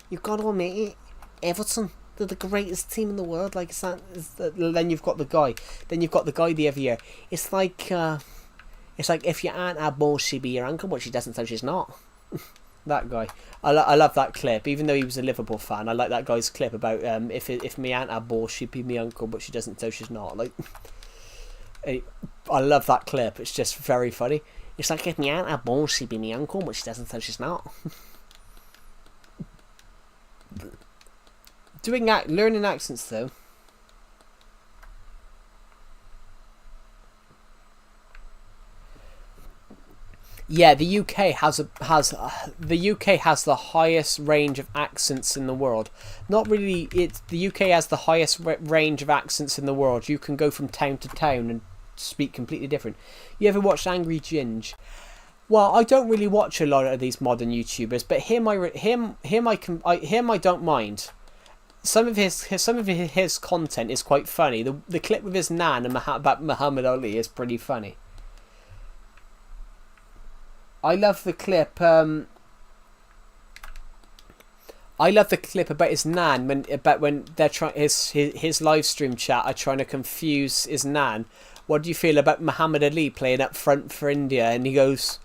You've got to admit it. Everton, they're the greatest team in the world. Like then you've got the guy. The other year. It's like if your aunt had balls, she'd be your uncle, but she doesn't, so she's not. That guy. I love that clip. Even though he was a Liverpool fan, I like that guy's clip about if my aunt had balls, she'd be my uncle, but she doesn't, so she's not. Like, I love that clip. It's just very funny. It's like if my aunt had balls, she'd be my uncle, but she doesn't, so she's not. Learning accents though. Yeah, the UK has the highest range of accents in the world. Not really. The UK has the highest range of accents in the world. You can go from town to town and speak completely different. You ever watched Angry Ginge? Well, I don't really watch a lot of these modern YouTubers, but him I don't mind. Some of his content is quite funny. The clip with his nan and about Muhammad Ali is pretty funny. I love the clip. I love the clip about his nan when they're trying his live stream chat are trying to confuse his nan. What do you feel about Muhammad Ali playing up front for India? And he goes,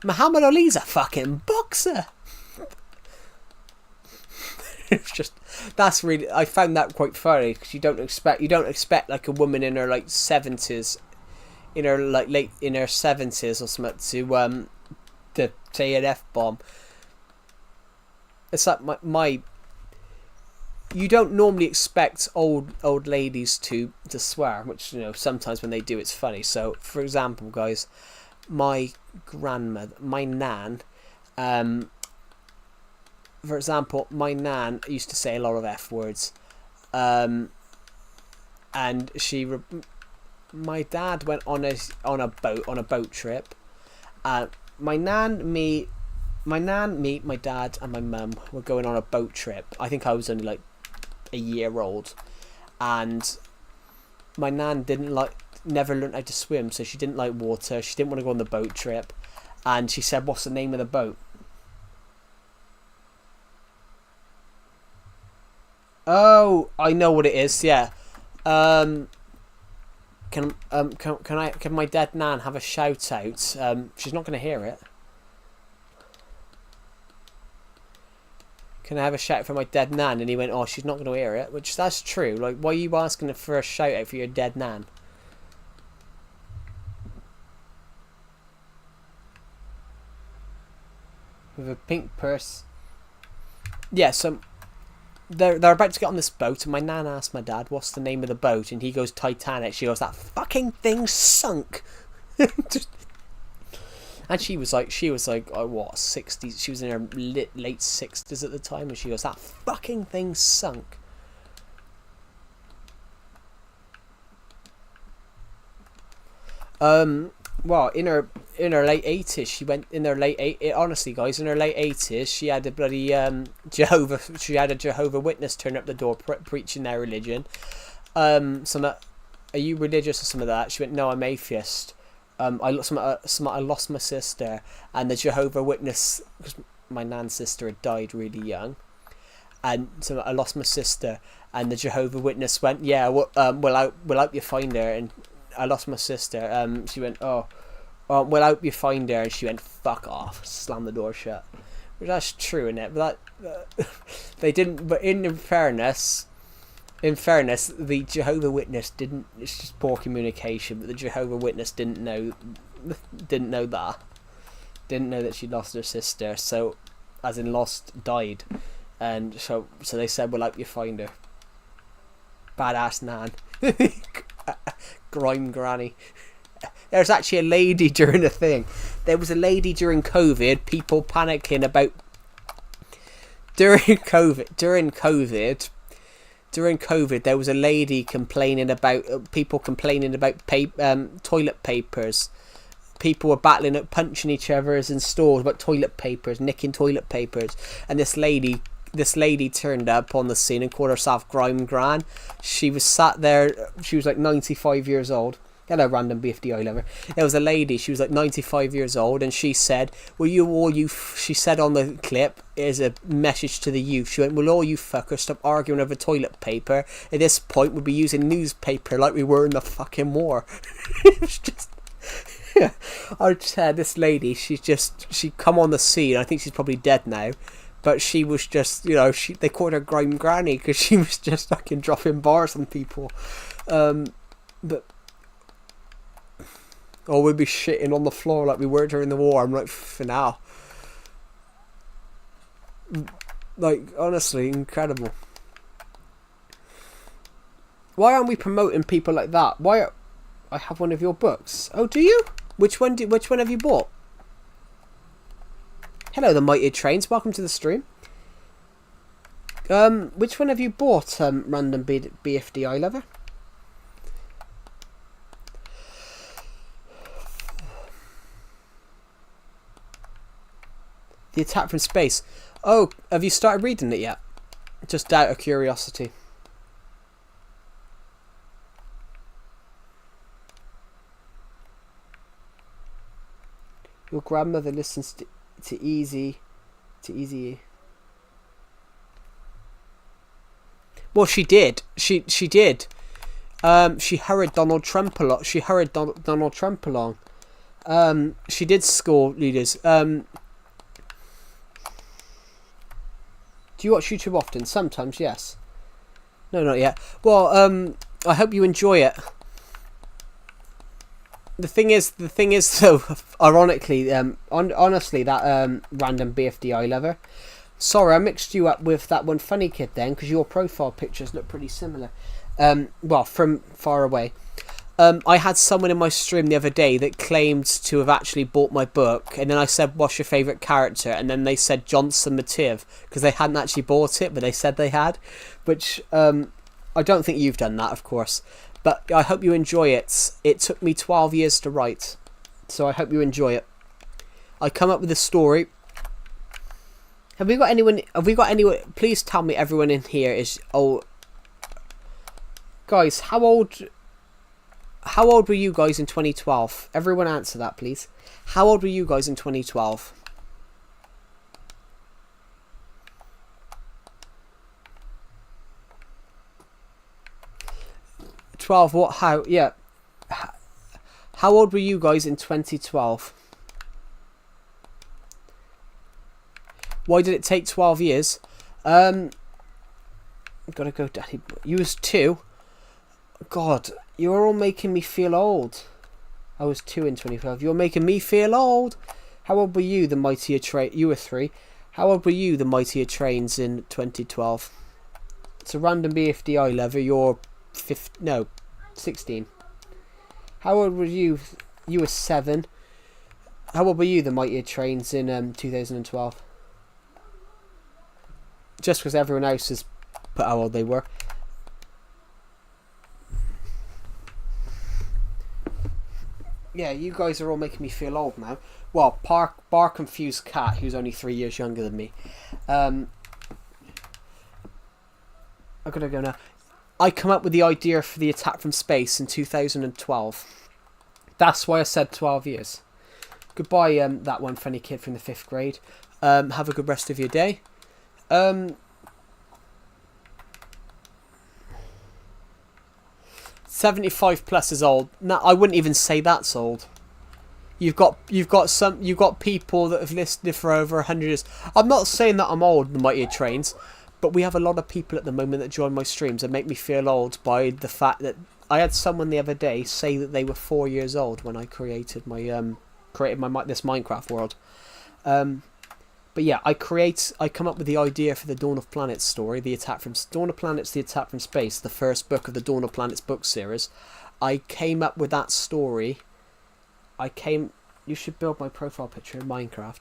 Muhammad Ali's a fucking boxer. It's just I found that quite funny because you don't expect like a woman in her like 70s, in her like late in her 70s or something to say an F-bomb. It's like my you don't normally expect old ladies to swear, which, you know, sometimes when they do it's funny. So for example, guys, my nan, for example, my nan used to say a lot of F words, and my dad went on a boat trip. My nan, me, my dad, and my mum were going on a boat trip. I think I was only like a year old, and my nan never learned how to swim, so she didn't like water. She didn't want to go on the boat trip, and she said, "What's the name of the boat?" Oh, I know what it is. Yeah. Can my dead nan have a shout out? She's not going to hear it. Can I have a shout for my dead nan? And he went, "Oh, she's not going to hear it," which that's true. Like, why are you asking for a shout out for your dead nan? With a pink purse. Yeah, so they're about to get on this boat, and my nan asked my dad, "What's the name of the boat?" And he goes, "Titanic." She goes, "That fucking thing sunk." And she was like, oh, what, 60s? She was in her late 60s at the time, and she goes, "That fucking thing sunk." Well, in her in her late 80s. She went in her late honestly, guys, in her late 80s, she had a bloody She had a Jehovah Witness turn up the door preaching their religion. Are you religious or some of that? She went, no, I'm atheist. I lost my sister, and the Jehovah Witness, because my nan's sister had died really young, and so I lost my sister, and the Jehovah Witness went, yeah, we'll help you find her, and I lost my sister. She went, oh, we'll help you find her, and she went, fuck off, slammed the door shut. Which that's true, isn't it? But they didn't. But in fairness, the Jehovah Witness didn't. It's just poor communication. But the Jehovah Witness didn't know that. Didn't know that she lost her sister. So, as in died, and so they said, "We'll help you find her." Badass nan, grime granny. There's actually a lady during a thing. There was a lady during COVID. People panicking about during COVID. There was a lady complaining about people complaining about toilet papers. People were battling at punching each other in stores about toilet papers, nicking toilet papers, and this lady turned up on the scene and called herself Grime Gran. She was sat there. She was like 95 years old. Hello, random BFDI lover. There was a lady. She was like 95 years old, and she said, "Will you all you?" She said on the clip, "Is a message to the youth." She went, "Will all you fuckers stop arguing over toilet paper? At this point, we'll be using newspaper like we were in the fucking war." It was just. Yeah. I said this lady. She come on the scene. I think she's probably dead now. But she was just, they called her Grime Granny because she was just fucking dropping bars on people. But. Or we'd be shitting on the floor like we were during the war. I'm like, for now. Like, honestly, incredible. Why aren't we promoting people like that? I have one of your books. Oh, do you? Which one have you bought? Hello, the Mighty Trains. Welcome to the stream. Which one have you bought, random BFDI lover? The Attack from Space. Oh, have you started reading it yet? Just out of curiosity. Your grandmother listens to Easy. Well, she did. She did. She hurried Donald Trump along. Donald Trump along. She did score leaders. Do you watch YouTube often? Sometimes, yes. No, not yet. Well, I hope you enjoy it. The thing is, so ironically, honestly, that random BFDI lover. Sorry, I mixed you up with that one funny kid then, because your profile pictures look pretty similar. Well, from far away. I had someone in my stream the other day that claimed to have actually bought my book, and then I said, "What's your favourite character?" And then they said Johnson Mativ, because they hadn't actually bought it, but they said they had, which I don't think you've done that, of course, but I hope you enjoy it. It took me 12 years to write, so I hope you enjoy it. I come up with a story. Have we got anyone? Please tell me everyone in here is old. Guys, how old were you guys in 2012? Everyone answer that, please. How old were you guys in 2012? 12, what, how, yeah. How old were you guys in 2012? Why did it take 12 years? Gotta go, Daddy. You was 2. God, you're all making me feel old. I was 2 in 2012. You're making me feel old. How old were you, the mightier train? You were 3. How old were you, the mightier trains, in 2012? It's a random BFDI level. You're 16. How old were you? You were 7. How old were you, the mightier trains, in 2012? Just because everyone else has put how old they were. Yeah, you guys are all making me feel old now. Well, Bar Confused Cat, who's only 3 years younger than me. I'm gonna go now. I come up with the idea for the attack from space in 2012. That's why I said 12 years. Goodbye, that one funny kid from the 5th grade. Have a good rest of your day. 75 plus is old. No, I wouldn't even say that's old. You've got people that have listened for over 100 years. I'm not saying that I'm old, the Mighty Trains, but we have a lot of people at the moment that join my streams and make me feel old by the fact that I had someone the other day say that they were 4 years old when I created my this Minecraft world. But yeah, I come up with the idea for the Dawn of Planets story, the attack from space, the first book of the Dawn of Planets book series. I came up with that story. You should build my profile picture in Minecraft.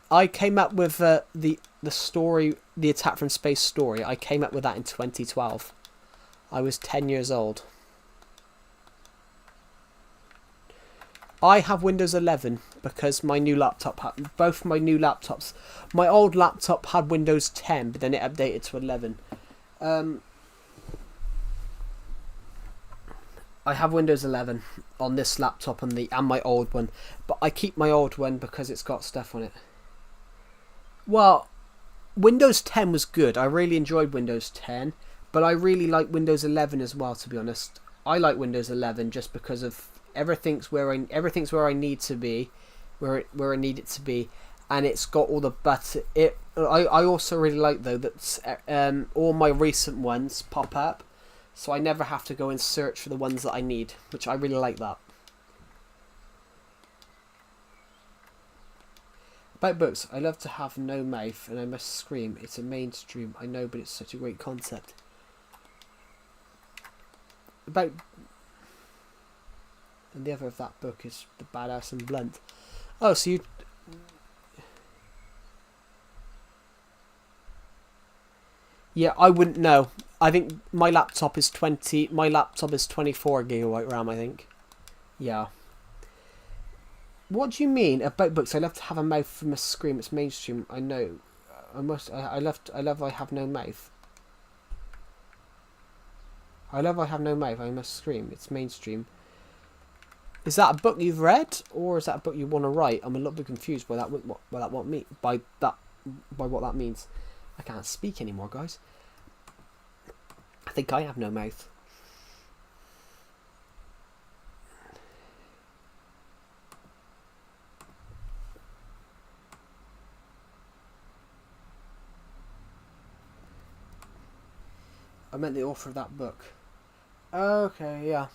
I came up with the story, the attack from space story. I came up with that in 2012. I was 10 years old. I have Windows 11 because my new laptop had both my new laptops. My old laptop had Windows 10, but then it updated to 11. I have Windows 11 on this laptop and my old one, but I keep my old one because it's got stuff on it. Well, Windows 10 was good. I really enjoyed Windows 10, but I really like Windows 11 as well. To be honest, I like Windows 11 just because of everything's where I need to be, where I need it to be, and it's got all the buttons. I also really like though that all my recent ones pop up, so I never have to go and search for the ones that I need, which I really like that. About books, I love to have no mouth and I must scream. It's a mainstream, I know, but it's such a great concept. And the other of that book is The Badass and Blunt. Oh, so you... Yeah, I wouldn't know. I think my laptop is 24 gigabyte RAM, I think. Yeah. What do you mean about books? I love to have a mouth from a scream. It's mainstream. I know. I love I have no mouth. I love I have no mouth. I must scream. It's mainstream. Is that a book you've read, or is that a book you want to write? I'm a little bit confused by what that means. I can't speak anymore, guys. I think I have no mouth. I meant the author of that book. Okay, yeah.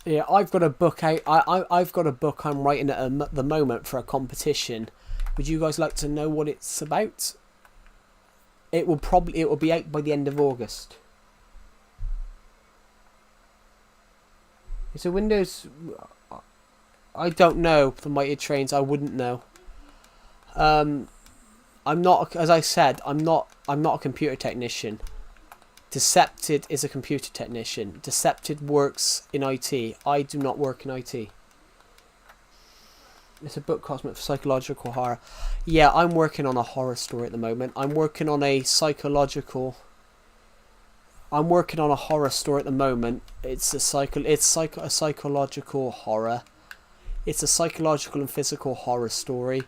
Yeah, I've got a book out. I've got a book I'm writing at the moment for a competition. Would you guys like to know what it's about? It will be out by the end of August. It's a Windows. I don't know the Mighty Trains. I wouldn't know. I'm not, as I said, I'm not a computer technician. Decepted is a computer technician. Decepted works in IT. I do not work in IT. It's a book cosmic for psychological horror. Yeah, I'm working on a horror story at the moment. I'm working on a horror story at the moment. It's a psychological horror. It's a psychological and physical horror story.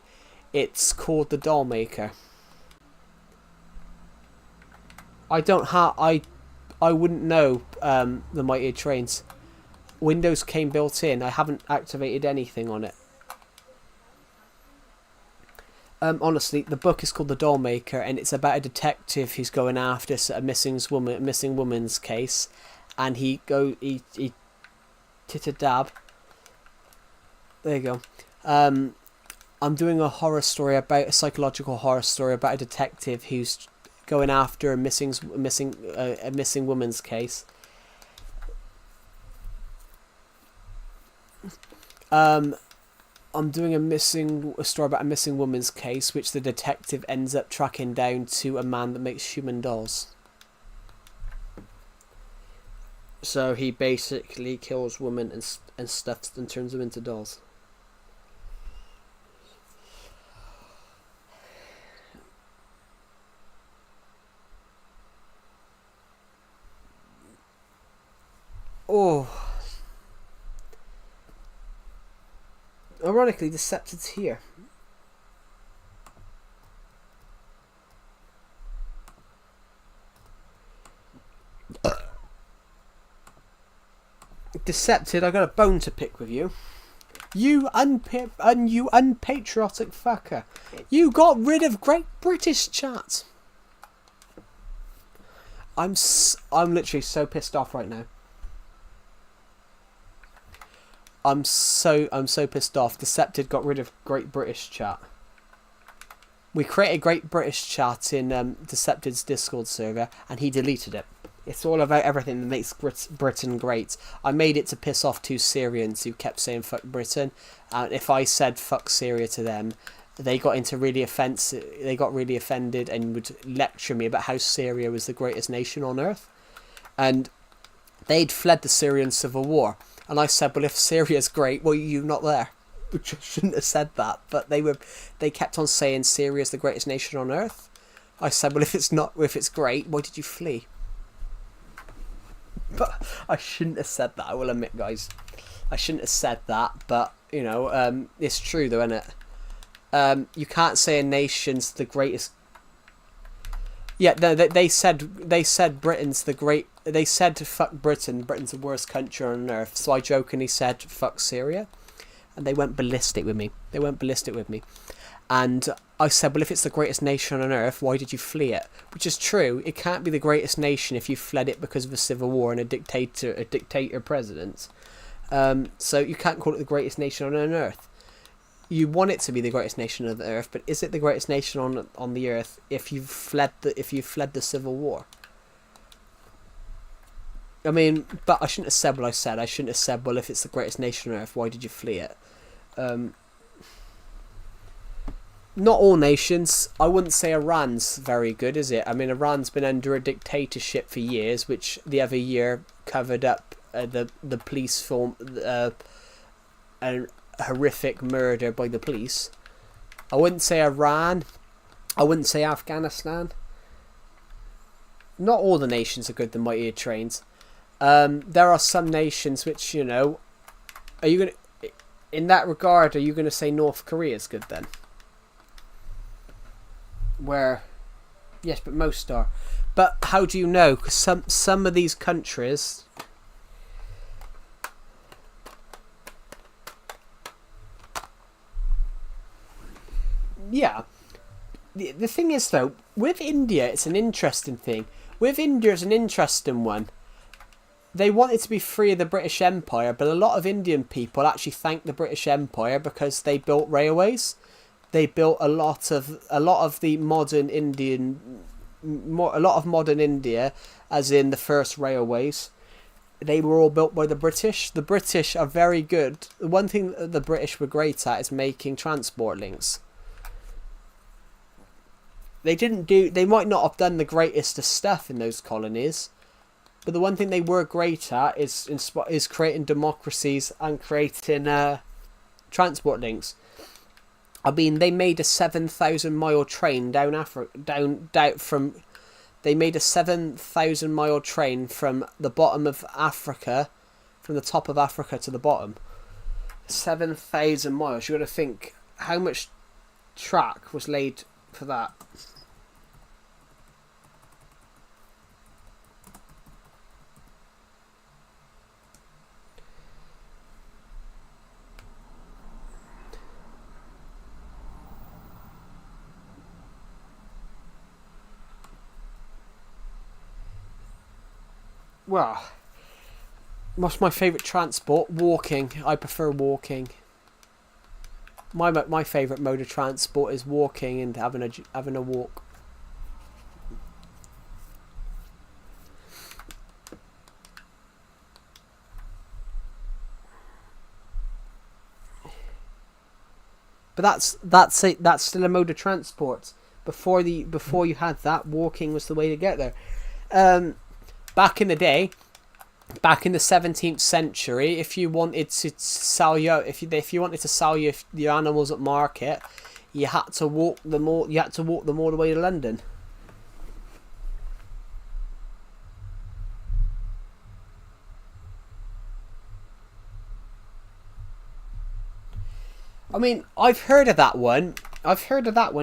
It's called The Doll Maker. I wouldn't know the Mighty Trains. Windows came built in. I haven't activated anything on it. Honestly, the book is called The Doll Maker, and it's about a detective who's going after a missing woman's case, and he tit-a-dab. There you go. I'm doing a psychological horror story about a detective who's going after a missing woman's case. I'm doing a story about a missing woman's case, which the detective ends up tracking down to a man that makes human dolls. So he basically kills women and stuffs and turns them into dolls. Oh. Ironically, Decepted's here. Decepted, I got a bone to pick with you. You unpatriotic fucker. You got rid of Great British chat. I'm literally so pissed off right now. I'm so pissed off. Decepted got rid of Great British chat. We created Great British chat in Decepted's Discord server, and he deleted it. It's all about everything that makes Britain great. I made it to piss off two Syrians who kept saying fuck Britain. And if I said fuck Syria to them, they got really offended and would lecture me about how Syria was the greatest nation on earth. And they'd fled the Syrian civil war. And I said, well, if Syria's great, why are you not there? Which I shouldn't have said that. But they kept on saying Syria's the greatest nation on earth. I said, well, if it's great, why did you flee? But I shouldn't have said that, I will admit, guys. I shouldn't have said that, but, you know, it's true, though, isn't it? You can't say a nation's the greatest... Yeah, no, they said Britain's the great... They said fuck Britain, Britain's the worst country on earth, so I jokingly said fuck Syria, and they went ballistic with me. And I said, well, if it's the greatest nation on earth, why did you flee it? Which is true. It can't be the greatest nation if you fled it because of a civil war and a dictator president. So you can't call it the greatest nation on earth. You want it to be the greatest nation on the earth, but is it the greatest nation on the earth if you've fled the civil war? I mean, but I shouldn't have said what I said. I shouldn't have said, well, if it's the greatest nation on earth, why did you flee it? Not all nations. I wouldn't say Iran's very good, is it? I mean, Iran's been under a dictatorship for years, which the other year covered up the police form a horrific murder by the police. I wouldn't say Iran. I wouldn't say Afghanistan. Not all the nations are good. The mightier trains. There are some nations which, you know, are you gonna, in that regard, are you gonna say North Korea's good then? Where, yes, but most are. But how do you know? Because some of these countries, yeah. The thing is, though, with India, it's an interesting thing. With India, it's an interesting one. They wanted to be free of the British Empire, but a lot of Indian people actually thank the British Empire because they built railways. They built a lot of the modern modern India, as in the first railways. They were all built by the British. The British are very good. The one thing that the British were great at is making transport links. They might not have done the greatest of stuff in those colonies, but the one thing they were great at is creating democracies and creating transport links. I mean, they made a 7,000-mile train They made a 7,000-mile train from the bottom of Africa, from the top of Africa to the bottom. 7,000 miles. You got to think how much track was laid for that. Well, what's my favourite transport? Walking. I prefer walking. My favourite mode of transport is walking and having a walk. But that's still a mode of transport. Before you had that, walking was the way to get there. Back in the day, back in the 17th century, if you wanted to sell if you wanted to sell your animals at market, you had to walk them all the way to London. I mean, I've heard of that one.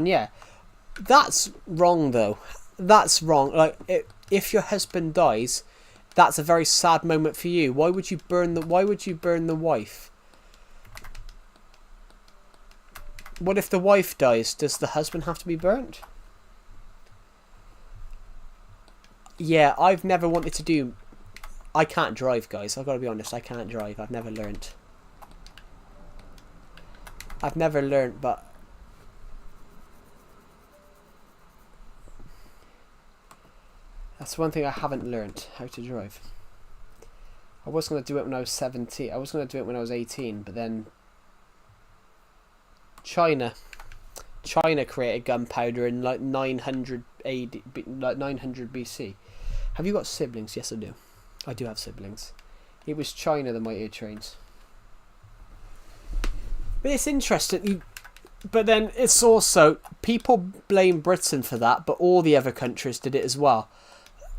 Yeah. That's wrong, though. That's wrong. Like, if your husband dies, that's a very sad moment for you. Why would you burn the wife? What if the wife dies? Does the husband have to be burnt? Yeah, I've never wanted to do... I can't drive, guys. I've got to be honest. I can't drive. I've never learnt. But... that's one thing I haven't learnt, how to drive. I was going to do it when I was 17. I was going to do it when I was 18, but then... China created gunpowder in like 900 AD, like 900 BC. Have you got siblings? Yes, I do. I do have siblings. It was China that mighty trains. But it's interesting. But then it's also, people blame Britain for that, but all the other countries did it as well.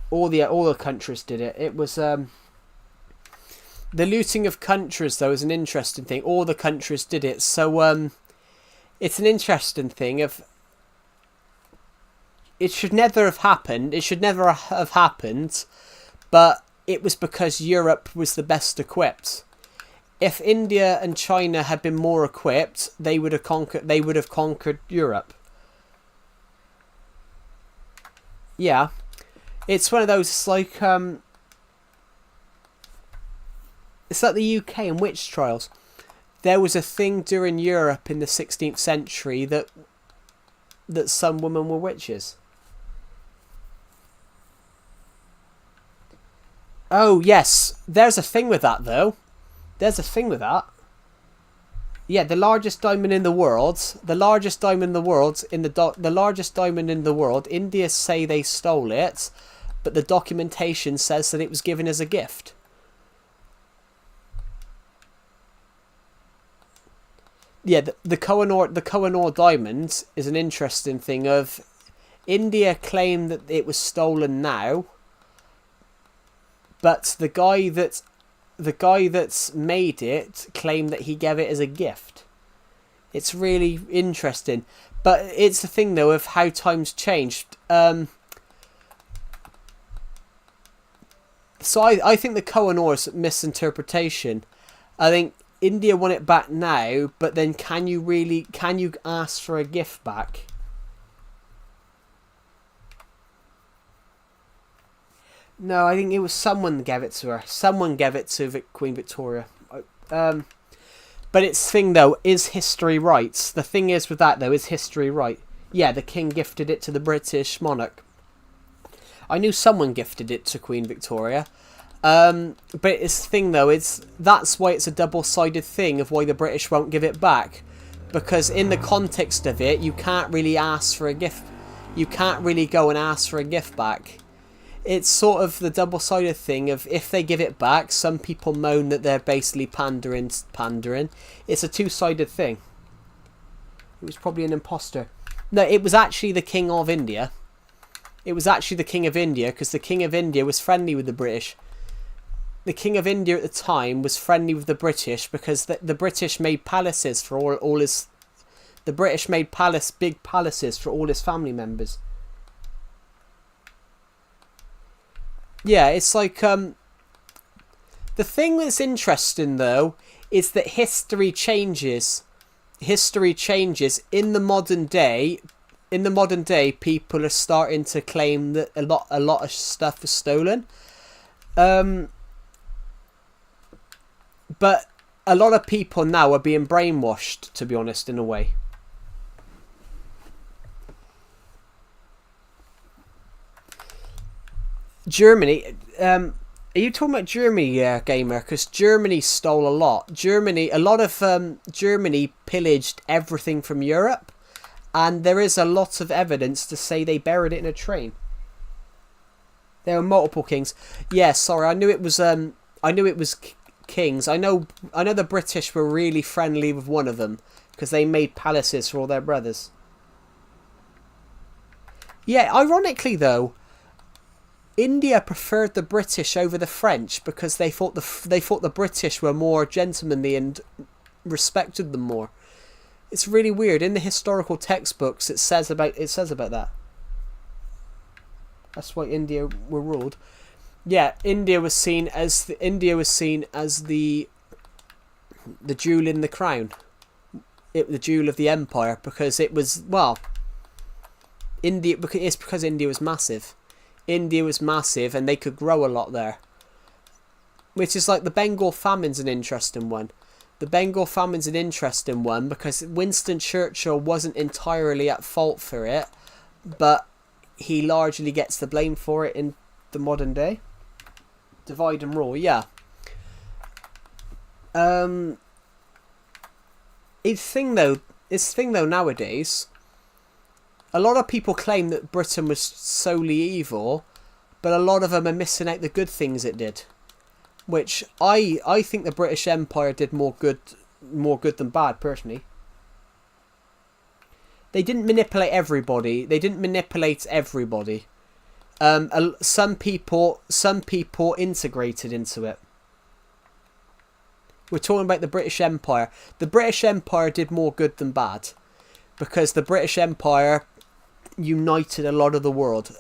All the countries did it. It was the looting of countries, though, is an interesting thing. All the countries did it. So it's an interesting thing of... it should never have happened. It should never have happened. But it was because Europe was the best equipped. If India and China had been more equipped, they would have conquered Europe. Yeah. It's one of those, it's like the UK and witch trials. There was a thing during Europe in the 16th century that some women were witches. Oh, yes. There's a thing with that, though. Yeah, the largest diamond in the world. India say they stole it, but the documentation says that it was given as a gift. Yeah, the Kohinoor diamond is an interesting thing. Of India claim that it was stolen now, but the guy that's made it claimed that he gave it as a gift. It's really interesting, but it's the thing though of how times changed. So I think the Kohinoor is a misinterpretation. I think India want it back now, but then can you ask for a gift back? No, I think it was someone gave it to her. Someone gave it to Queen Victoria. But its thing though, is history right? The thing is with that though, is history right? Yeah, the king gifted it to the British monarch. I knew someone gifted it to Queen Victoria. But its thing though, that's why it's a double-sided thing of why the British won't give it back. Because in the context of it, you can't really ask for a gift. You can't really go and ask for a gift back. It's sort of the double-sided thing of if they give it back, some people moan that they're basically pandering. It's a two-sided thing. It was probably an imposter. No, it was actually the King of India. It was actually the King of India, because the King of India was friendly with the British. The King of India at the time was friendly with the British because the British made palaces for all his... The British made big palaces for all his family members. Yeah, it's like... the thing that's interesting, though, is that history changes. History changes. In the modern day, people are starting to claim that a lot of stuff was stolen. But a lot of people now are being brainwashed, to be honest, in a way. Germany, are you talking about Germany, gamer? Because Germany stole a lot. Germany pillaged everything from Europe, and there is a lot of evidence to say they buried it in a train. There were multiple kings. Yeah, sorry, I knew it was kings. I know the British were really friendly with one of them because they made palaces for all their brothers. Yeah, ironically though, India preferred the British over the French because they thought the British were more gentlemanly and respected them more. It's really weird. In the historical textbooks, it says about that. That's why India were ruled. Yeah, India was seen as the jewel in the crown, the jewel of the empire, because it was India. It's because India was massive. India was massive, and they could grow a lot there. Which is like the Bengal famine's an interesting one. The Bengal famine's an interesting one because Winston Churchill wasn't entirely at fault for it, but he largely gets the blame for it in the modern day. Divide and rule, yeah. It's thing though nowadays, a lot of people claim that Britain was solely evil, but a lot of them are missing out the good things it did. Which I think the British Empire did more good than bad, personally. They didn't manipulate everybody. Some people integrated into it. We're talking about the British Empire. The British Empire did more good than bad, because the British Empire united a lot of the world.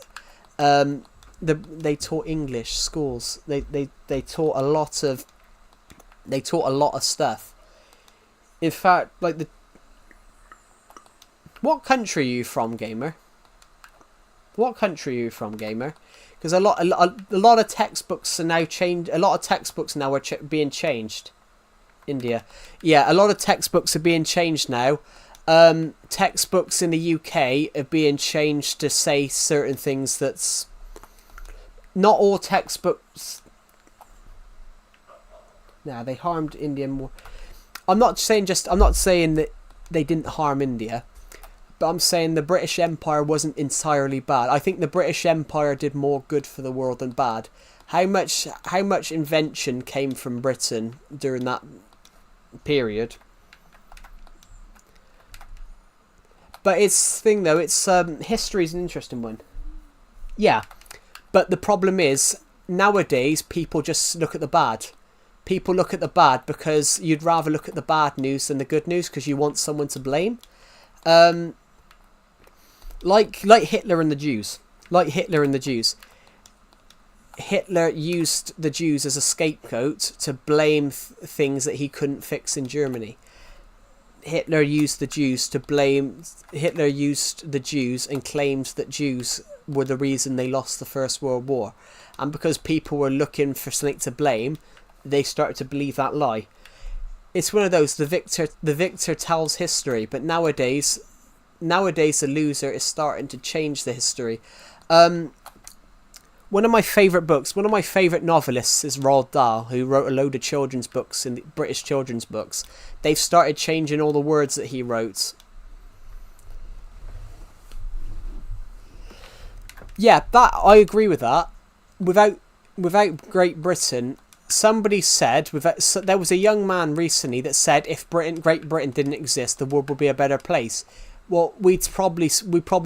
They taught English schools. They taught a lot of stuff. In fact, like what country are you from, gamer? Because a lot of textbooks are now changed. A lot of textbooks now are being changed. India, yeah, a lot of textbooks are being changed now. Textbooks in the UK are being changed to say certain things that's not all textbooks. Nah, they harmed India more. I'm not saying that they didn't harm India, but I'm saying the British Empire wasn't entirely bad. I think the British Empire did more good for the world than bad. How much invention came from Britain during that period? But history's an interesting one. Yeah, but the problem is nowadays people just look at the bad. People look at the bad because you'd rather look at the bad news than the good news because you want someone to blame. Like Hitler and the Jews. Hitler used the Jews as a scapegoat to blame things that he couldn't fix in Germany. Hitler used the Jews and claimed that Jews were the reason they lost the First World War. And because people were looking for something to blame, they started to believe that lie. It's one of those, the victor tells history, but nowadays the loser is starting to change the history. One of my favourite novelists is Roald Dahl, who wrote a load of children's books, in the British children's books. They've started changing all the words that he wrote. Yeah, that I agree with that. Without Great Britain, somebody said there was a young man recently that said if Great Britain didn't exist, the world would be a better place. Well, we probably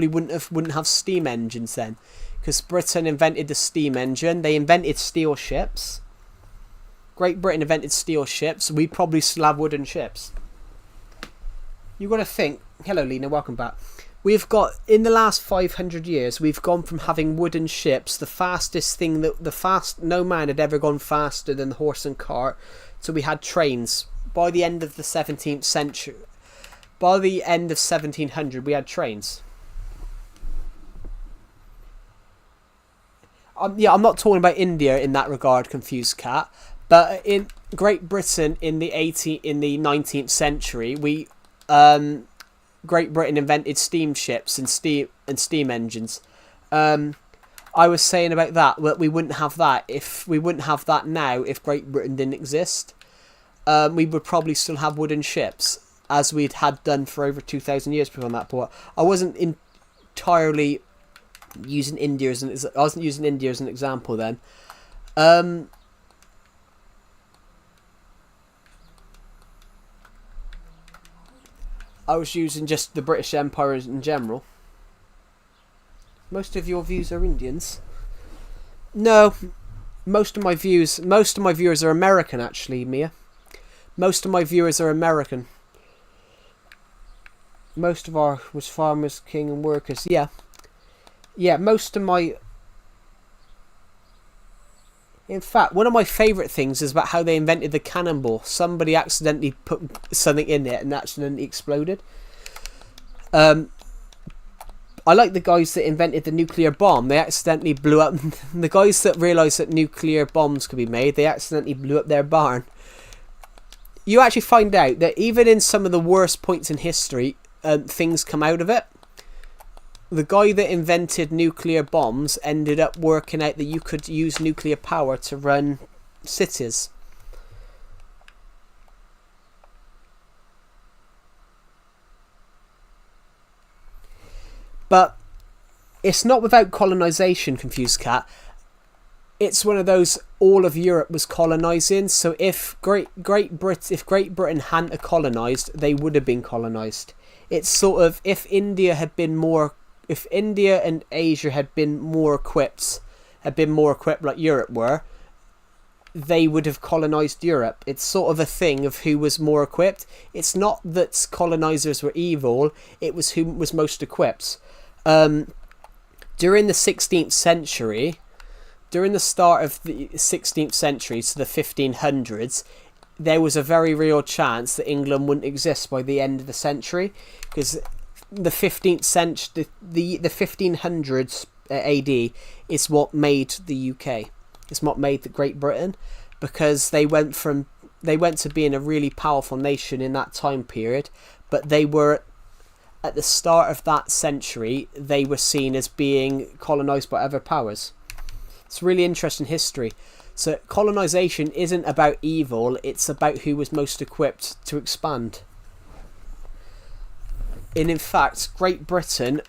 wouldn't have steam engines then, because Britain invented the steam engine. They invented steel ships. Great Britain invented steel ships. We'd probably still have wooden ships. You got to think. Hello, Lena. Welcome back. We've got, in the last 500 years, we've gone from having wooden ships, the fastest thing no man had ever gone faster than horse and cart, to we had trains. By the end of the 17th century, by the end of 1700, we had trains. I'm not talking about India in that regard, confused cat. But in Great Britain in the 19th century, Great Britain invented steamships and steam engines. I was saying about that we wouldn't have that now if Great Britain didn't exist. We would probably still have wooden ships, as we'd had done for over 2,000 years before that point. I wasn't entirely Using India as I wasn't using India as an example then. I was using just the British Empire in general. Most of your views are Indians. No, most of my viewers are American actually, Mia. Most of my viewers are American. Most of our was farmers, king and workers. Yeah. Yeah, most of my... In fact, one of my favourite things is about how they invented the cannonball. Somebody accidentally put something in it and accidentally exploded. I like the guys that invented the nuclear bomb. They accidentally blew up... the guys that realised that nuclear bombs could be made, they accidentally blew up their barn. You actually find out that even in some of the worst points in history, things come out of it. The guy that invented nuclear bombs ended up working out that you could use nuclear power to run cities. But it's not without colonisation, Confused Cat. It's one of those, all of Europe was colonising, so if Great Britain hadn't colonised, they would have been colonised. It's sort of, if India and Asia had been more equipped like Europe were, they would have colonised Europe. It's sort of a thing of who was more equipped. It's not that colonisers were evil, it was who was most equipped. During the 16th century, during the start of the 16th century to the 1500s, there was a very real chance that England wouldn't exist by the end of the century, because the 15th century, the 1500s AD is what made the UK. It's what made the Great Britain, because they went to being a really powerful nation in that time period, but they were at the start of that century, they were seen as being colonised by other powers. It's really interesting history. So colonisation isn't about evil, it's about who was most equipped to expand. And in fact, Great Britain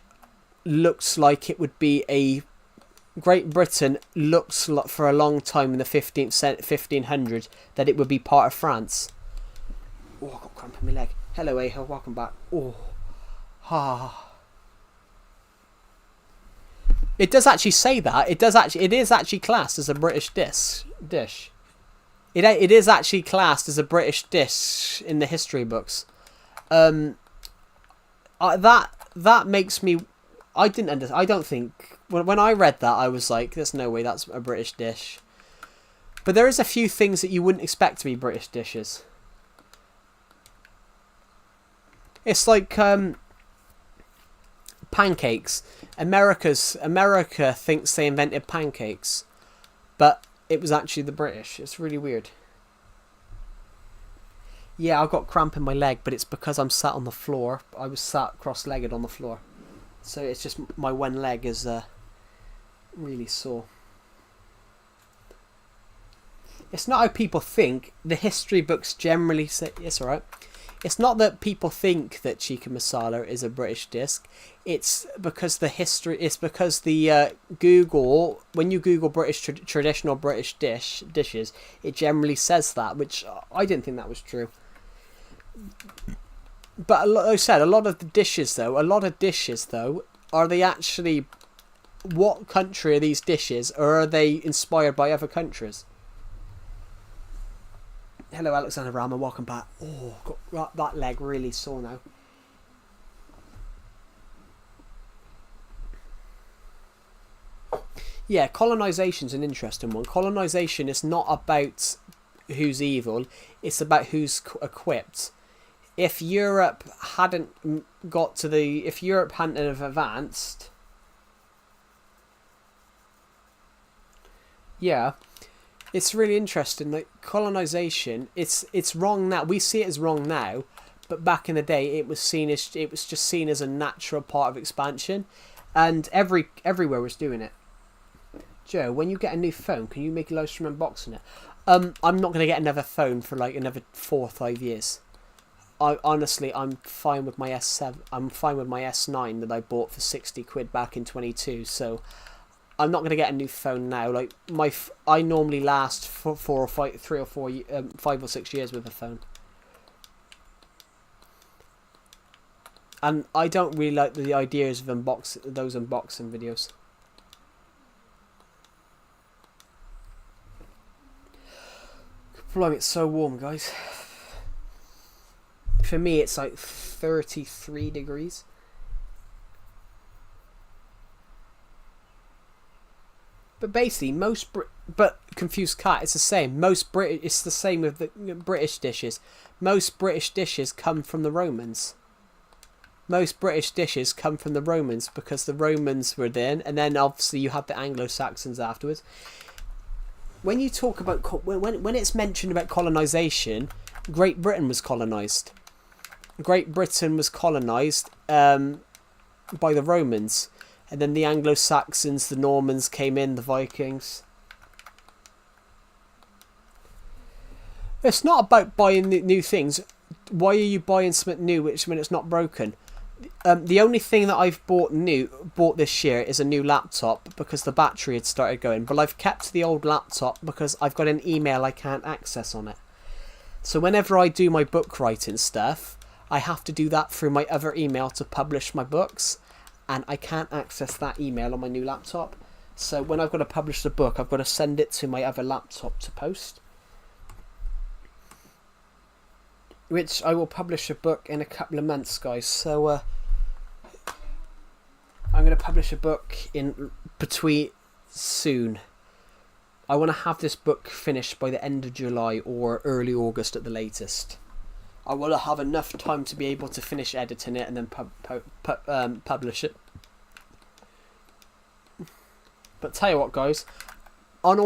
looks like it would be a... Great Britain looks like for a long time in the 1500s that it would be part of France. Oh, I got cramp in my leg. Hello, Aho, welcome back. Oh. It does actually say that. It is actually classed as a British dish. It is actually classed as a British dish in the history books. That makes me... I didn't understand. I don't think... When I read that, I was like, there's no way that's a British dish. But there is a few things that you wouldn't expect to be British dishes. It's like... pancakes. America thinks they invented pancakes, but it was actually the British. It's really weird. Yeah, I've got cramp in my leg, but it's because I'm sat on the floor. I was sat cross-legged on the floor, so it's just my one leg is really sore. It's not how people think. The history books generally say it's alright. It's not that people think that tikka masala is a British dish. It's because the history. It's because the Google, when you Google British traditional British dishes, it generally says that, which I didn't think that was true. But like I said, a lot of dishes though, are they actually? What country are these dishes, or are they inspired by other countries? Hello, Alexander Rama, welcome back. Oh, got that leg really sore now. Yeah, colonisation's an interesting one. Colonisation is not about who's evil, it's about who's equipped. If Europe hadn't have advanced... Yeah... It's really interesting, like colonisation. It's wrong now. We see it as wrong now, but back in the day, it was just seen as a natural part of expansion, and everywhere was doing it. Joe, when you get a new phone, can you make a live stream unboxing it? I'm not going to get another phone for like another 4 or 5 years. honestly, I'm fine with my S7. I'm fine with my S9 that I bought for 60 quid back in 22. So I'm not gonna get a new phone now. Like I normally last for 5 or 6 years with a phone. And I don't really like the ideas of those unboxing videos. Blimey, it's so warm, guys. For me, it's like 33 degrees. But basically, but confused cat, it's the same. It's the same with the British dishes. Most British dishes come from the Romans. Most British dishes come from the Romans because the Romans were then, and then obviously you have the Anglo-Saxons afterwards. When you talk about when it's mentioned about colonization, Great Britain was colonized. Great Britain was colonized by the Romans, and then the Anglo-Saxons, the Normans came in, the Vikings. It's not about buying new things. Why are you buying something new when it's not broken? The only thing that I've bought this year is a new laptop because the battery had started going. But I've kept the old laptop because I've got an email I can't access on it. So whenever I do my book writing stuff, I have to do that through my other email to publish my books. And I can't access that email on my new laptop. So when I've got to publish the book, I've got to send it to my other laptop to post. Which I will publish a book in a couple of months, guys. So I'm going to publish a book in between soon. I want to have this book finished by the end of July or early August at the latest. I want to have enough time to be able to finish editing it and then publish it. But tell you what, guys, on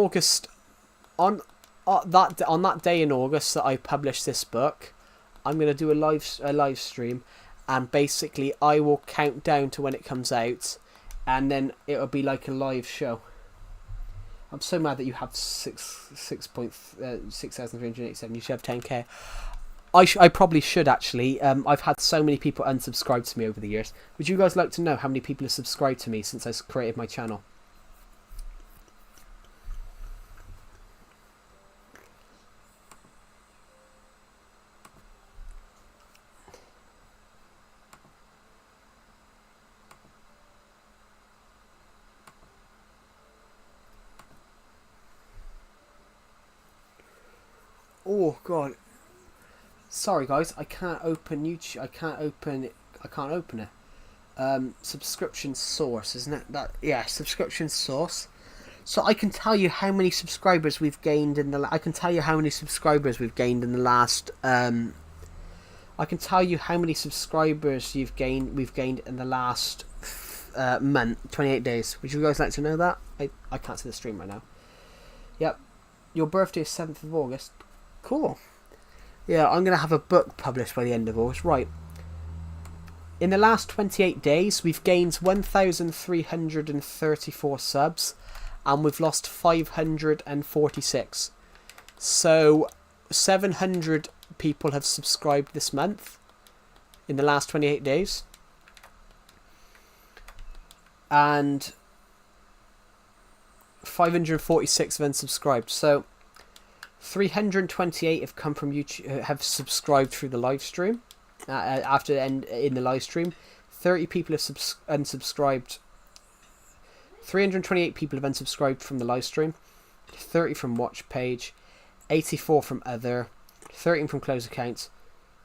that day in August that I publish this book, I'm going to do a live stream, and basically I will count down to when it comes out, and then it'll be like a live show. I'm so mad that you have 6,387. You should have 10k. I probably should actually. I've had so many people unsubscribe to me over the years. Would you guys like to know how many people have subscribed to me since I created my channel? Oh god. Sorry guys, I can't open YouTube. I can't open it. Subscription source, isn't it? Subscription source. So I can tell you how many subscribers we've gained in the last. I can tell you how many subscribers we've gained in the last month, 28 days. Would you guys like to know that? I can't see the stream right now. Yep. Your birthday is 7th of August. Cool. Yeah, I'm going to have a book published by the end of August. Right. In the last 28 days, we've gained 1,334 subs, and we've lost 546. So, 700 people have subscribed this month in the last 28 days. And 546 have unsubscribed. So, 328 have come from YouTube, have subscribed through the live stream. In the live stream, 30 people have unsubscribed. 328 people have unsubscribed from the live stream. 30 from watch page, 84 from other, 13 from close accounts,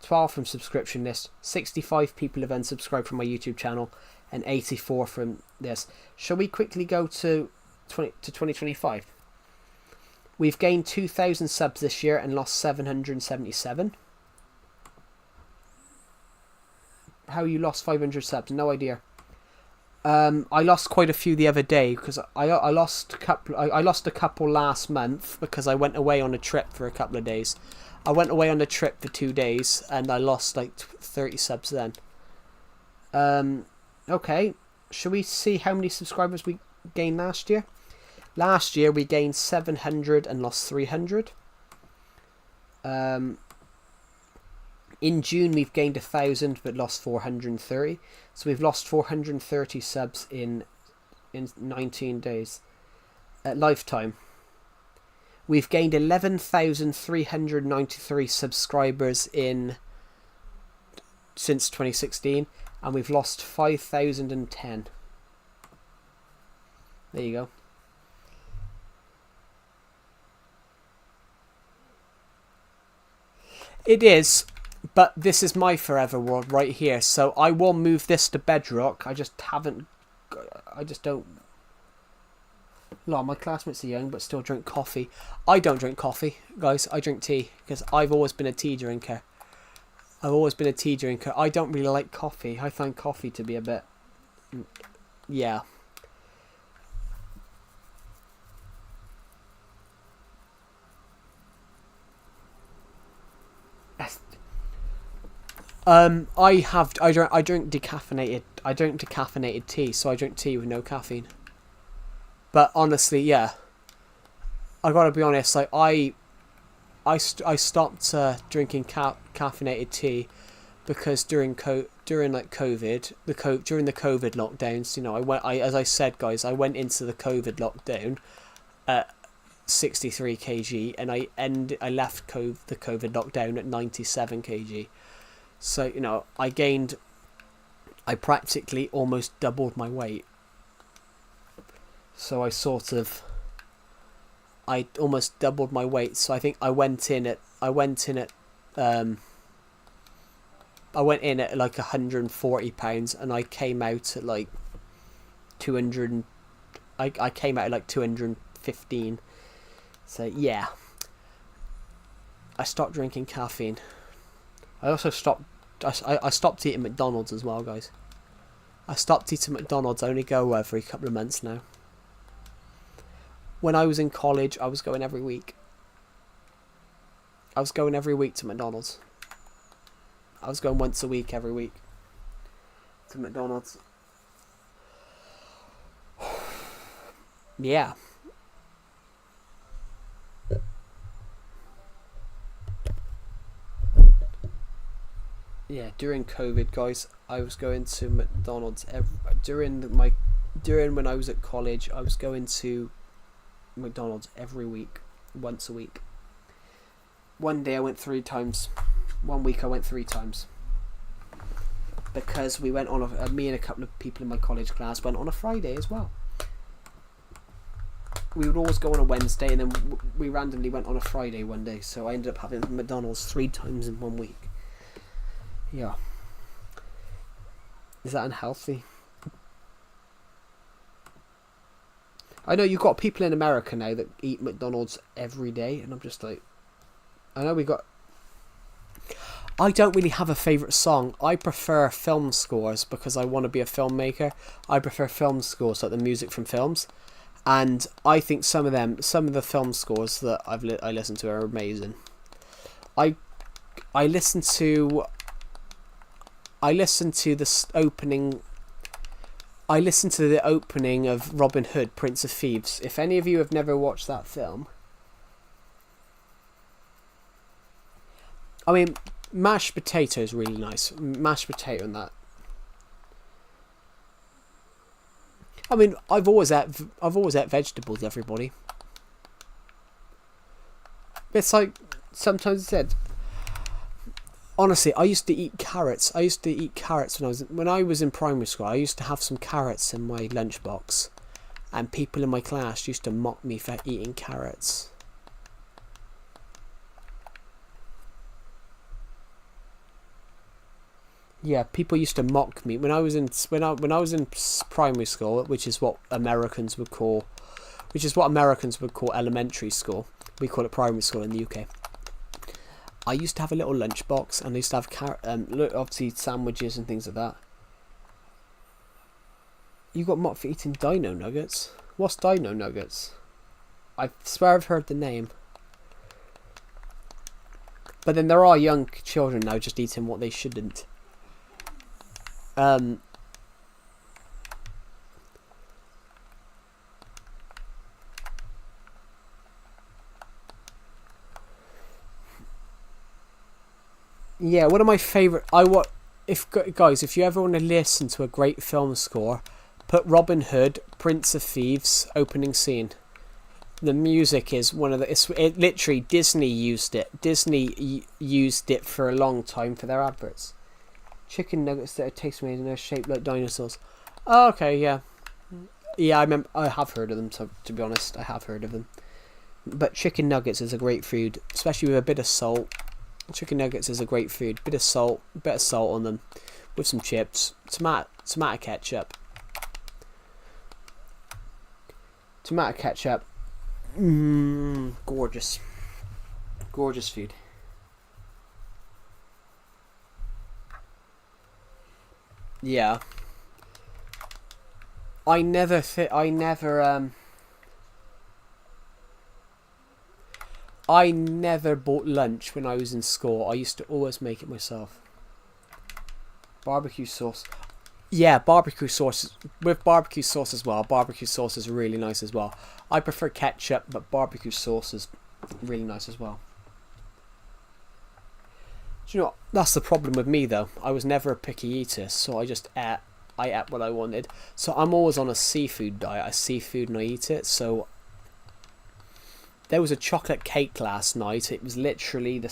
12 from subscription list. 65 people have unsubscribed from my YouTube channel, and 84 from this. Shall we quickly go to 2025? We've gained 2,000 subs this year and lost 777. How you lost 500 subs? No idea. I lost quite a few the other day because I lost a couple. I lost a couple last month because I went away on a trip for a couple of days. I went away on a trip for 2 days and I lost like 30 subs then. Okay, should we see how many subscribers we gained last year? Last year we gained 700 and lost 300. In June, we've gained 1,000 but lost 430. So we've lost 430 subs in 19 days. At lifetime. We've gained 11,393 subscribers since 2016, and we've lost 5,010. There you go. It is, but this is my forever world right here, so I will move this to Bedrock. I just don't. A lot of my classmates are young but still drink coffee. I don't drink coffee, guys. I drink tea because I've always been a tea drinker. I don't really like coffee. I find coffee to be a bit... yeah. I drink decaffeinated tea, so I drink tea with no caffeine. But honestly, yeah, I gotta be honest. Like I stopped drinking caffeinated tea because during COVID, during the COVID lockdowns, you know, as I said, guys, I went into the COVID lockdown at 63 kg, and I left the COVID lockdown at 97 kg. So you know, I practically almost doubled my weight. So I almost doubled my weight. So I think I went in at like 140 pounds, and I came out at like 200. I came out at like 215. So yeah, I stopped drinking caffeine. I also stopped. I stopped eating McDonald's as well, guys. I stopped eating McDonald's. I only go every couple of months now. When I was in college, I was going every week. I was going every week to McDonald's. I was going once a week, every week, to McDonald's. Yeah. Yeah, during COVID, guys, I was going to McDonald's during when I was at college. I was going to McDonald's every week, once a week. One day I went 3 times. 1 week I went 3 times. Because we went on me and a couple of people in my college class went on a Friday as well. We would always go on a Wednesday, and then we randomly went on a Friday one day. So I ended up having McDonald's 3 times in 1 week. Yeah. Is that unhealthy? I know you've got people in America now that eat McDonald's every day, and I'm just like, I know I don't really have a favourite song. I prefer film scores because I want to be a filmmaker. I prefer film scores, like the music from films, and I think some of the film scores that I listen to are amazing. I listen to the opening. I listened to the opening of Robin Hood, Prince of Thieves. If any of you have never watched that film, I mean, mashed potato is really nice. Mashed potato and that. I mean, I've always ate vegetables, everybody. It's like sometimes said. Honestly, I used to eat carrots. When I was in primary school. I used to have some carrots in my lunchbox, and people in my class used to mock me for eating carrots. Yeah, people used to mock me when I was in primary school, which is what Americans would call elementary school. We call it primary school in the UK. I used to have a little lunchbox, and I used to have obviously sandwiches and things like that. You got mocked for eating dino nuggets? What's dino nuggets? I swear I've heard the name. But then there are young children now just eating what they shouldn't. Yeah, one of my favourite. If you ever want to listen to a great film score, put Robin Hood, Prince of Thieves, opening scene. The music is one of the. It literally Disney used it. Disney used it for a long time for their adverts. Chicken nuggets that are taste made and are shaped like dinosaurs. Oh, okay, yeah, yeah. I remember. I have heard of them. To be honest, I have heard of them. But chicken nuggets is a great food, especially with a bit of salt. Chicken nuggets is a great food. Bit of salt on them, with some chips, tomato ketchup. Tomato ketchup. Gorgeous. Gorgeous food. Yeah. I never bought lunch when I was in school. I used to always make it myself. Barbecue sauce. Yeah, barbecue sauce. With barbecue sauce as well. Barbecue sauce is really nice as well. I prefer ketchup, but barbecue sauce is really nice as well. Do you know what? That's the problem with me though. I was never a picky eater, so I ate what I wanted. So I'm always on a seafood diet. I see food and I eat it. So there was a chocolate cake last night. It was literally there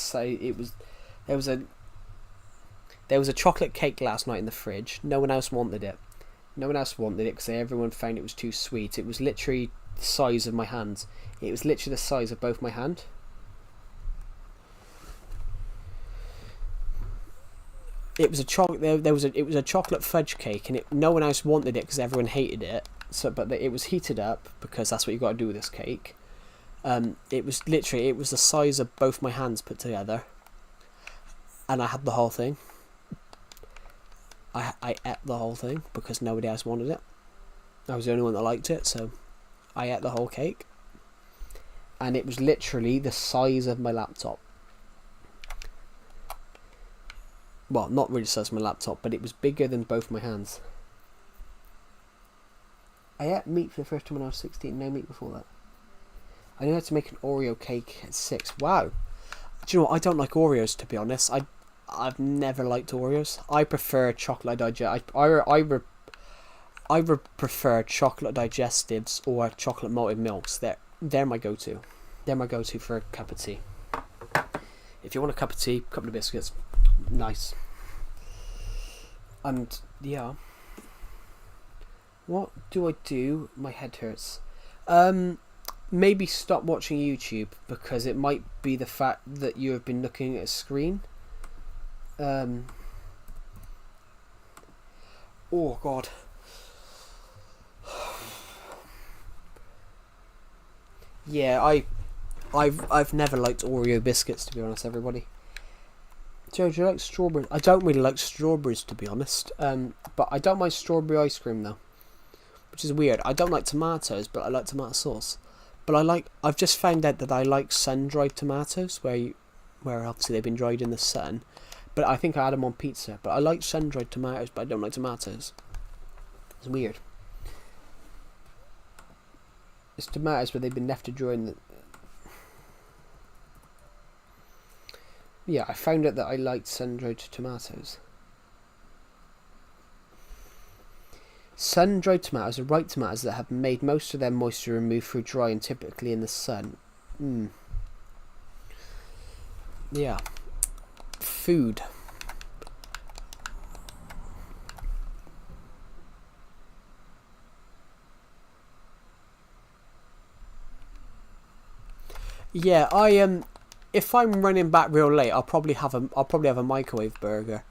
was a chocolate cake last night in the fridge. No one else wanted it. No one else wanted it because everyone found it was too sweet. It was literally the size of my hands. It was literally the size of both my hand. It was a chocolate fudge cake, and no one else wanted it because everyone hated it. So, but it was heated up because that's what you got to do with this cake. It was the size of both my hands put together, and I had the whole thing. I ate the whole thing because nobody else wanted it. I was the only one that liked it, so I ate the whole cake. And it was literally the size of my laptop. Well, not really the size of my laptop, but it was bigger than both my hands. I ate meat for the first time when I was 16, no meat before that. I knew how to make an Oreo cake at 6. Wow. Do you know what? I don't like Oreos, to be honest. I've never liked Oreos. I prefer chocolate I prefer chocolate digestives or chocolate malted milks. They're my go-to. They're my go-to for a cup of tea. If you want a cup of tea, couple of biscuits, nice. And yeah, what do I do? My head hurts. Maybe stop watching YouTube because it might be the fact that you have been looking at a screen. Oh God. Yeah, I've never liked Oreo biscuits, to be honest, everybody. Joe, do you like strawberries? I don't really like strawberries, to be honest. But I don't mind strawberry ice cream though, which is weird. I don't like tomatoes, but I like tomato sauce. But I've just found out that I like sun-dried tomatoes, where obviously they've been dried in the sun. But I think I had them on pizza. But I like sun-dried tomatoes, but I don't like tomatoes. It's weird. It's tomatoes where they've been left to dry in the... Yeah, I found out that I liked sun-dried tomatoes. Sun-dried tomatoes are ripe tomatoes that have made most of their moisture removed through drying, typically in the sun. Yeah. Food. Yeah, if I'm running back real late, I'll probably have a microwave burger.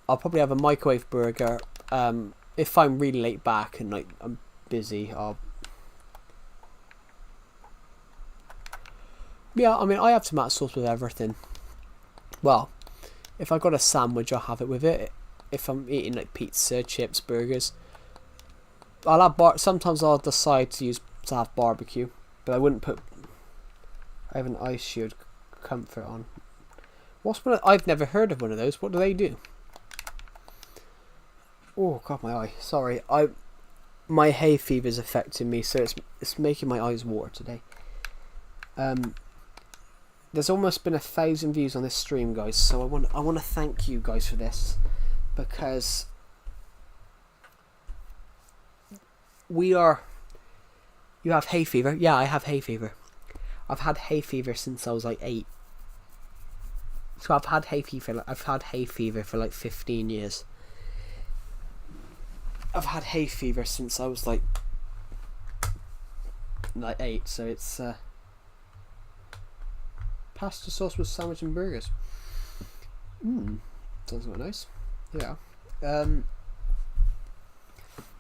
If I'm really late back and like I'm busy, yeah, I mean, I have tomato sauce with everything. Well, if I got a sandwich, I'll have it with it. If I'm eating like pizza, chips, burgers, sometimes I'll decide to have barbecue, but I wouldn't put. I have an ice shield comfort on. I've never heard of one of those. What do they do? Oh God, my eye. Sorry, my hay fever is affecting me, so it's making my eyes water today. there's almost been 1,000 views on this stream, guys. So I want to thank you guys for this, because we are. You have hay fever? Yeah, I have hay fever. I've had hay fever since I was like 8. So I've had hay fever. I've had hay fever for like 15 years. I've had hay fever since I was like 8. So it's pasta sauce with sandwich and burgers. Sounds quite nice. Yeah.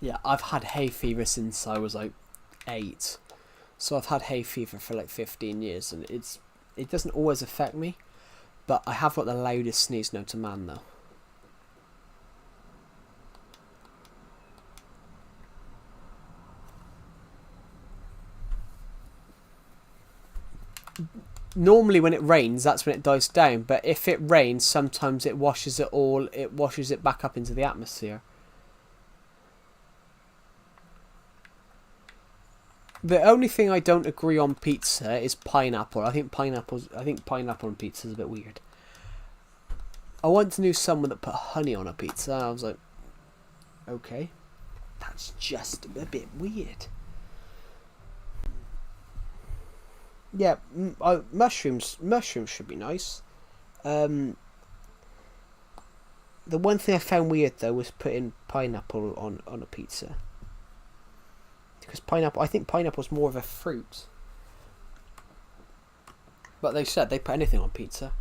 Yeah, I've had hay fever since I was like 8. So I've had hay fever for like 15 years, and it doesn't always affect me, but I have got the loudest sneeze known to man though. Normally when it rains, that's when it dies down, but if it rains, sometimes it washes it back up into the atmosphere. The only thing I don't agree on pizza is pineapple. I think pineapple on pizza is a bit weird. I once knew someone that put honey on a pizza. I was like, okay, that's just a bit weird. Yeah, mushrooms should be nice. The one thing I found weird though was putting pineapple on a pizza. Because I think pineapple's more of a fruit. But they said they put anything on pizza.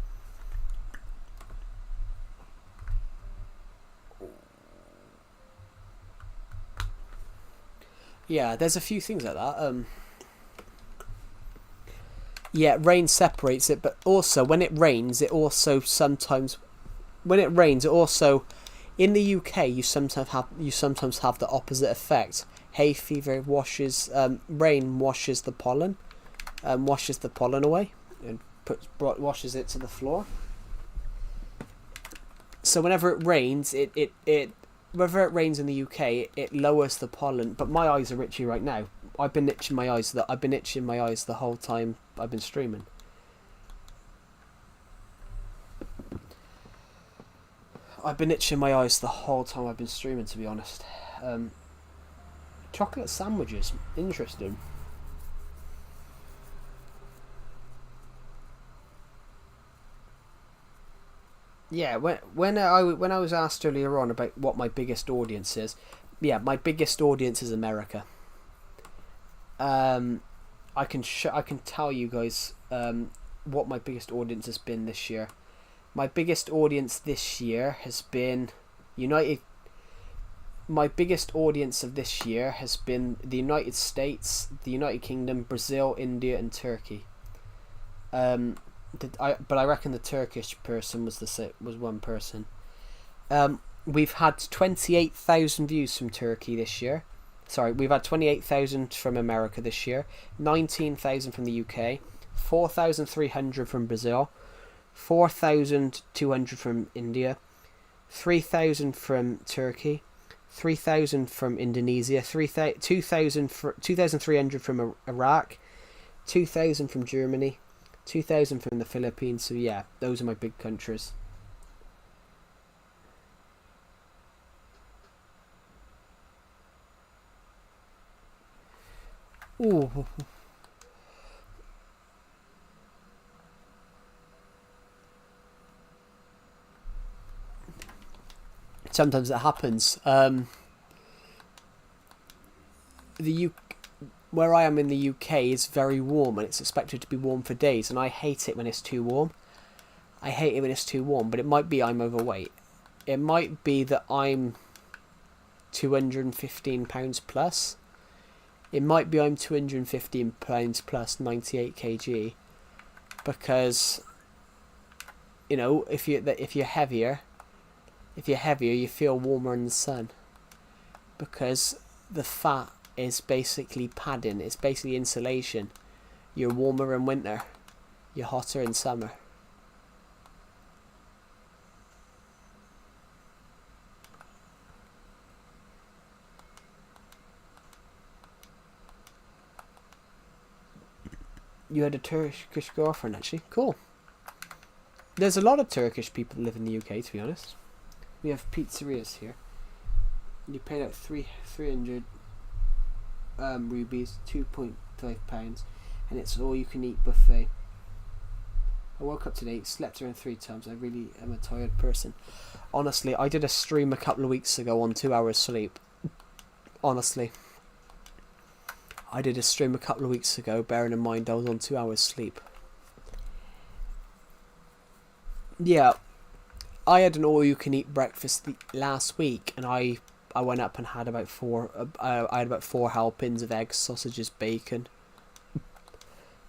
Yeah, there's a few things like that. Yeah, rain separates it, but also when it rains, it also sometimes, in the UK, you sometimes have the opposite effect. Hay fever rain washes the pollen away and washes it to the floor. So whenever it rains, whether it rains in the UK, it lowers the pollen. But my eyes are itchy right now. I've been itching my eyes the whole time I've been streaming. I've been itching my eyes the whole time I've been streaming, to be honest. Chocolate sandwiches, interesting. Yeah, when I was asked earlier on about what my biggest audience is, yeah, my biggest audience is America. I can tell you guys what my biggest audience has been this year. My biggest audience this year has been My biggest audience of this year has been the United States, the United Kingdom, Brazil, India, and Turkey. But I reckon the Turkish person was one person. We've had 28,000 views from Turkey this year. Sorry, we've had 28,000 from America this year, 19,000 from the UK, 4,300 from Brazil, 4,200 from India, 3,000 from Turkey, 3,000 from Indonesia, 2,300 from Iraq, 2,000 from Germany, 2,000 from the Philippines. So yeah, those are my big countries. Ooh. Sometimes it happens. Where I am in the UK is very warm, and it's expected to be warm for days, and I hate it when it's too warm. But it might be I'm overweight. It might be that I'm 215 pounds plus. It might be I'm 215 pounds plus 98 kg, because if you're heavier, you feel warmer in the sun, because the fat is basically padding. It's basically insulation. You're warmer in winter, you're hotter in summer. You had a Turkish girlfriend, actually. Cool. There's a lot of Turkish people that live in the UK, to be honest. We have pizzerias here. You pay out 300 rubies, £2.5, and it's all you can eat buffet. I woke up today, slept around 3 times. I really am a tired person. Honestly, I did a stream a couple of weeks ago on 2 hours sleep. Honestly. I did a stream a couple of weeks ago, bearing in mind I was on 2 hours sleep. Yeah, I had an all-you-can-eat breakfast last week, and I went up and had about I had about 4 helpings of eggs, sausages, bacon.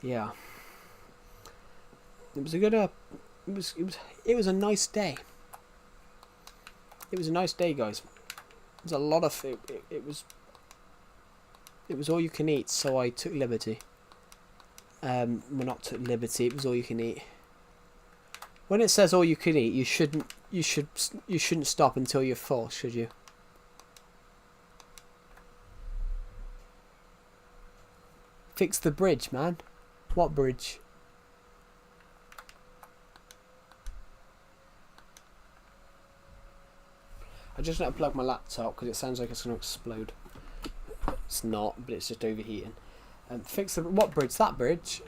Yeah, it was a good. It was a nice day. It was a nice day, guys. It was a lot of food. It was all you can eat, so I took liberty. Well, not took liberty. It was all you can eat. When it says all you can eat, you shouldn't stop until you're full, should you? Fix the bridge, man. What bridge? I just need to plug my laptop because it sounds like it's going to explode. It's not, but it's just overheating. Fix the... What bridge? That bridge?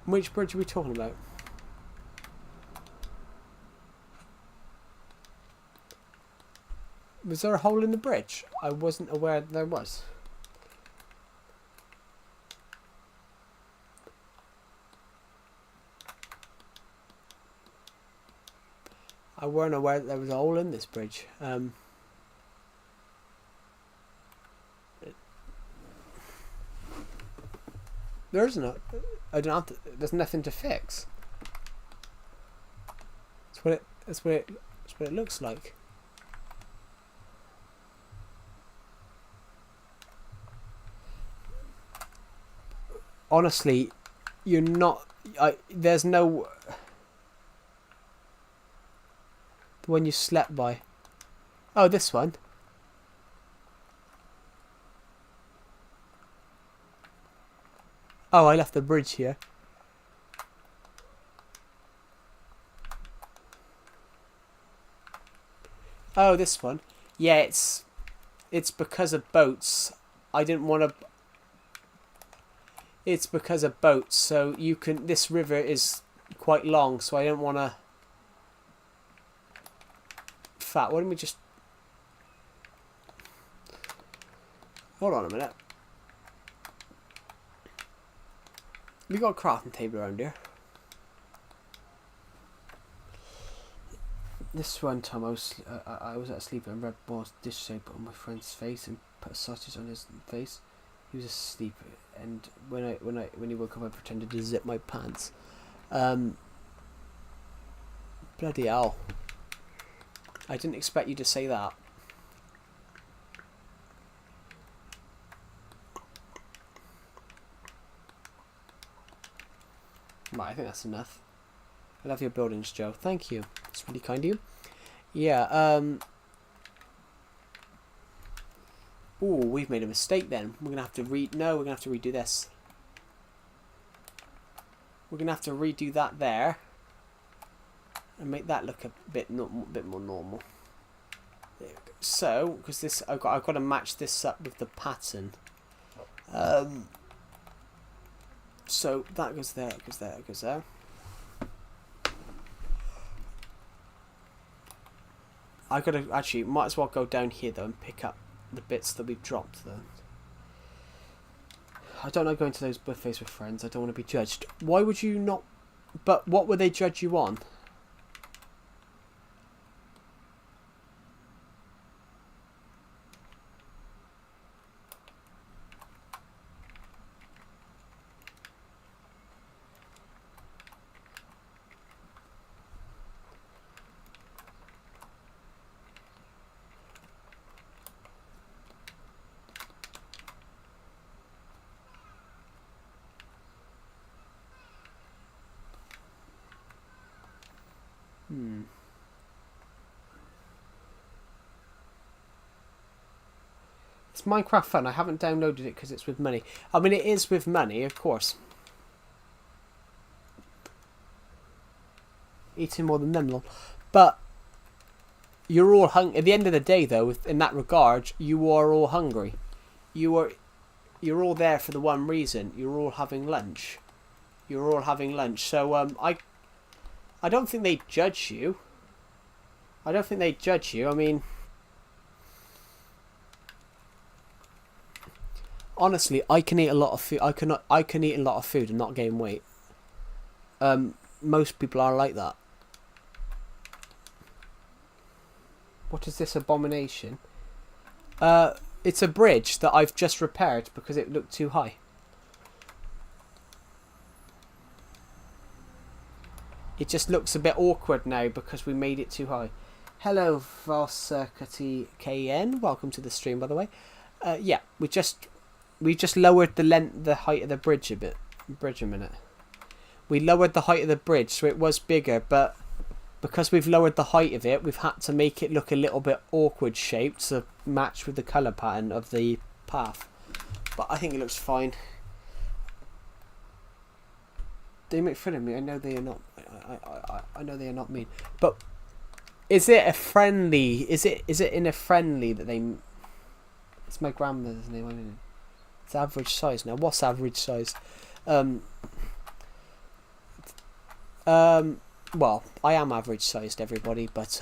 Which bridge are we talking about? Was there a hole in the bridge? I wasn't aware there was. I weren't aware that there was a hole in this bridge. There isn't a... I don't have to... There's nothing to fix. That's what it looks like. Honestly, you're not... there's no... The one you slept by. Oh, this one. Oh, I left the bridge here. Oh, this one. Yeah, it's because of boats. I didn't want to... It's because of boats, so you can... This river is quite long, so I didn't want to... Why don't we just... Hold on a minute. We got a crafting table around here. This one time I was asleep and Red Ball's dish soap on my friend's face and put a sausage on his face. He was asleep, and when he woke up, I pretended to zip my pants. Bloody hell! I didn't expect you to say that. Right, I think that's enough. I love your buildings, Joe. Thank you. It's really kind of you. Yeah, ooh, we've made a mistake then. We're gonna have to No, we're gonna have to redo this. We're gonna have to redo that there. And make that look a bit more normal. There we go. So, because this, I've got to match this up with the pattern. So that goes there, goes there, goes there. I gotta actually might as well go down here though and pick up the bits that we've dropped though. I don't like going to those buffets with friends. I don't want to be judged. Why would you not? But what would they judge you on? It's Minecraft fun. I haven't downloaded it because it's with money. I mean, it is with money, of course. Eating more than them, lol. But you're all hungry. At the end of the day, though, in that regard, you are all hungry. You're all there for the one reason. You're all having lunch. You're all having lunch. So I don't think they judge you. I don't think they judge you. I mean, honestly, I can eat a lot of food. I can eat a lot of food and not gain weight. Most people are like that. What is this abomination? It's a bridge that I've just repaired because it looked too high. It just looks a bit awkward now because we made it too high. Hello, Valsakati KN. Welcome to the stream, by the way. Yeah, we just lowered the height of the bridge a bit. We lowered the height of the bridge, so it was bigger, but because we've lowered the height of it, we've had to make it look a little bit awkward shaped to match with the colour pattern of the path. But I think it looks fine. They make fun of me. I know they are not. I know they are not mean. But is it a friendly? Is it in a friendly that they? It's my grandmother's name. I mean, it's average size now. What's average size? Well, I am average sized, everybody, but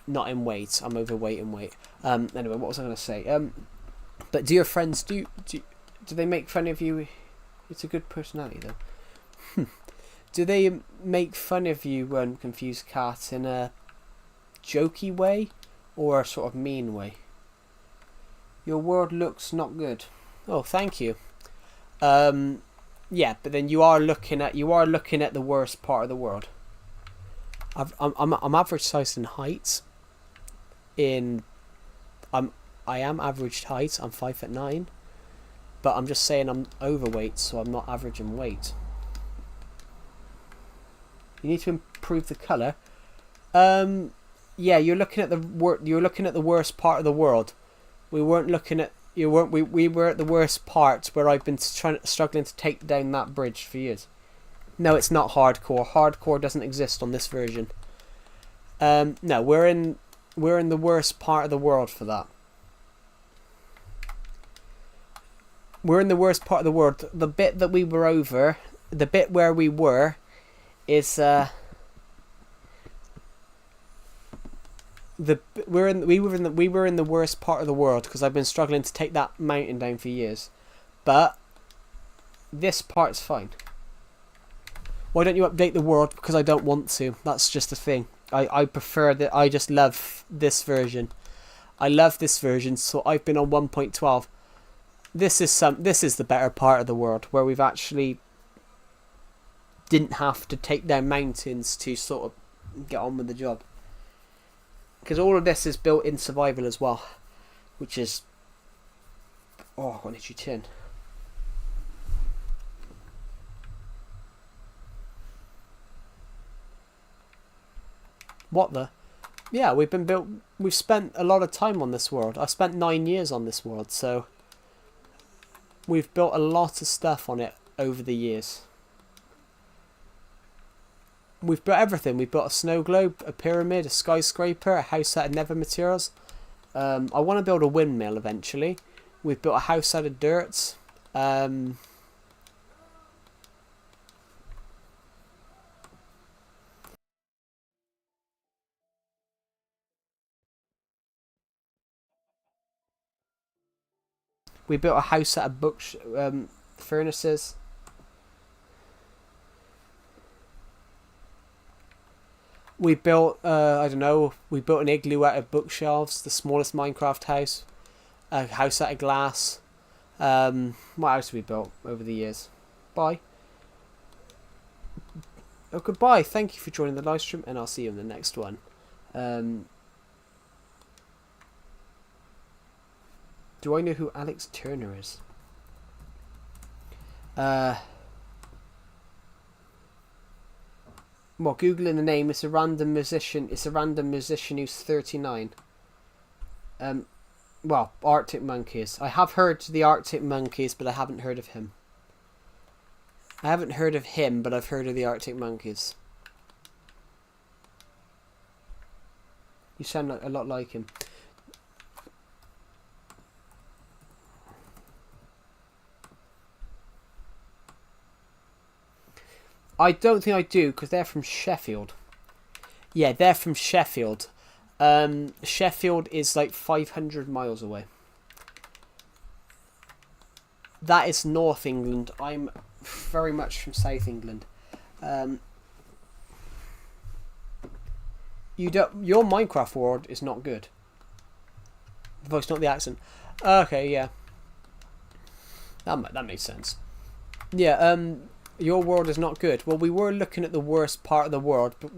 not in weight. I'm overweight in weight. Anyway, what was I going to say? But do your friends do they make fun of you? It's a good personality though. Do they make fun of you, Confused Cat, in a jokey way or a sort of mean way? Your world looks not good. Oh, thank you. Yeah, but then you are looking at the worst part of the world. I'm average sized in height. I am average height. I'm 5'9", but I'm just saying I'm overweight, so I'm not average in weight. You need to improve the colour. Yeah, you're looking at the worst part of the world. We weren't looking at. We were at the worst part where I've been struggling to take down that bridge for years. No, it's not hardcore. Hardcore doesn't exist on this version. No, we're in the worst part of the world for that. We're in the worst part of the world. The bit that we were over, the bit where we were, is we were in the worst part of the world because I've been struggling to take that mountain down for years. But this part's fine. Why don't you update the world? Because I don't want to. That's just the thing. I prefer that. I just love this version. I love this version, so I've been on 1.12. This is the better part of the world where we've actually didn't have to take down mountains to sort of get on with the job. Because all of this is built in survival as well, which is... Oh, I've got an itchy tin. What the? Yeah, we've spent a lot of time on this world. I spent 9 years on this world, so... We've built a lot of stuff on it over the years. We've built everything. We've built a snow globe, a pyramid, a skyscraper, a house out of nether materials. I want to build a windmill eventually. We've built a house out of dirt. We built a house out of furnaces. We built, I don't know, we built an igloo out of bookshelves, the smallest Minecraft house. A house out of glass. What else have we built over the years? Bye. Oh, goodbye. Thank you for joining the live stream, and I'll see you in the next one. Do I know who Alex Turner is? Well, Googling the name, it's a random musician. It's a random musician who's 39. Well, Arctic Monkeys. I have heard the Arctic Monkeys, but I haven't heard of him. I haven't heard of him, but I've heard of the Arctic Monkeys. You sound a lot like him. I don't think I do, because they're from Sheffield. Yeah, they're from Sheffield. Sheffield is like 500 miles away. That is North England. I'm very much from South England. Your Minecraft world is not good. The voice, not the accent. Okay, yeah. That makes sense. Yeah, your world is not good. Well, we were looking at the worst part of the world, but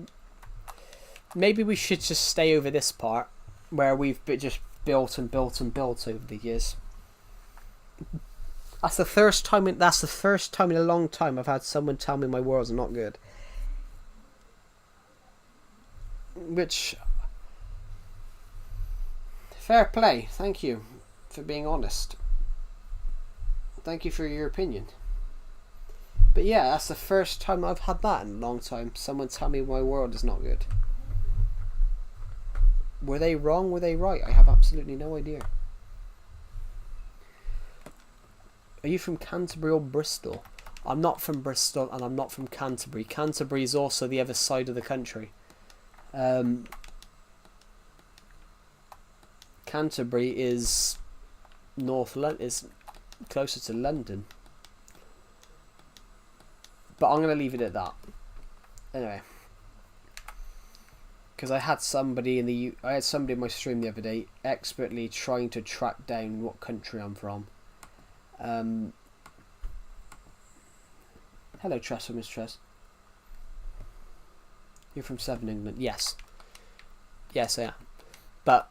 maybe we should just stay over this part where we've just built and built and built over the years. That's the first time in a long time I've had someone tell me my world's not good. Which, fair play. Thank you for being honest. Thank you for your opinion. But yeah, that's the first time I've had that in a long time. Someone tell me my world is not good. Were they wrong? Were they right? I have absolutely no idea. Are you from Canterbury or Bristol? I'm not from Bristol and I'm not from Canterbury. Canterbury is also the other side of the country. Canterbury is is closer to London. But I'm going to leave it at that. Anyway. Because I had somebody in my stream the other day expertly trying to track down what country I'm from. Hello, Tress or Miss Tress. You're from Southern England. Yes. Yes, I am. But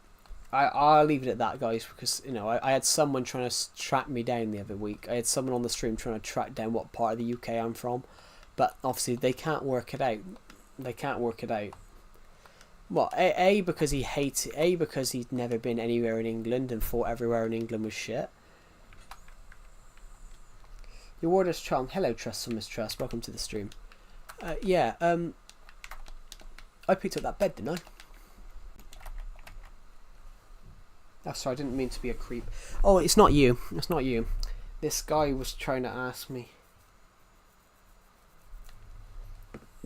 I'll leave it at that, guys, because I had someone trying to track me down the other week. I had someone on the stream trying to track down what part of the UK I'm from, but obviously they can't work it out. They can't work it out. Well, because he hates it. Because he'd never been anywhere in England and thought everywhere in England was shit. Your word is charm. Hello, Trust and Mistrust. Welcome to the stream. Yeah. I picked up that bed, didn't I? Oh, sorry, I didn't mean to be a creep. Oh, it's not you. It's not you. This guy was trying to ask me.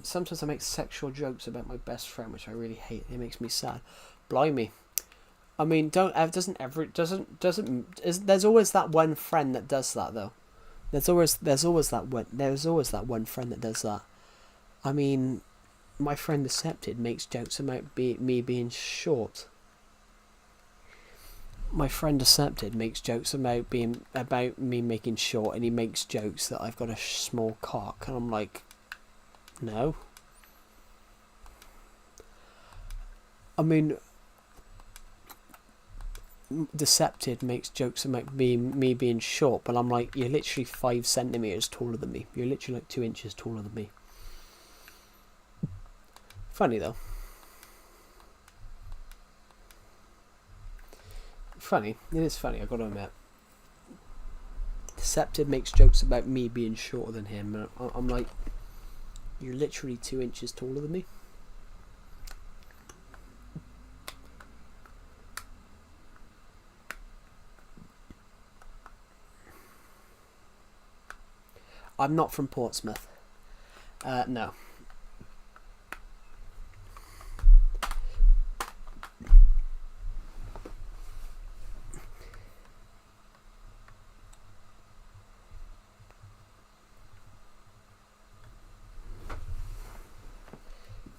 Sometimes I make sexual jokes about my best friend, which I really hate. It makes me sad. Blimey. I mean, there's always that one friend that does that though. There's always that one friend that does that. I mean, my friend Decepted makes jokes about me being short. My friend Decepted makes jokes about me making short, and he makes jokes that I've got a small cock, and I'm like, no. I mean, Decepted makes jokes about me being short, but I'm like, you're literally 5 centimeters taller than me. You're literally like 2 inches taller than me. Funny though. Funny. It is funny, I've got to admit. Decepted makes jokes about me being shorter than him, and I'm like, you're literally 2 inches taller than me. I'm not from Portsmouth. No.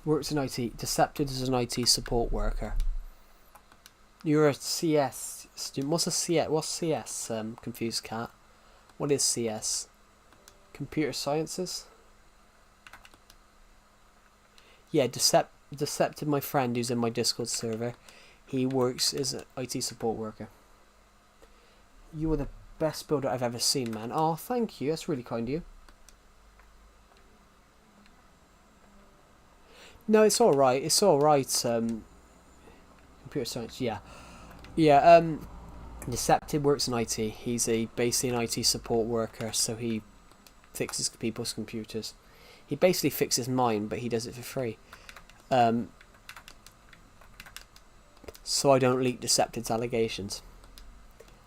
Works in IT. Decepted as an IT support worker. You're a CS student. What's a CS? What's CS? Confused cat. What is CS? Computer sciences? Yeah, Decepted, my friend who's in my Discord server. He works as an IT support worker. You are the best builder I've ever seen, man. Oh, thank you. That's really kind of you. No, it's alright. It's alright. Computer science, yeah. Yeah, Decepted works in IT. He's basically an IT support worker, so he fixes people's computers. He basically fixes mine, but he does it for free. so I don't leak Deceptive's allegations.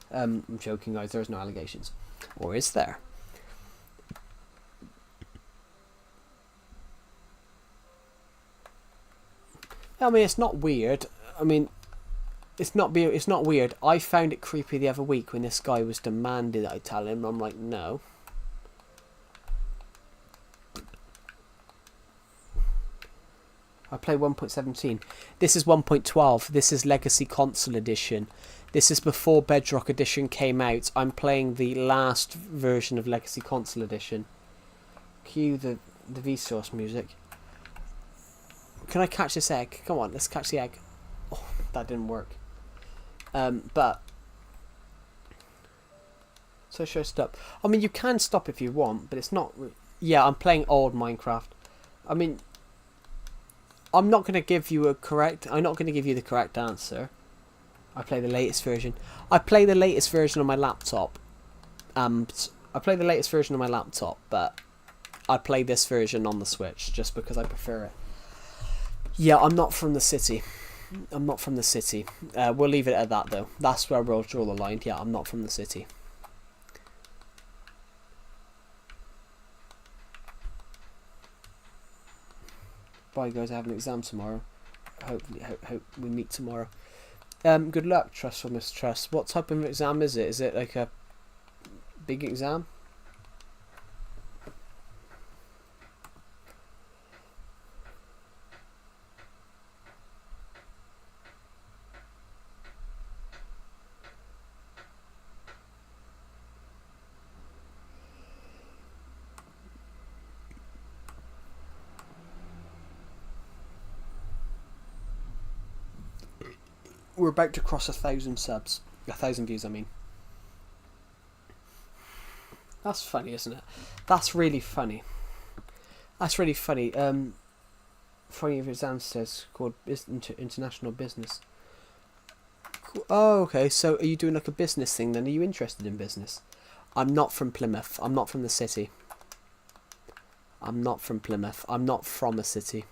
I'm joking, guys. There's no allegations, or is there? I mean, it's not weird. I mean, it's not weird. I found it creepy the other week when this guy was demanding that I tell him. I'm like, no. I play 1.17. This is 1.12. This is Legacy Console Edition. This is before Bedrock Edition came out. I'm playing the last version of Legacy Console Edition. Cue the Vsauce music. Can I catch this egg? Come on, let's catch the egg. Oh, that didn't work. But so should I stop? I mean, you can stop if you want, but it's not. Yeah, I'm playing old Minecraft. I mean, I'm not going to give you the correct answer. I play the latest version. I play the latest version on my laptop. But I play this version on the Switch just because I prefer it. Yeah, I'm not from the city. We'll leave it at that, though. That's where we'll draw the line. Yeah, I'm not from the city. Bye, guys. I have an exam tomorrow. Hope we meet tomorrow. Good luck, Trust or Mistrust. What type of exam is it? Is it like a big exam? We're about to cross 1,000 subs. 1,000 views, I mean. That's funny, isn't it? That's really funny. Funny of his ancestors called International Business. Cool. Oh, okay. So are you doing like a business thing then? Are you interested in business? I'm not from Plymouth. I'm not from the city. I'm not from Plymouth. I'm not from a city.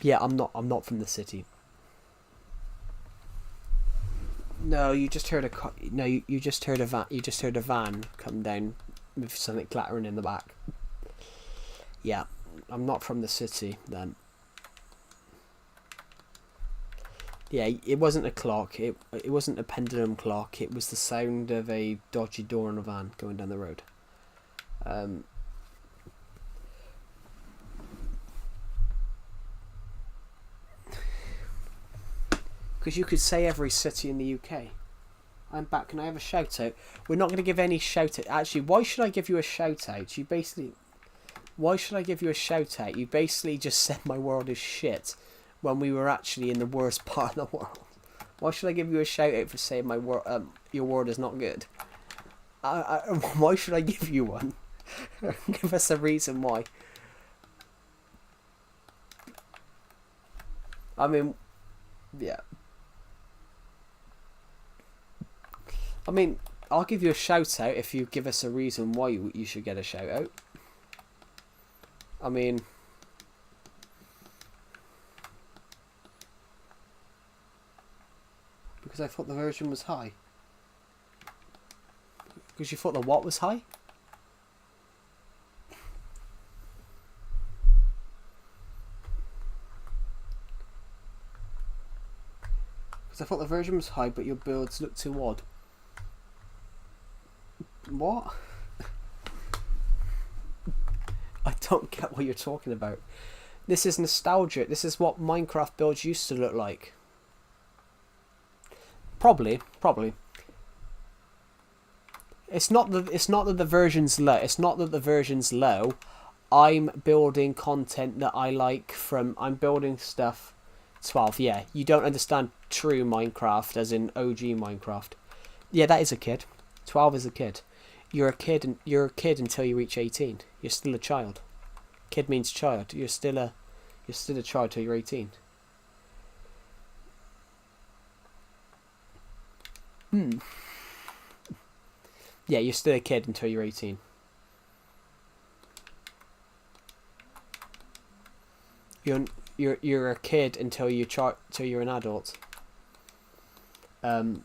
Yeah, I'm not from the city. No, you just heard you just heard a van come down with something clattering in the back. Yeah, I'm not from the city then. Yeah, it wasn't a clock. It wasn't a pendulum clock. It was the sound of a dodgy door in a van going down the road. Because you could say every city in the UK. I'm back. Can I have a shout out? We're not going to give any shout out. Actually, why should I give you a shout out? Why should I give you a shout out? You basically just said my world is shit when we were actually in the worst part of the world. Why should I give you a shout out for saying your world is not good? Why should I give you one? Give us a reason why. I mean, yeah. I mean, I'll give you a shout out if you give us a reason why you should get a shout out. I mean, because I thought the version was high. Because you thought the what was high? Because I thought the version was high, but your builds look too odd. What? I don't get what you're talking about. This is nostalgia. This is what Minecraft builds used to look like. Probably. It's not that the version's low. It's not that the version's low. I'm building content that I like from. I'm building stuff. 12. Yeah, you don't understand true Minecraft as in OG Minecraft. Yeah, that is a kid. 12 is a kid. You're a kid until you reach 18. You're still a child. Kid means child. You're still a child till you're 18. Yeah, you're still a kid until you're 18. You're you're a kid until till you're an adult. And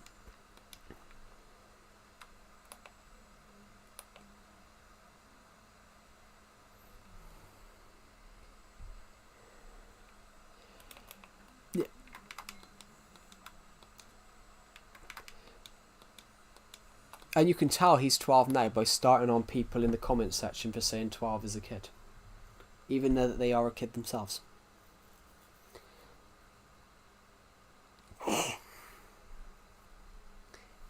you can tell he's 12 now by starting on people in the comments section for saying 12 is a kid. Even though that they are a kid themselves.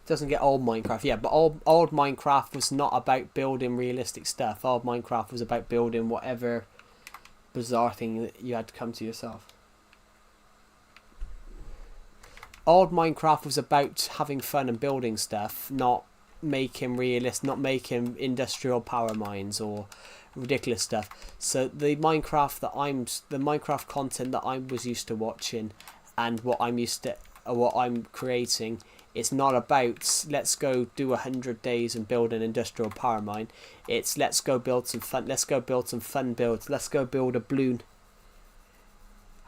Doesn't get old Minecraft, yeah, but old Minecraft was not about building realistic stuff. Old Minecraft was about building whatever bizarre thing that you had to come to yourself. Old Minecraft was about having fun and building stuff, not making industrial power mines or ridiculous stuff. So the Minecraft content that I was used to watching and what I'm creating, it's not about let's go do 100 days and build an industrial power mine. It's let's go build some fun builds. Let's go build a balloon.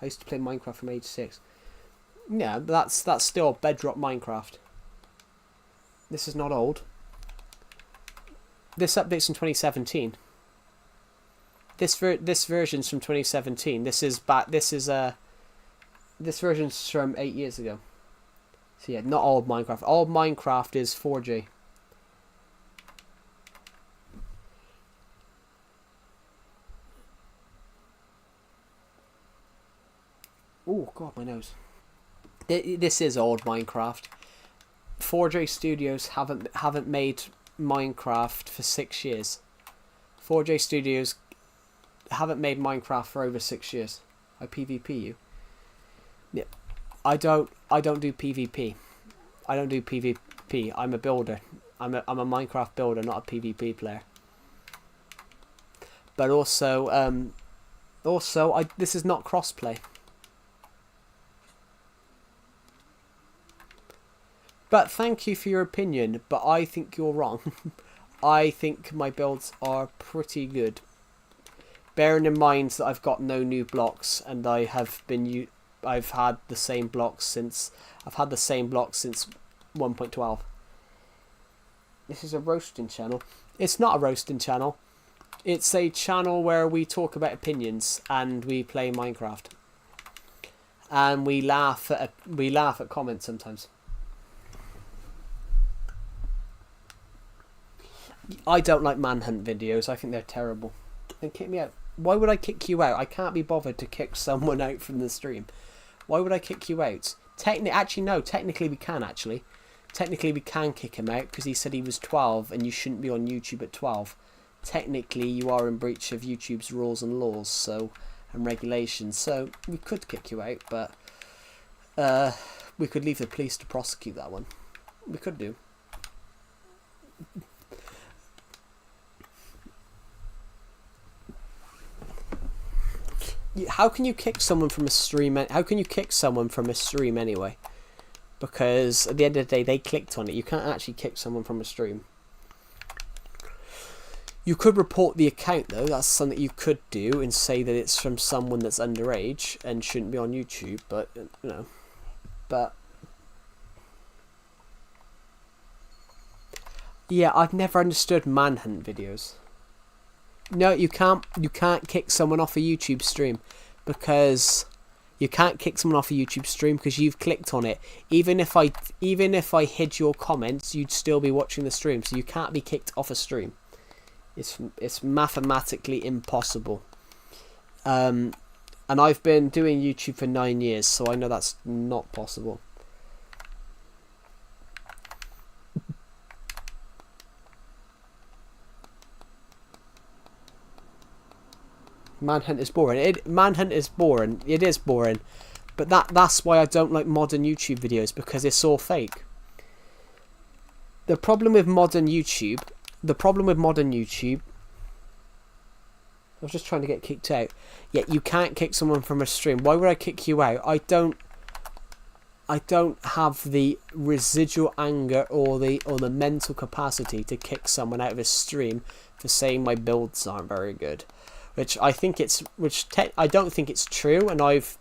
I used to play Minecraft from age 6. Yeah, but that's still bedrock Minecraft. This is not old. This update's from 2017. This version's from 2017. This version's from 8 years ago. So yeah, not old Minecraft. Old Minecraft is 4G. Oh god, my nose. This is old Minecraft. 4J Studios haven't made Minecraft for 6 years. 4J Studios haven't made Minecraft for over 6 years. I PvP you. Yeah, I don't do PvP. I don't do PvP. I'm a builder. I'm a Minecraft builder, not a PvP player. But also this is not crossplay. But thank you for your opinion, but I think you're wrong. I think my builds are pretty good. Bearing in mind that I've got no new blocks and I've had the same blocks since 1.12. This is a roasting channel. It's not a roasting channel. It's a channel where we talk about opinions and we play Minecraft. And we laugh at comments sometimes. I don't like manhunt videos. I think they're terrible. Then kick me out. Why would I kick you out? I can't be bothered to kick someone out from the stream. Why would I kick you out? Technically we can actually. Technically we can kick him out because he said he was 12 and you shouldn't be on YouTube at 12. Technically you are in breach of YouTube's rules and laws and regulations. So we could kick you out, but we could leave the police to prosecute that one. We could do. How can you kick someone from a stream? How can you kick someone from a stream anyway? Because at the end of the day, they clicked on it. You can't actually kick someone from a stream. You could report the account though. That's something you could do and say that it's from someone that's underage and shouldn't be on YouTube. But yeah, I've never understood manhunt videos. No, you can't kick someone off a YouTube stream because you can't kick someone off a YouTube stream because you've clicked on it. Even if I hid your comments, you'd still be watching the stream. So you can't be kicked off a stream. It's mathematically impossible. And I've been doing YouTube for 9 years, so I know that's not possible. Manhunt is boring. Manhunt is boring. It is boring. But that's why I don't like modern YouTube videos, because it's all fake. The problem with modern YouTube... I was just trying to get kicked out. Yeah, you can't kick someone from a stream. Why would I kick you out? I don't have the residual anger or the mental capacity to kick someone out of a stream for saying my builds aren't very good. I don't think it's true, and I've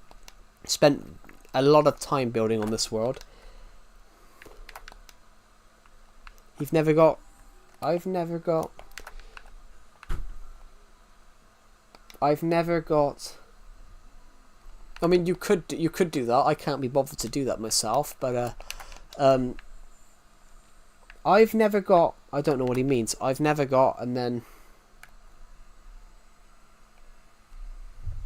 spent a lot of time building on this world. I've never got. I mean, you could do that. I can't be bothered to do that myself, but I've never got. I don't know what he means. I've never got, and then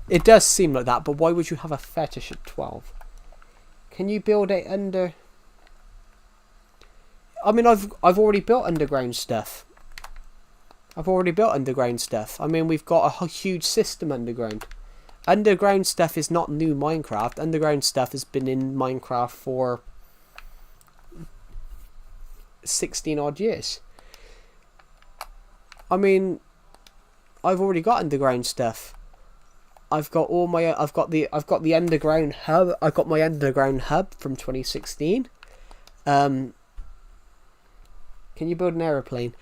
it does seem like that. But why would you have a fetish at 12? Can you build it under? I mean, I've already built underground stuff. I mean, we've got a huge system underground. Underground stuff is not new Minecraft. Underground stuff has been in Minecraft for 16 odd years. I mean, I've already got underground stuff. I've got the underground hub. I got my underground hub from 2016. Can you build an aeroplane?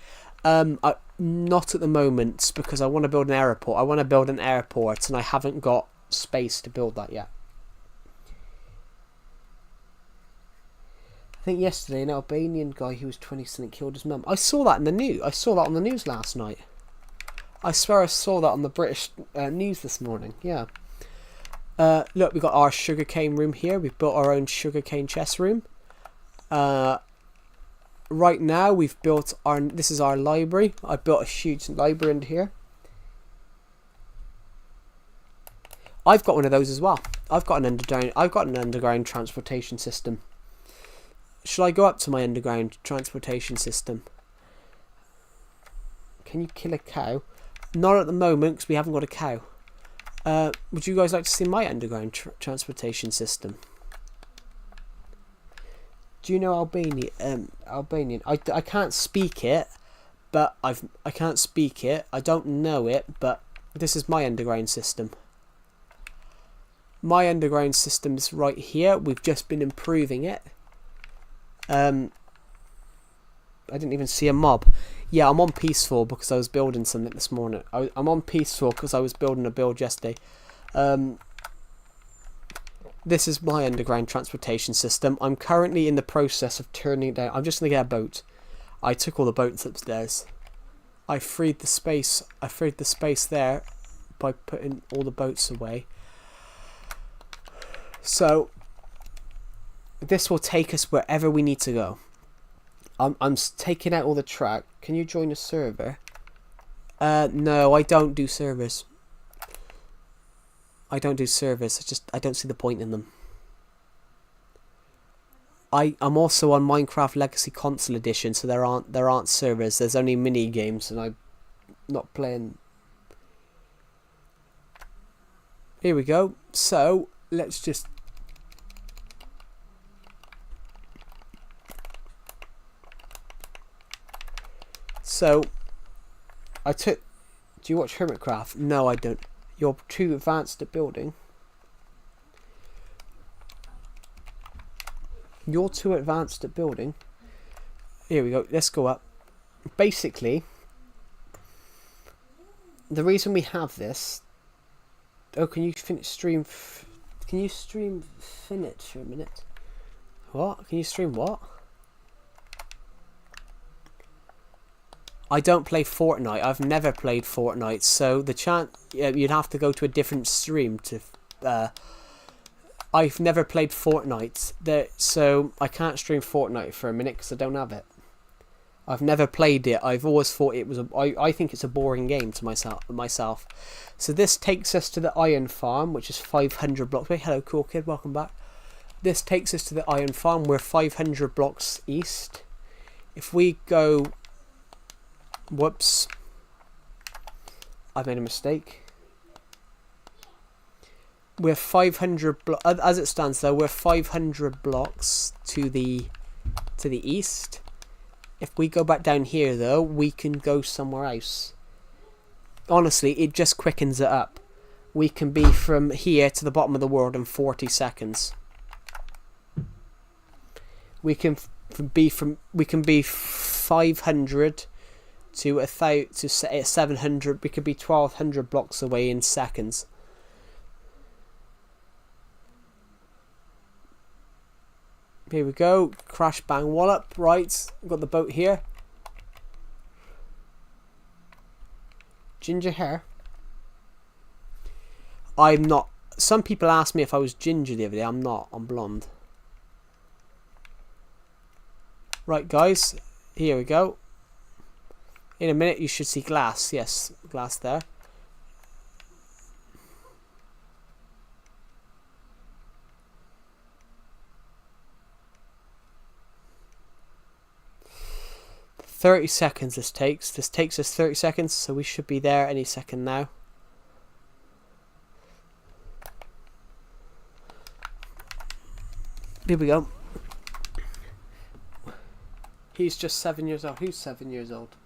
Not at the moment, because I want to build an airport. I want to build an airport, and I haven't got space to build that yet. I think yesterday an Albanian guy who was 20 something killed his mum. I saw that in the news. I saw that on the news last night. I swear I saw that on the British news this morning. Yeah. Look, we got our sugarcane room here. We've built our own sugarcane chess room. Right now we've built this is our library. I built a huge library in here. I've got one of those as well. I've got an underground transportation system. Shall I go up to my underground transportation system? Can you kill a cow? Not at the moment, because we haven't got a cow. Would you guys like to see my underground transportation system? Do you know Albanian? I can't speak it, but I can't speak it. I don't know it, but this is my underground system. My underground system is right here. We've just been improving it. I didn't even see a mob. Yeah, I'm on peaceful because I was building something this morning. I'm on peaceful because I was building a build yesterday. This is my underground transportation system. I'm currently in the process of turning it down. I'm just going to get a boat. I took all the boats upstairs. I freed the space there by putting all the boats away. So this will take us wherever we need to go. I'm taking out all the track. Can you join a server? No, I don't do servers. I don't see the point in them. I'm also on Minecraft Legacy Console Edition, so there aren't servers. There's only mini games, and I'm not playing. Here we go. So let's just. So do you watch Hermitcraft? No, I don't. You're too advanced at building. Here we go. Let's go up. Basically, the reason we have this. Oh, can you stream Finite for a minute? What? Can you stream what? I don't play Fortnite. I've never played Fortnite, so the chance you'd have to go to a different stream to. I've never played Fortnite, so I can't stream Fortnite for a minute because I don't have it. I've never played it. I've always thought it was I think it's a boring game to myself. So this takes us to the iron farm, which is 500 blocks away. Hello, cool kid. Welcome back. This takes us to the iron farm. We're 500 blocks east. If we go. Whoops. I made a mistake. We're 500 as it stands though, we're 500 blocks to the east. If we go back down here though, we can go somewhere else. Honestly, it just quickens it up. We can be from here to the bottom of the world in 40 seconds. We can be 500 to 700. We could be 1,200 blocks away in seconds. Here we go. Crash, bang, wallop. Right, we've got the boat here. Ginger hair. I'm not. Some people asked me if I was ginger the other day. I'm not. I'm blonde. Right, guys. Here we go. In a minute, you should see glass. Yes, glass there. $30 this takes. This takes us 30 seconds, so we should be there any second now. Here we go. He's just 7 years old. Who's 7 years old?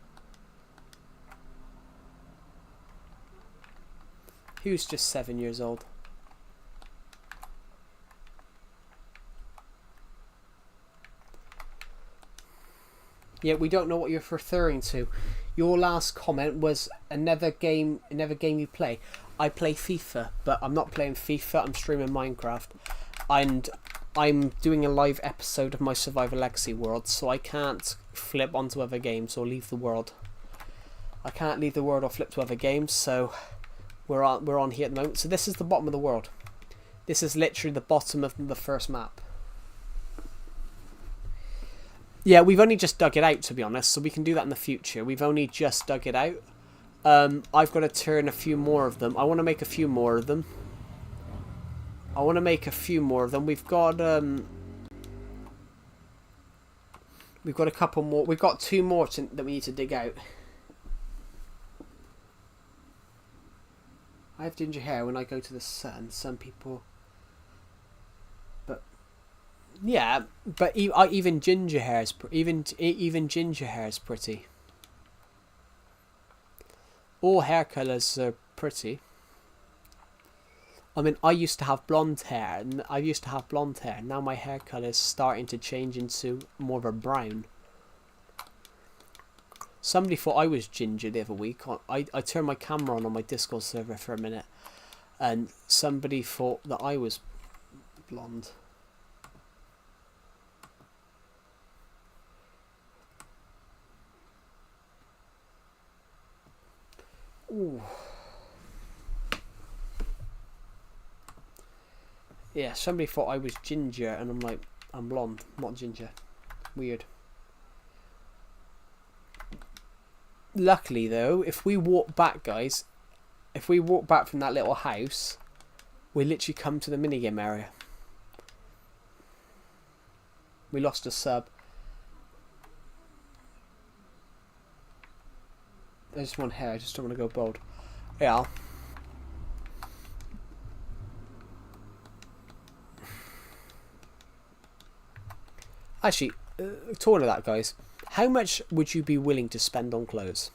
Who's just 7 years old? Yeah, we don't know what you're referring to. Your last comment was another game you play. I play FIFA, but I'm not playing FIFA. I'm streaming Minecraft, and I'm doing a live episode of my Survivor Legacy world, so I can't flip onto other games or leave the world. I can't leave the world or flip to other games, so we're on here at the moment. So this is the bottom of the world. This is literally the bottom of the first map. Yeah, we've only just dug it out, to be honest, so we can do that in the future. We've only just dug it out. I've got to turn a few more of them. I want to make a few more of them. We've got a couple more. We've got 2 more that we need to dig out. I have ginger hair when I go to the sun. Some people... Yeah, but even ginger hair is even ginger hair is pretty. All hair colours are pretty. I mean, I used to have blonde hair, Now my hair colour is starting to change into more of a brown. Somebody thought I was ginger the other week. I turned my camera on my Discord server for a minute, and somebody thought that I was blonde. Ooh. Yeah, somebody thought I was ginger, and I'm like, I'm blonde, not ginger. Weird. Luckily, though, if we walk back, guys, if we walk back from that little house, we literally come to the minigame area. We lost a sub. I just want hair. I just don't want to go bald. Yeah. Actually, talking of that, guys, how much would you be willing to spend on clothes?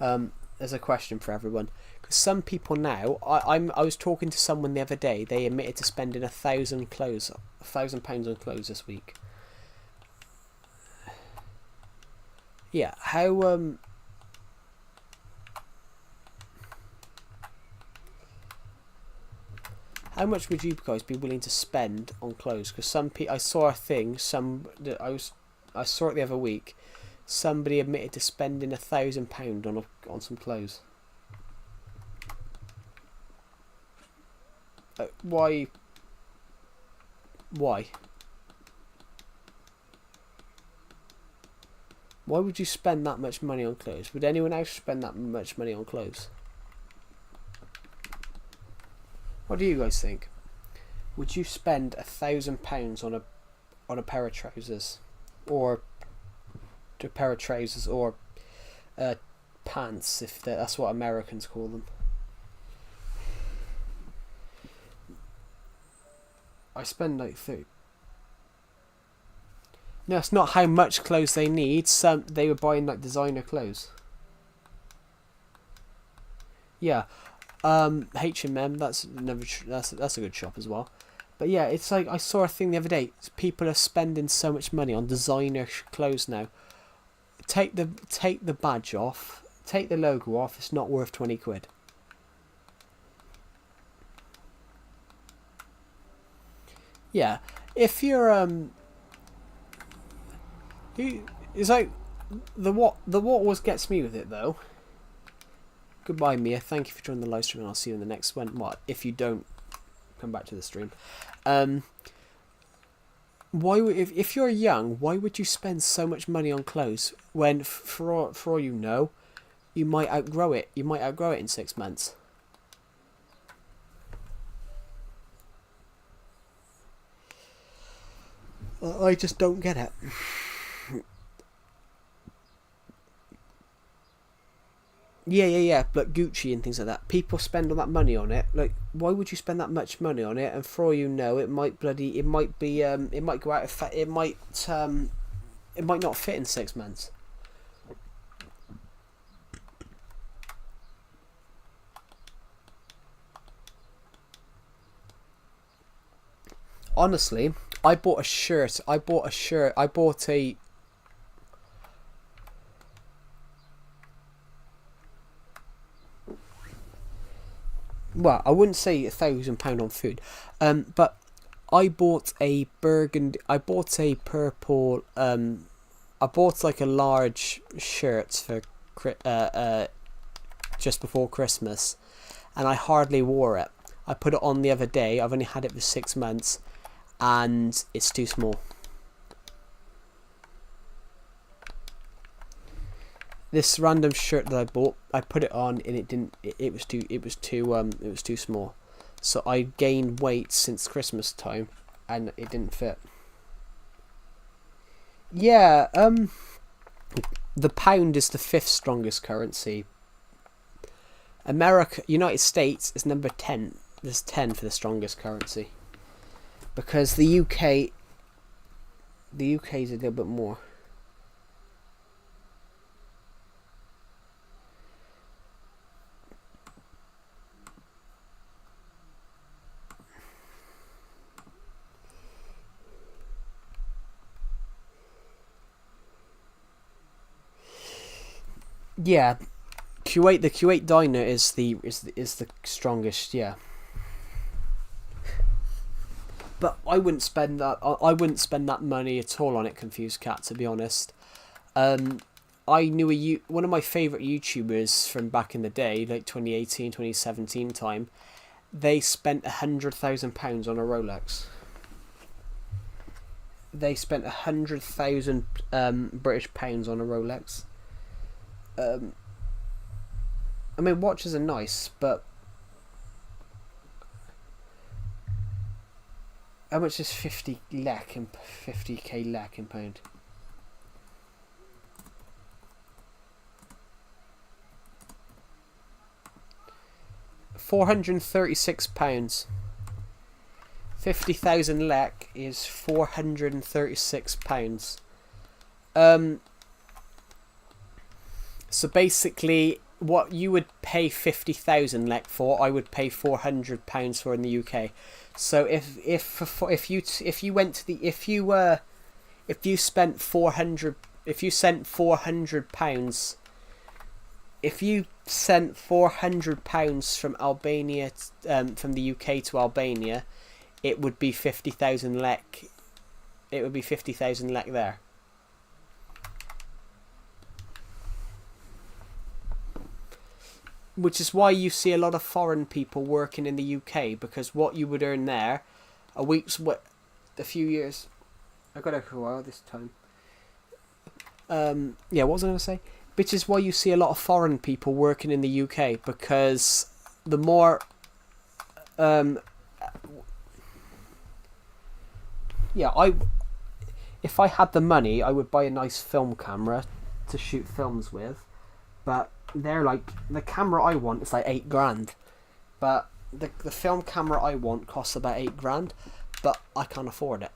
There's a question for everyone. Because some people now, I was talking to someone the other day. They admitted to spending £1,000 on clothes this week. Yeah, how much would you guys be willing to spend on clothes? Because I saw a thing. I saw it the other week. Somebody admitted to spending £1,000 on some clothes. Why? Why? Why would you spend that much money on clothes? Would anyone else spend that much money on clothes? What do you guys think? Would you spend £1,000 on a pair of trousers, or a pair of trousers, or pants, if that's what Americans call them? I spend like 30. No, it's not how much clothes they need. They were buying like designer clothes. Yeah. H&M, that's a good shop as well. But yeah, it's like I saw a thing the other day. People are spending so much money on designer clothes now. take the badge off, take the logo off. It's not worth 20 quid. Yeah, if you're it's like what always gets me with it though. Goodbye, Mia. Thank you for joining the live stream, and I'll see you in the next one. What if you don't come back to the stream? Why if you're young, why would you spend so much money on clothes when, for all you know, you might outgrow it? You might outgrow it in 6 months. I just don't get it. Yeah. But Gucci and things like that, people spend all that money on it. Like, why would you spend that much money on it? And for all you know, it might go out of it might not fit in 6 months. Honestly, I bought a well, I wouldn't say £1,000 on food, but I bought a burgundy. I bought a purple. I bought like a large shirt for just before Christmas, and I hardly wore it. I put it on the other day. I've only had it for 6 months, and it's too small. This random shirt that I bought, I put it on and it didn't. It was too small. So I gained weight since Christmas time, and it didn't fit. Yeah. The pound is the 5th strongest currency. United States is number 10. There's 10 for the strongest currency. Because the UK is a little bit more. Yeah, the Kuwait dinar is the strongest, yeah. But I wouldn't spend that money at all on it, Confused Cat, to be honest. I knew one of my favourite YouTubers from back in the day, like 2018, 2017 time. They spent £100,000 on a Rolex. They spent 100,000 British pounds on a Rolex. I mean, watches are nice, but how much is 50k lek in pound? £436. 50,000 lek is £436. So basically, what you would pay 50,000 lek for, I would pay £400 for in the UK. So if you sent £400 from Albania from the UK to Albania, it would be 50,000 lek. It would be 50,000 lek there. Which is why you see a lot of foreign people working in the UK, because what you would earn there, a few years. I got a while this time. Yeah, what was I going to say? Which is why you see a lot of foreign people working in the UK, because the more, if I had the money, I would buy a nice film camera to shoot films with, but they're like, the camera I want is like £8,000, but the film camera I want costs about £8,000, but I can't afford it.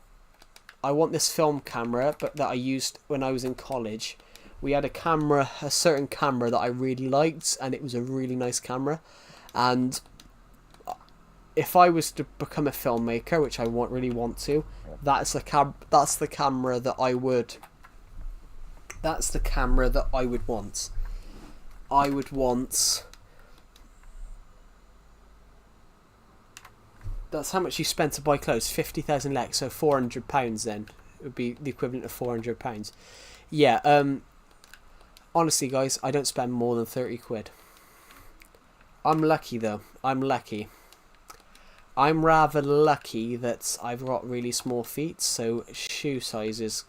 I want this film camera, but that I used when I was in college. We had a certain camera that I really liked, and it was a really nice camera. And if I was to become a filmmaker, which I really want to, that's the camera that I would That's the camera that I would want. I would want... That's how much you spent to buy clothes. 50,000 lek, so £400 then. It would be the equivalent of £400. Yeah, honestly, guys, I don't spend more than 30 quid. I'm lucky, though. I'm lucky. I'm rather lucky that I've got really small feet, so shoe sizes...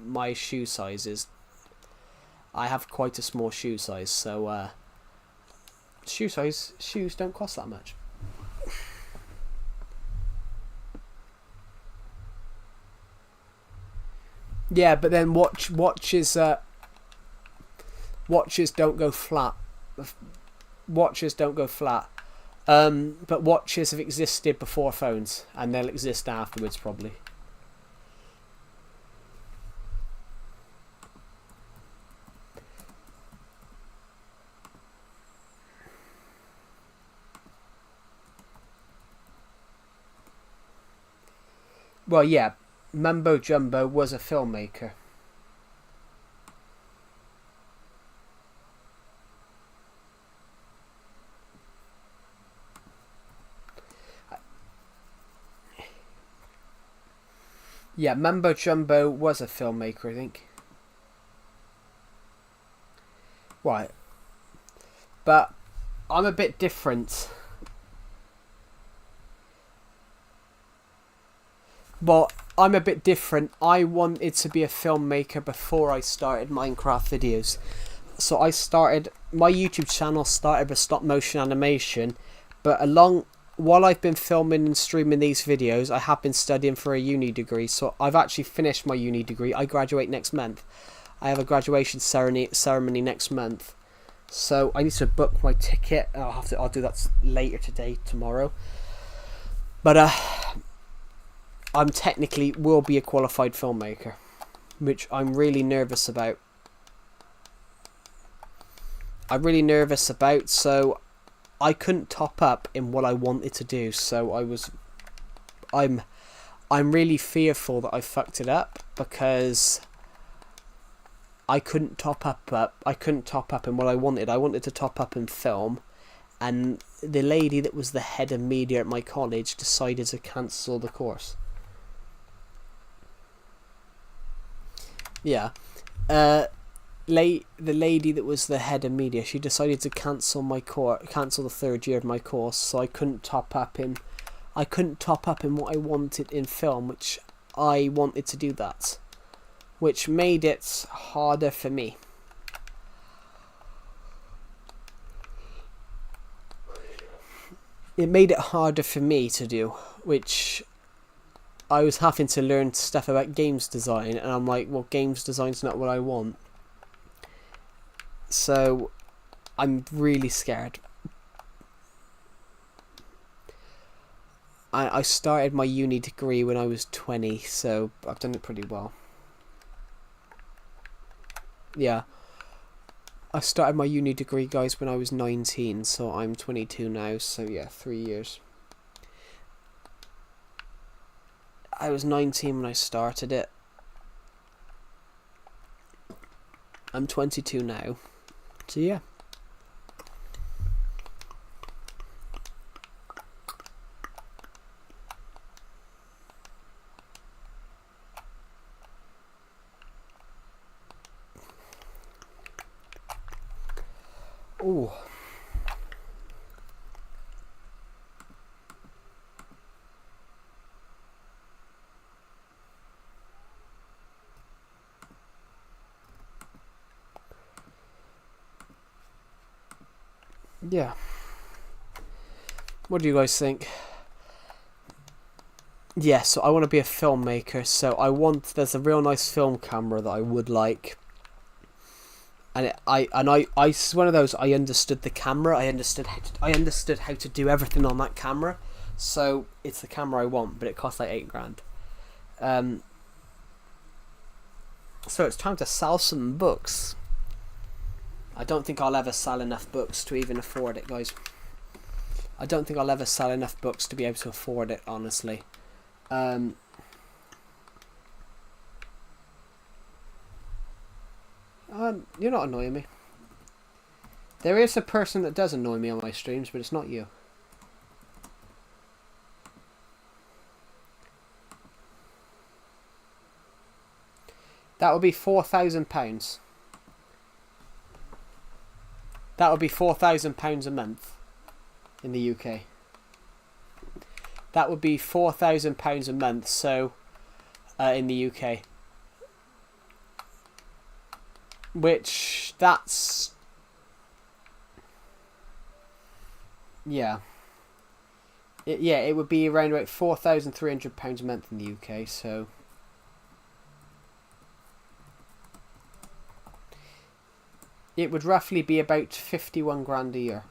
my shoe sizes... I have quite a small shoe size, so... shoes don't cost that much. Yeah, but then watches don't go flat. Watches don't go flat. But watches have existed before phones, and they'll exist afterwards probably. Well, yeah, Mumbo Jumbo was a filmmaker. Yeah, Mumbo Jumbo was a filmmaker, I think. Right. But I'm a bit different. But I'm a bit different. I wanted to be a filmmaker before I started Minecraft videos. So I started... My YouTube channel started with stop motion animation. But while I've been filming and streaming these videos, I have been studying for a uni degree. So I've actually finished my uni degree. I graduate next month. I have a graduation ceremony next month. So I need to book my ticket. I'll do that later today, tomorrow. But I'm technically will be a qualified filmmaker, which I'm really nervous about. So I couldn't top up in what I wanted to do, so I'm really fearful that I fucked it up, because I couldn't top up in what I wanted. I wanted to top up in film, and the lady that was the head of media at my college decided to cancel the course. Yeah. The lady that was the head of media, she decided to cancel the third year of my course, so I couldn't top up in what I wanted in film, which I wanted to do that, which made it harder for me. It made it harder for me to do, which I was having to learn stuff about games design, and I'm like, well, games design's not what I want. So I'm really scared. I started my uni degree when I was 20, so I've done it pretty well. Yeah. I started my uni degree, guys, when I was 19, so I'm 22 now, so yeah, 3 years. I was 19 when I started it. I'm 22 now. So yeah. Ooh. Yeah. What do you guys think? Yeah, so I want to be a filmmaker, so there's a real nice film camera that I would like. And it's one of those, I understood the camera, I understood how to do everything on that camera. So it's the camera I want, but it costs like £8 grand. So it's time to sell some books. I don't think I'll ever sell enough books to even afford it, guys. I don't think I'll ever sell enough books to be able to afford it, honestly. You're not annoying me. There is a person that does annoy me on my streams, but it's not you. That would be £4,000. That would be £4,000 a month in the UK. That would be £4,000 a month. So, in the UK, which that's yeah. It would be around about £4,300 a month in the UK. So. It would roughly be about 51 grand a year.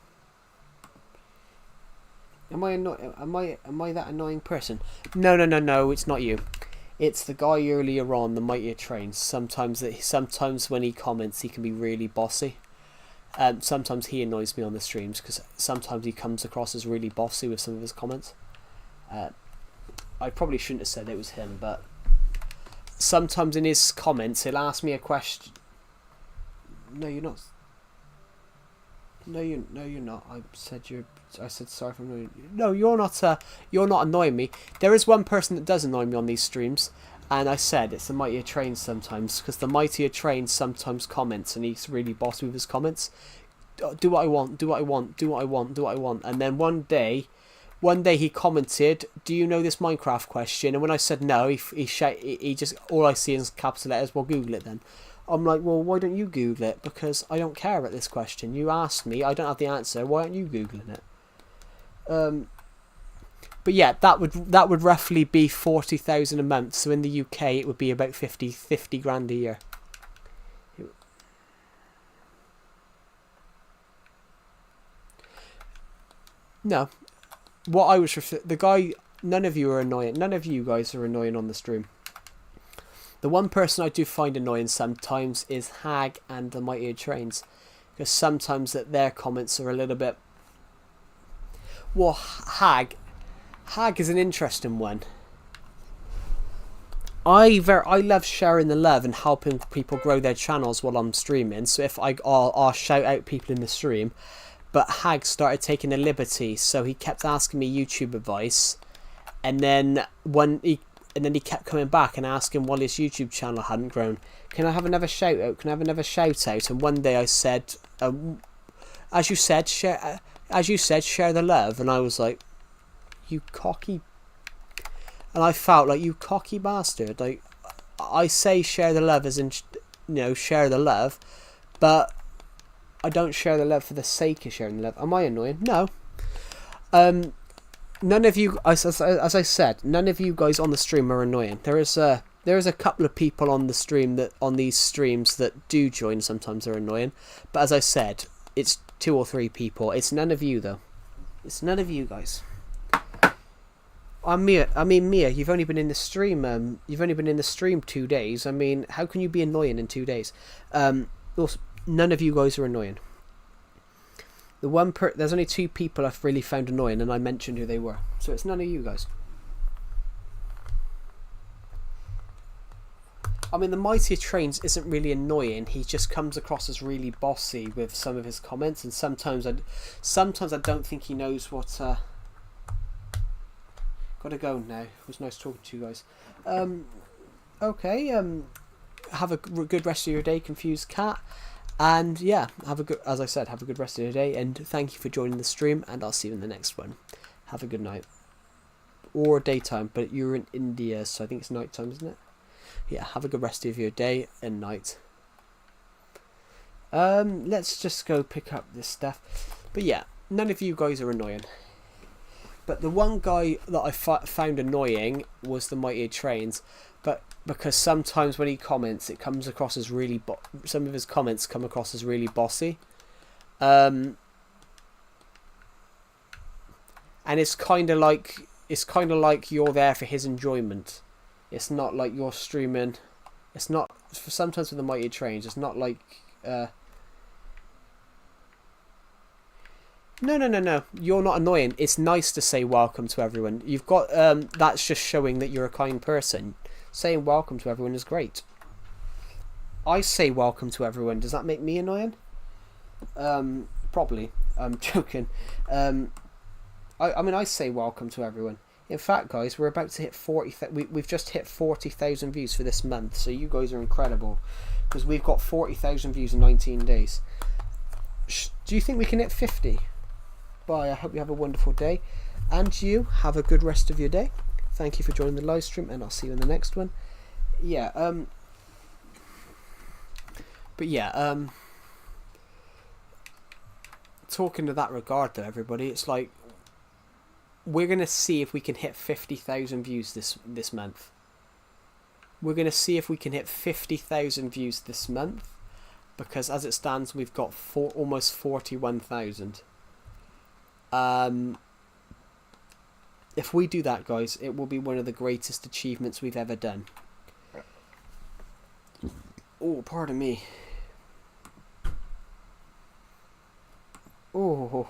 Am I that annoying person? No, it's not you. It's the guy earlier on, the Mightier Trains. Sometimes when he comments, he can be really bossy. Sometimes he annoys me on the streams because sometimes he comes across as really bossy with some of his comments. I probably shouldn't have said it was him, but sometimes in his comments he'll ask me a question. No, you're not. No, you're not. I said sorry for annoying you. No, you're not. You're not annoying me. There is one person that does annoy me on these streams, and I said it's the Mightier Train sometimes, because the Mightier Train sometimes comments, and he's really bossy with his comments. Do what I want. Do what I want. Do what I want. Do what I want. And then one day he commented, "Do you know this Minecraft question?" And when I said no, he just, all I see is capital letters. Well, Google it then. I'm like, well, why don't you Google it? Because I don't care about this question. You asked me, I don't have the answer. Why aren't you Googling it? But yeah, that would roughly be 40,000 a month. So in the UK, it would be about 50 grand a year. No, what I was the guy. None of you are annoying. None of you guys are annoying on the stream. The one person I do find annoying sometimes is Hag and the Mightier Trains, because sometimes that their comments are a little bit. Well, Hag is an interesting one. I love sharing the love and helping people grow their channels while I'm streaming. So if I'll shout out people in the stream, but Hag started taking the liberty, so he kept asking me YouTube advice, and then he kept coming back and asking why his YouTube channel hadn't grown. Can I have another shout out? Can I have another shout out? And one day I said, as you said, share the love. And I was like, you cocky. And I felt like, you cocky bastard. Like, I say share the love as in, share the love, but I don't share the love for the sake of sharing the love. Am I annoying? No. None of you, as I said, none of you guys on the stream are annoying. There is a couple of people on the stream on these streams that do join. Sometimes they're annoying, but as I said, it's 2 or 3 people. It's none of you though. It's none of you guys. Mia, you've only been in the stream. You've only been in the stream 2 days. I mean, how can you be annoying in 2 days? Also, none of you guys are annoying. There's only 2 people I've really found annoying, and I mentioned who they were. So it's none of you guys. I mean, the Mightier Trains isn't really annoying. He just comes across as really bossy with some of his comments, and sometimes I don't think he knows what. Gotta go now. It was nice talking to you guys. Okay. Have a good rest of your day, Confused Cat. And yeah, have a good rest of your day, and thank you for joining the stream, and I'll see you in the next one. Have a good night. Or daytime, but you're in India, so I think it's nighttime, isn't it? Yeah, have a good rest of your day and night. Let's just go pick up this stuff. But yeah, none of you guys are annoying. But the one guy that I found annoying was the Mightier Trains, but because sometimes when he comments, it comes across as really some of his comments come across as really bossy, and it's kind of like you're there for his enjoyment. It's not like you're streaming. It's not sometimes with the Mightier Trains. It's not like. No. You're not annoying. It's nice to say welcome to everyone. You've got that's just showing that you're a kind person. Saying welcome to everyone is great. I say welcome to everyone. Does that make me annoying? Probably. I'm joking. I mean, I say welcome to everyone. In fact, guys, we're about to hit 40. We've just hit 40,000 views for this month. So you guys are incredible, because we've got 40,000 views in 19 days. Do you think we can hit 50? Bye. I hope you have a wonderful day, and you have a good rest of your day. Thank you for joining the live stream, and I'll see you in the next one. Yeah. But yeah. Talking to that regard, though, everybody, it's like we're gonna see if we can hit 50,000 views this month. We're gonna see if we can hit 50,000 views this month, because as it stands, we've got almost 41,000. If we do that, guys, it will be one of the greatest achievements we've ever done. Oh, pardon me. Oh,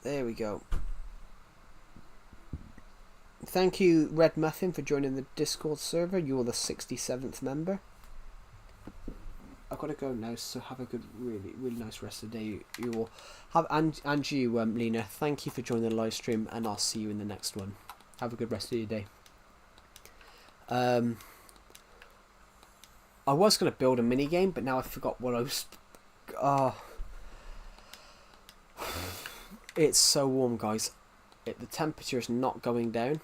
there we go. Thank you, Red Muffin, for joining the Discord server. You're the 67th member. I've got to go now, so have a good, really nice rest of the day. You all have, and you, Lena. Thank you for joining the live stream, and I'll see you in the next one. Have a good rest of your day. I was going to build a mini game, but now I forgot what I was. It's so warm, guys. The temperature is not going down.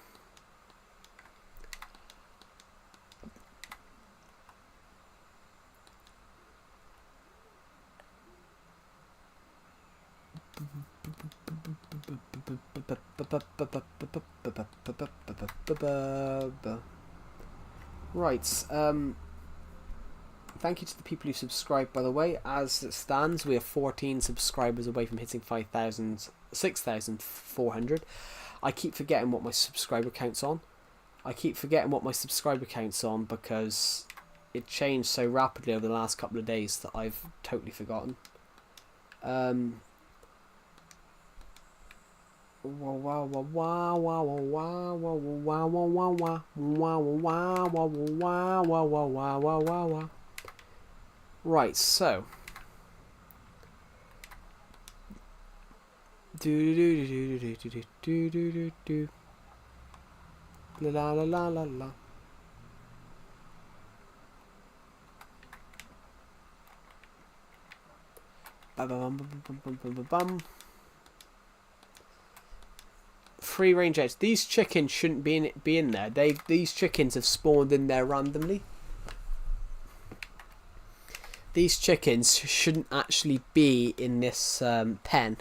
Right, thank you to the people who subscribed, by the way. As it stands, we are 14 subscribers away from hitting 6,400. I keep forgetting what my subscriber count's on. Because it changed so rapidly over the last couple of days that I've totally forgotten. Right, so la la la la la. Free range eggs. These chickens shouldn't be in there. These chickens have spawned in there randomly. These chickens shouldn't actually be in this pen.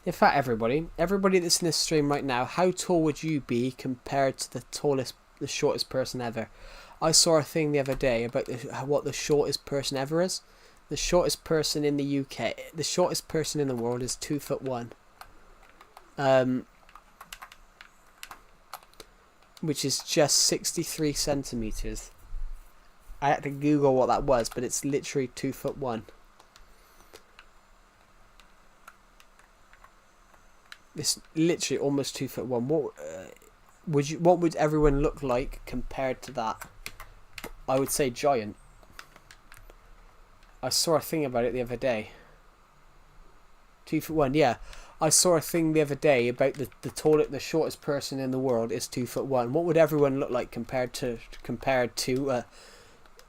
In fact, everybody that's in this stream right now, how tall would you be compared to the shortest person ever? I saw a thing the other day about what the shortest person ever is. The shortest person in the UK, the shortest person in the world is 2'1", which is just 63 centimeters. I had to Google what that was, but it's literally 2'1". It's literally almost 2'1". What would everyone look like compared to that? I would say giant. I saw a thing about it the other day. 2'1", yeah. I saw a thing the other day about the shortest person in the world is 2'1". What would everyone look like compared to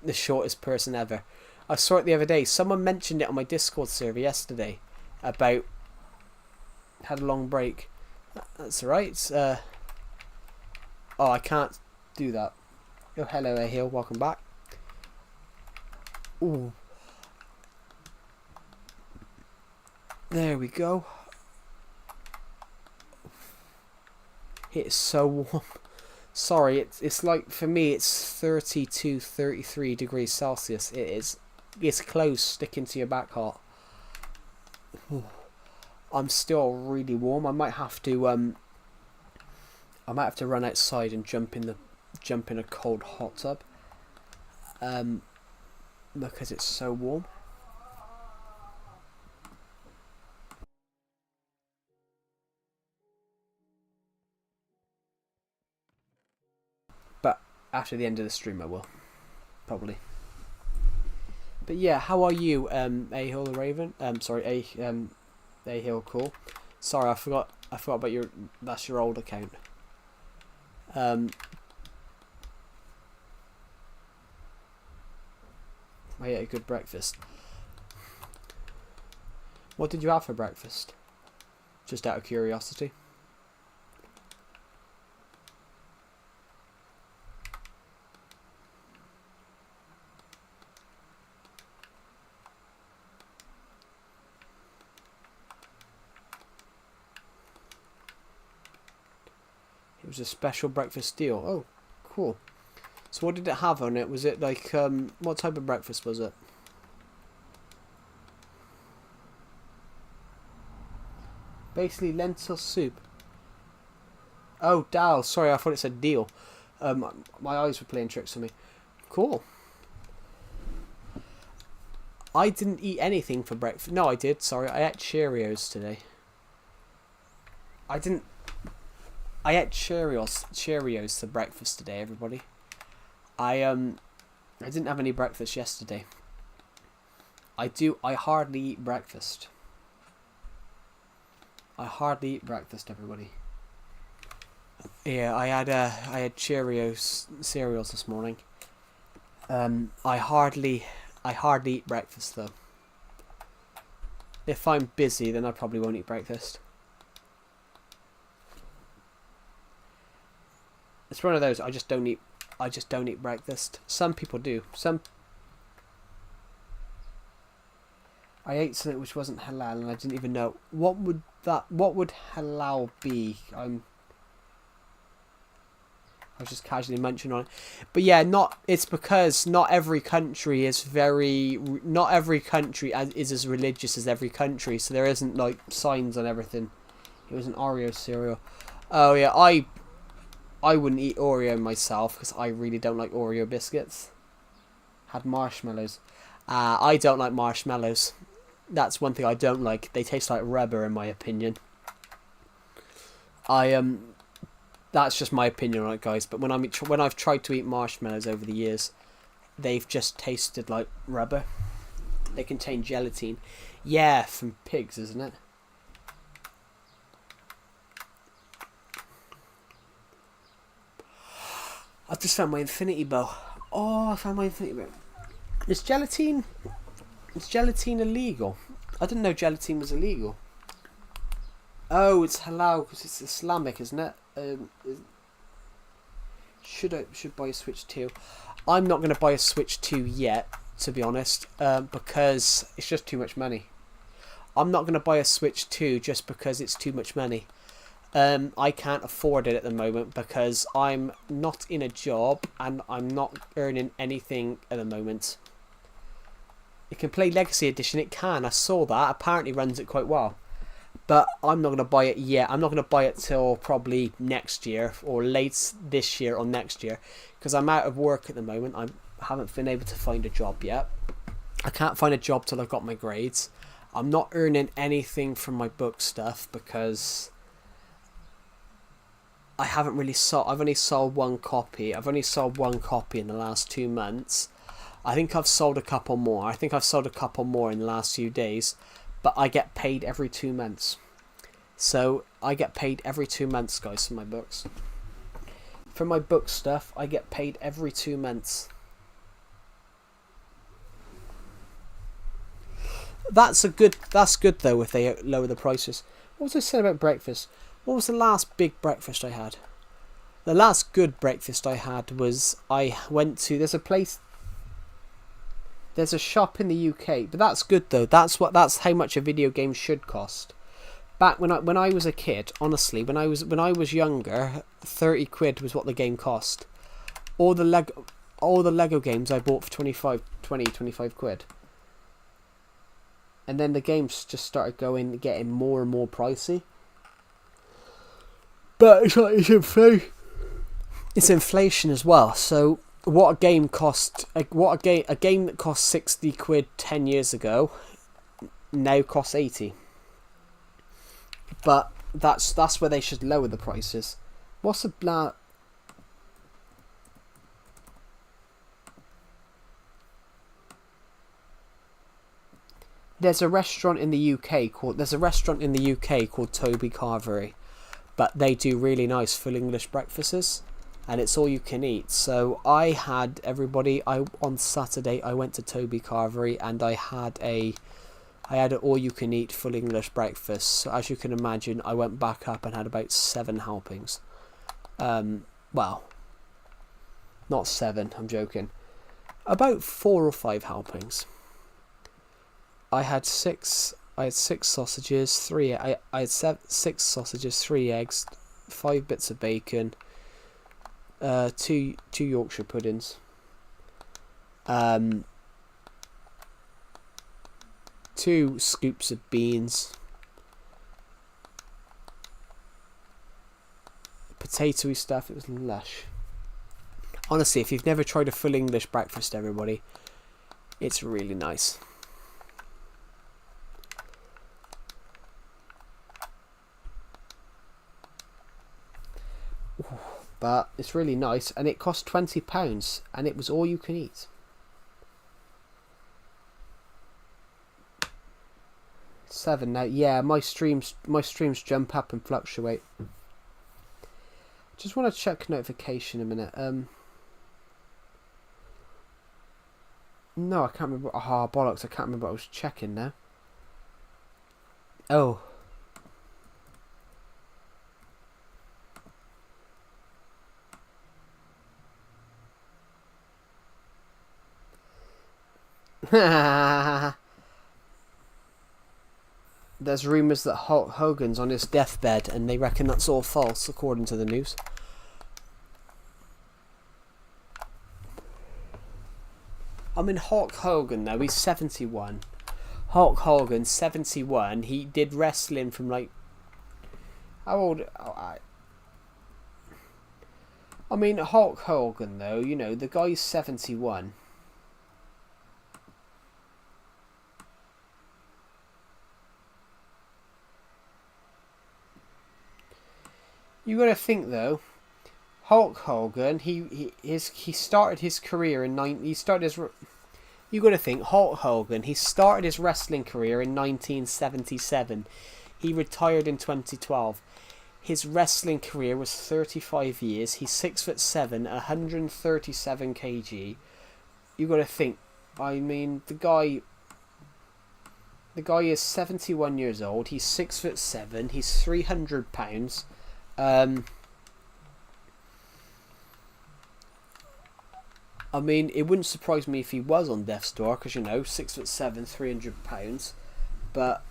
the shortest person ever? I saw it the other day. Someone mentioned it on my Discord server yesterday about. Had a long break. That's alright. Oh, I can't do that. Oh, hello, Ahil. Welcome back. Ooh. There we go. It's so warm. Sorry, it's like, for me, it's 32, 33 degrees Celsius. It's close, sticking to your back hot. Ooh. I'm still really warm. I might have to run outside and jump in a cold hot tub. Because it's so warm. After the end of the stream, I will. Probably. But yeah, how are you, A-Hill the Raven? Sorry, A-Hill Cool. Sorry, I forgot about your... That's your old account. I ate a good breakfast. What did you have for breakfast? Just out of curiosity. It was a special breakfast deal. Oh, cool. So what did it have on it? Was it like, what type of breakfast was it? Basically lentil soup. Oh, dal. Sorry, I thought it said deal. My eyes were playing tricks on me. Cool. I didn't eat anything for breakfast. No, I did. Sorry, I ate Cheerios today. I ate Cheerios for breakfast today, everybody. I didn't have any breakfast yesterday. I hardly eat breakfast. I hardly eat breakfast, everybody. Yeah, I had Cheerios cereals this morning. I hardly eat breakfast though. If I'm busy, then I probably won't eat breakfast. It's one of those I just don't eat breakfast. Some people do. I ate something which wasn't halal and I didn't even know. What would halal be? I was just casually mentioning on it. But yeah, it's because not every country is as religious as every country, so there isn't like signs on everything. It was an Oreo cereal. Oh yeah, I wouldn't eat Oreo myself because I really don't like Oreo biscuits. Had marshmallows. I don't like marshmallows. That's one thing I don't like. They taste like rubber in my opinion. That's just my opinion on it, guys. But when I've tried to eat marshmallows over the years, they've just tasted like rubber. They contain gelatin. Yeah, from pigs, isn't it? I've just found my infinity bow. Oh, I found my infinity bow. Is gelatin illegal? I didn't know gelatin was illegal. Oh, it's halal because it's Islamic, isn't it? Should buy a Switch 2. I'm not going to buy a Switch 2 yet, to be honest, because it's just too much money. I'm not going to buy a Switch 2 just because it's too much money. I can't afford it at the moment because I'm not in a job and I'm not earning anything at the moment. It can play Legacy Edition, it can, I saw that, apparently runs it quite well. But I'm not going to buy it yet. I'm not going to buy it till probably next year or late this year or next year because I'm out of work at the moment. I haven't been able to find a job yet. I can't find a job till I've got my grades. I'm not earning anything from my book stuff because I haven't really sold. I've only sold one copy. I've only sold one copy in the last 2 months. I think I've sold a couple more. I think I've sold a couple more in the last few days. But I get paid every 2 months. So I get paid every 2 months, guys, for my books. For my book stuff, I get paid every 2 months. That's good though if they lower the prices. What was I saying about breakfast? What was the last big breakfast I had? The last good breakfast I had was I went to there's a shop in the UK, but that's good though. That's how much a video game should cost. Back when I was a kid, honestly, when I was younger, 30 quid was what the game cost. All the Lego games I bought for 25 quid. And then the games just started getting more and more pricey. But it's inflation. It's inflation as well. So what a game that cost 60 quid 10 years ago now costs 80. But that's where they should lower the prices. What's a there's a restaurant in the UK called Toby Carvery, but they do really nice full English breakfasts, and it's all you can eat. So on Saturday I went to Toby Carvery and I had an all you can eat full English breakfast. So as you can imagine, I went back up and had about 7 helpings. Well, not 7, I'm joking. About 4 or 5 helpings. I had 6 sausages, 3 6 sausages, 3 eggs, 5 bits of bacon, 2 Yorkshire puddings, 2 scoops of beans, potatoey stuff. It was lush. Honestly, if you've never tried a full English breakfast, everybody, it's really nice. But it's really nice, and it cost £20, and it was all you can eat. Seven now. Yeah, my streams jump up and fluctuate. Just want to check notification a minute. No, I can't remember. Ah, bollocks! I can't remember what I was checking now. Oh. There's rumours that Hulk Hogan's on his deathbed, and they reckon that's all false, according to the news. I mean, Hulk Hogan, though, he's 71. Hulk Hogan, 71. He did wrestling from, like... How old... I mean, Hulk Hogan, though, you know, the guy's 71. You got to think, though, Hulk Hogan, he started his career in you got to think, Hulk Hogan, he started his wrestling career in 1977. He retired in 2012. His wrestling career was 35 years. He's 6'7", 137 kg. You got to think, I mean, the guy is 71 years old. He's 6'7". He's 300 pounds. I mean, it wouldn't surprise me if he was on death's door, because, you know, 6'7", 300 pounds. But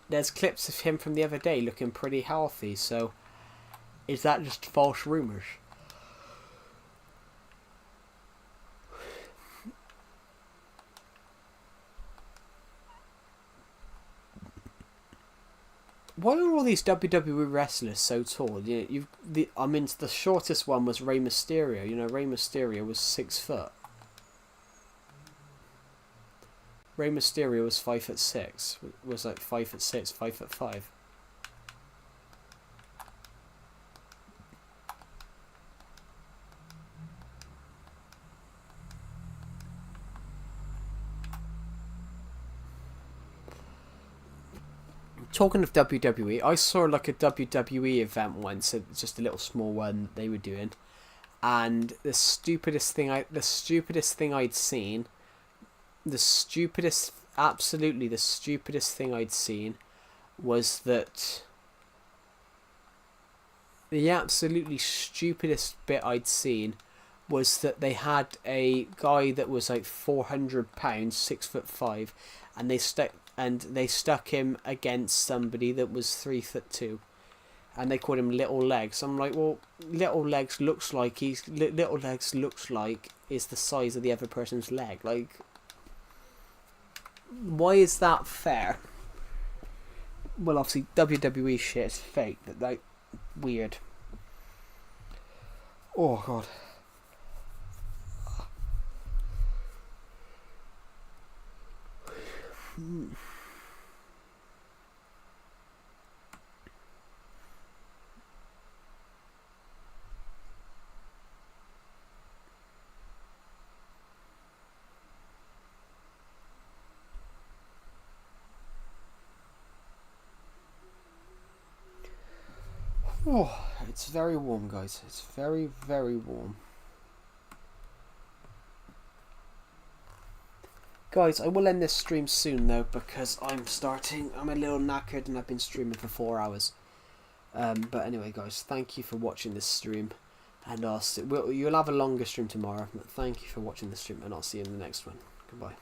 there's clips of him from the other day looking pretty healthy. So is that just false rumours? Why are all these WWE wrestlers so tall? You know, I mean, the shortest one was Rey Mysterio. You know, Rey Mysterio was 6 foot. Rey Mysterio was 5'6". Was like 5'6", 5'5". Talking of WWE, I saw like a WWE event once, just a little small one they were doing, and the stupidest thing I'd seen, absolutely the stupidest thing I'd seen, was that the absolutely stupidest bit I'd seen was that they had a guy that was like 400 pounds, 6'5", and they stuck him against somebody that was 3'2", and they called him Little Legs. I'm like, well, Little Legs looks like is the size of the other person's leg. Like, why is that fair? Well, obviously WWE shit is fake, but like, weird. Oh god. Oh, it's very warm, guys. It's very, very warm. Guys, I will end this stream soon though because I'm a little knackered and I've been streaming for 4 hours. But anyway, guys, thank you for watching this stream, and you'll have a longer stream tomorrow. But thank you for watching the stream, and I'll see you in the next one. Goodbye.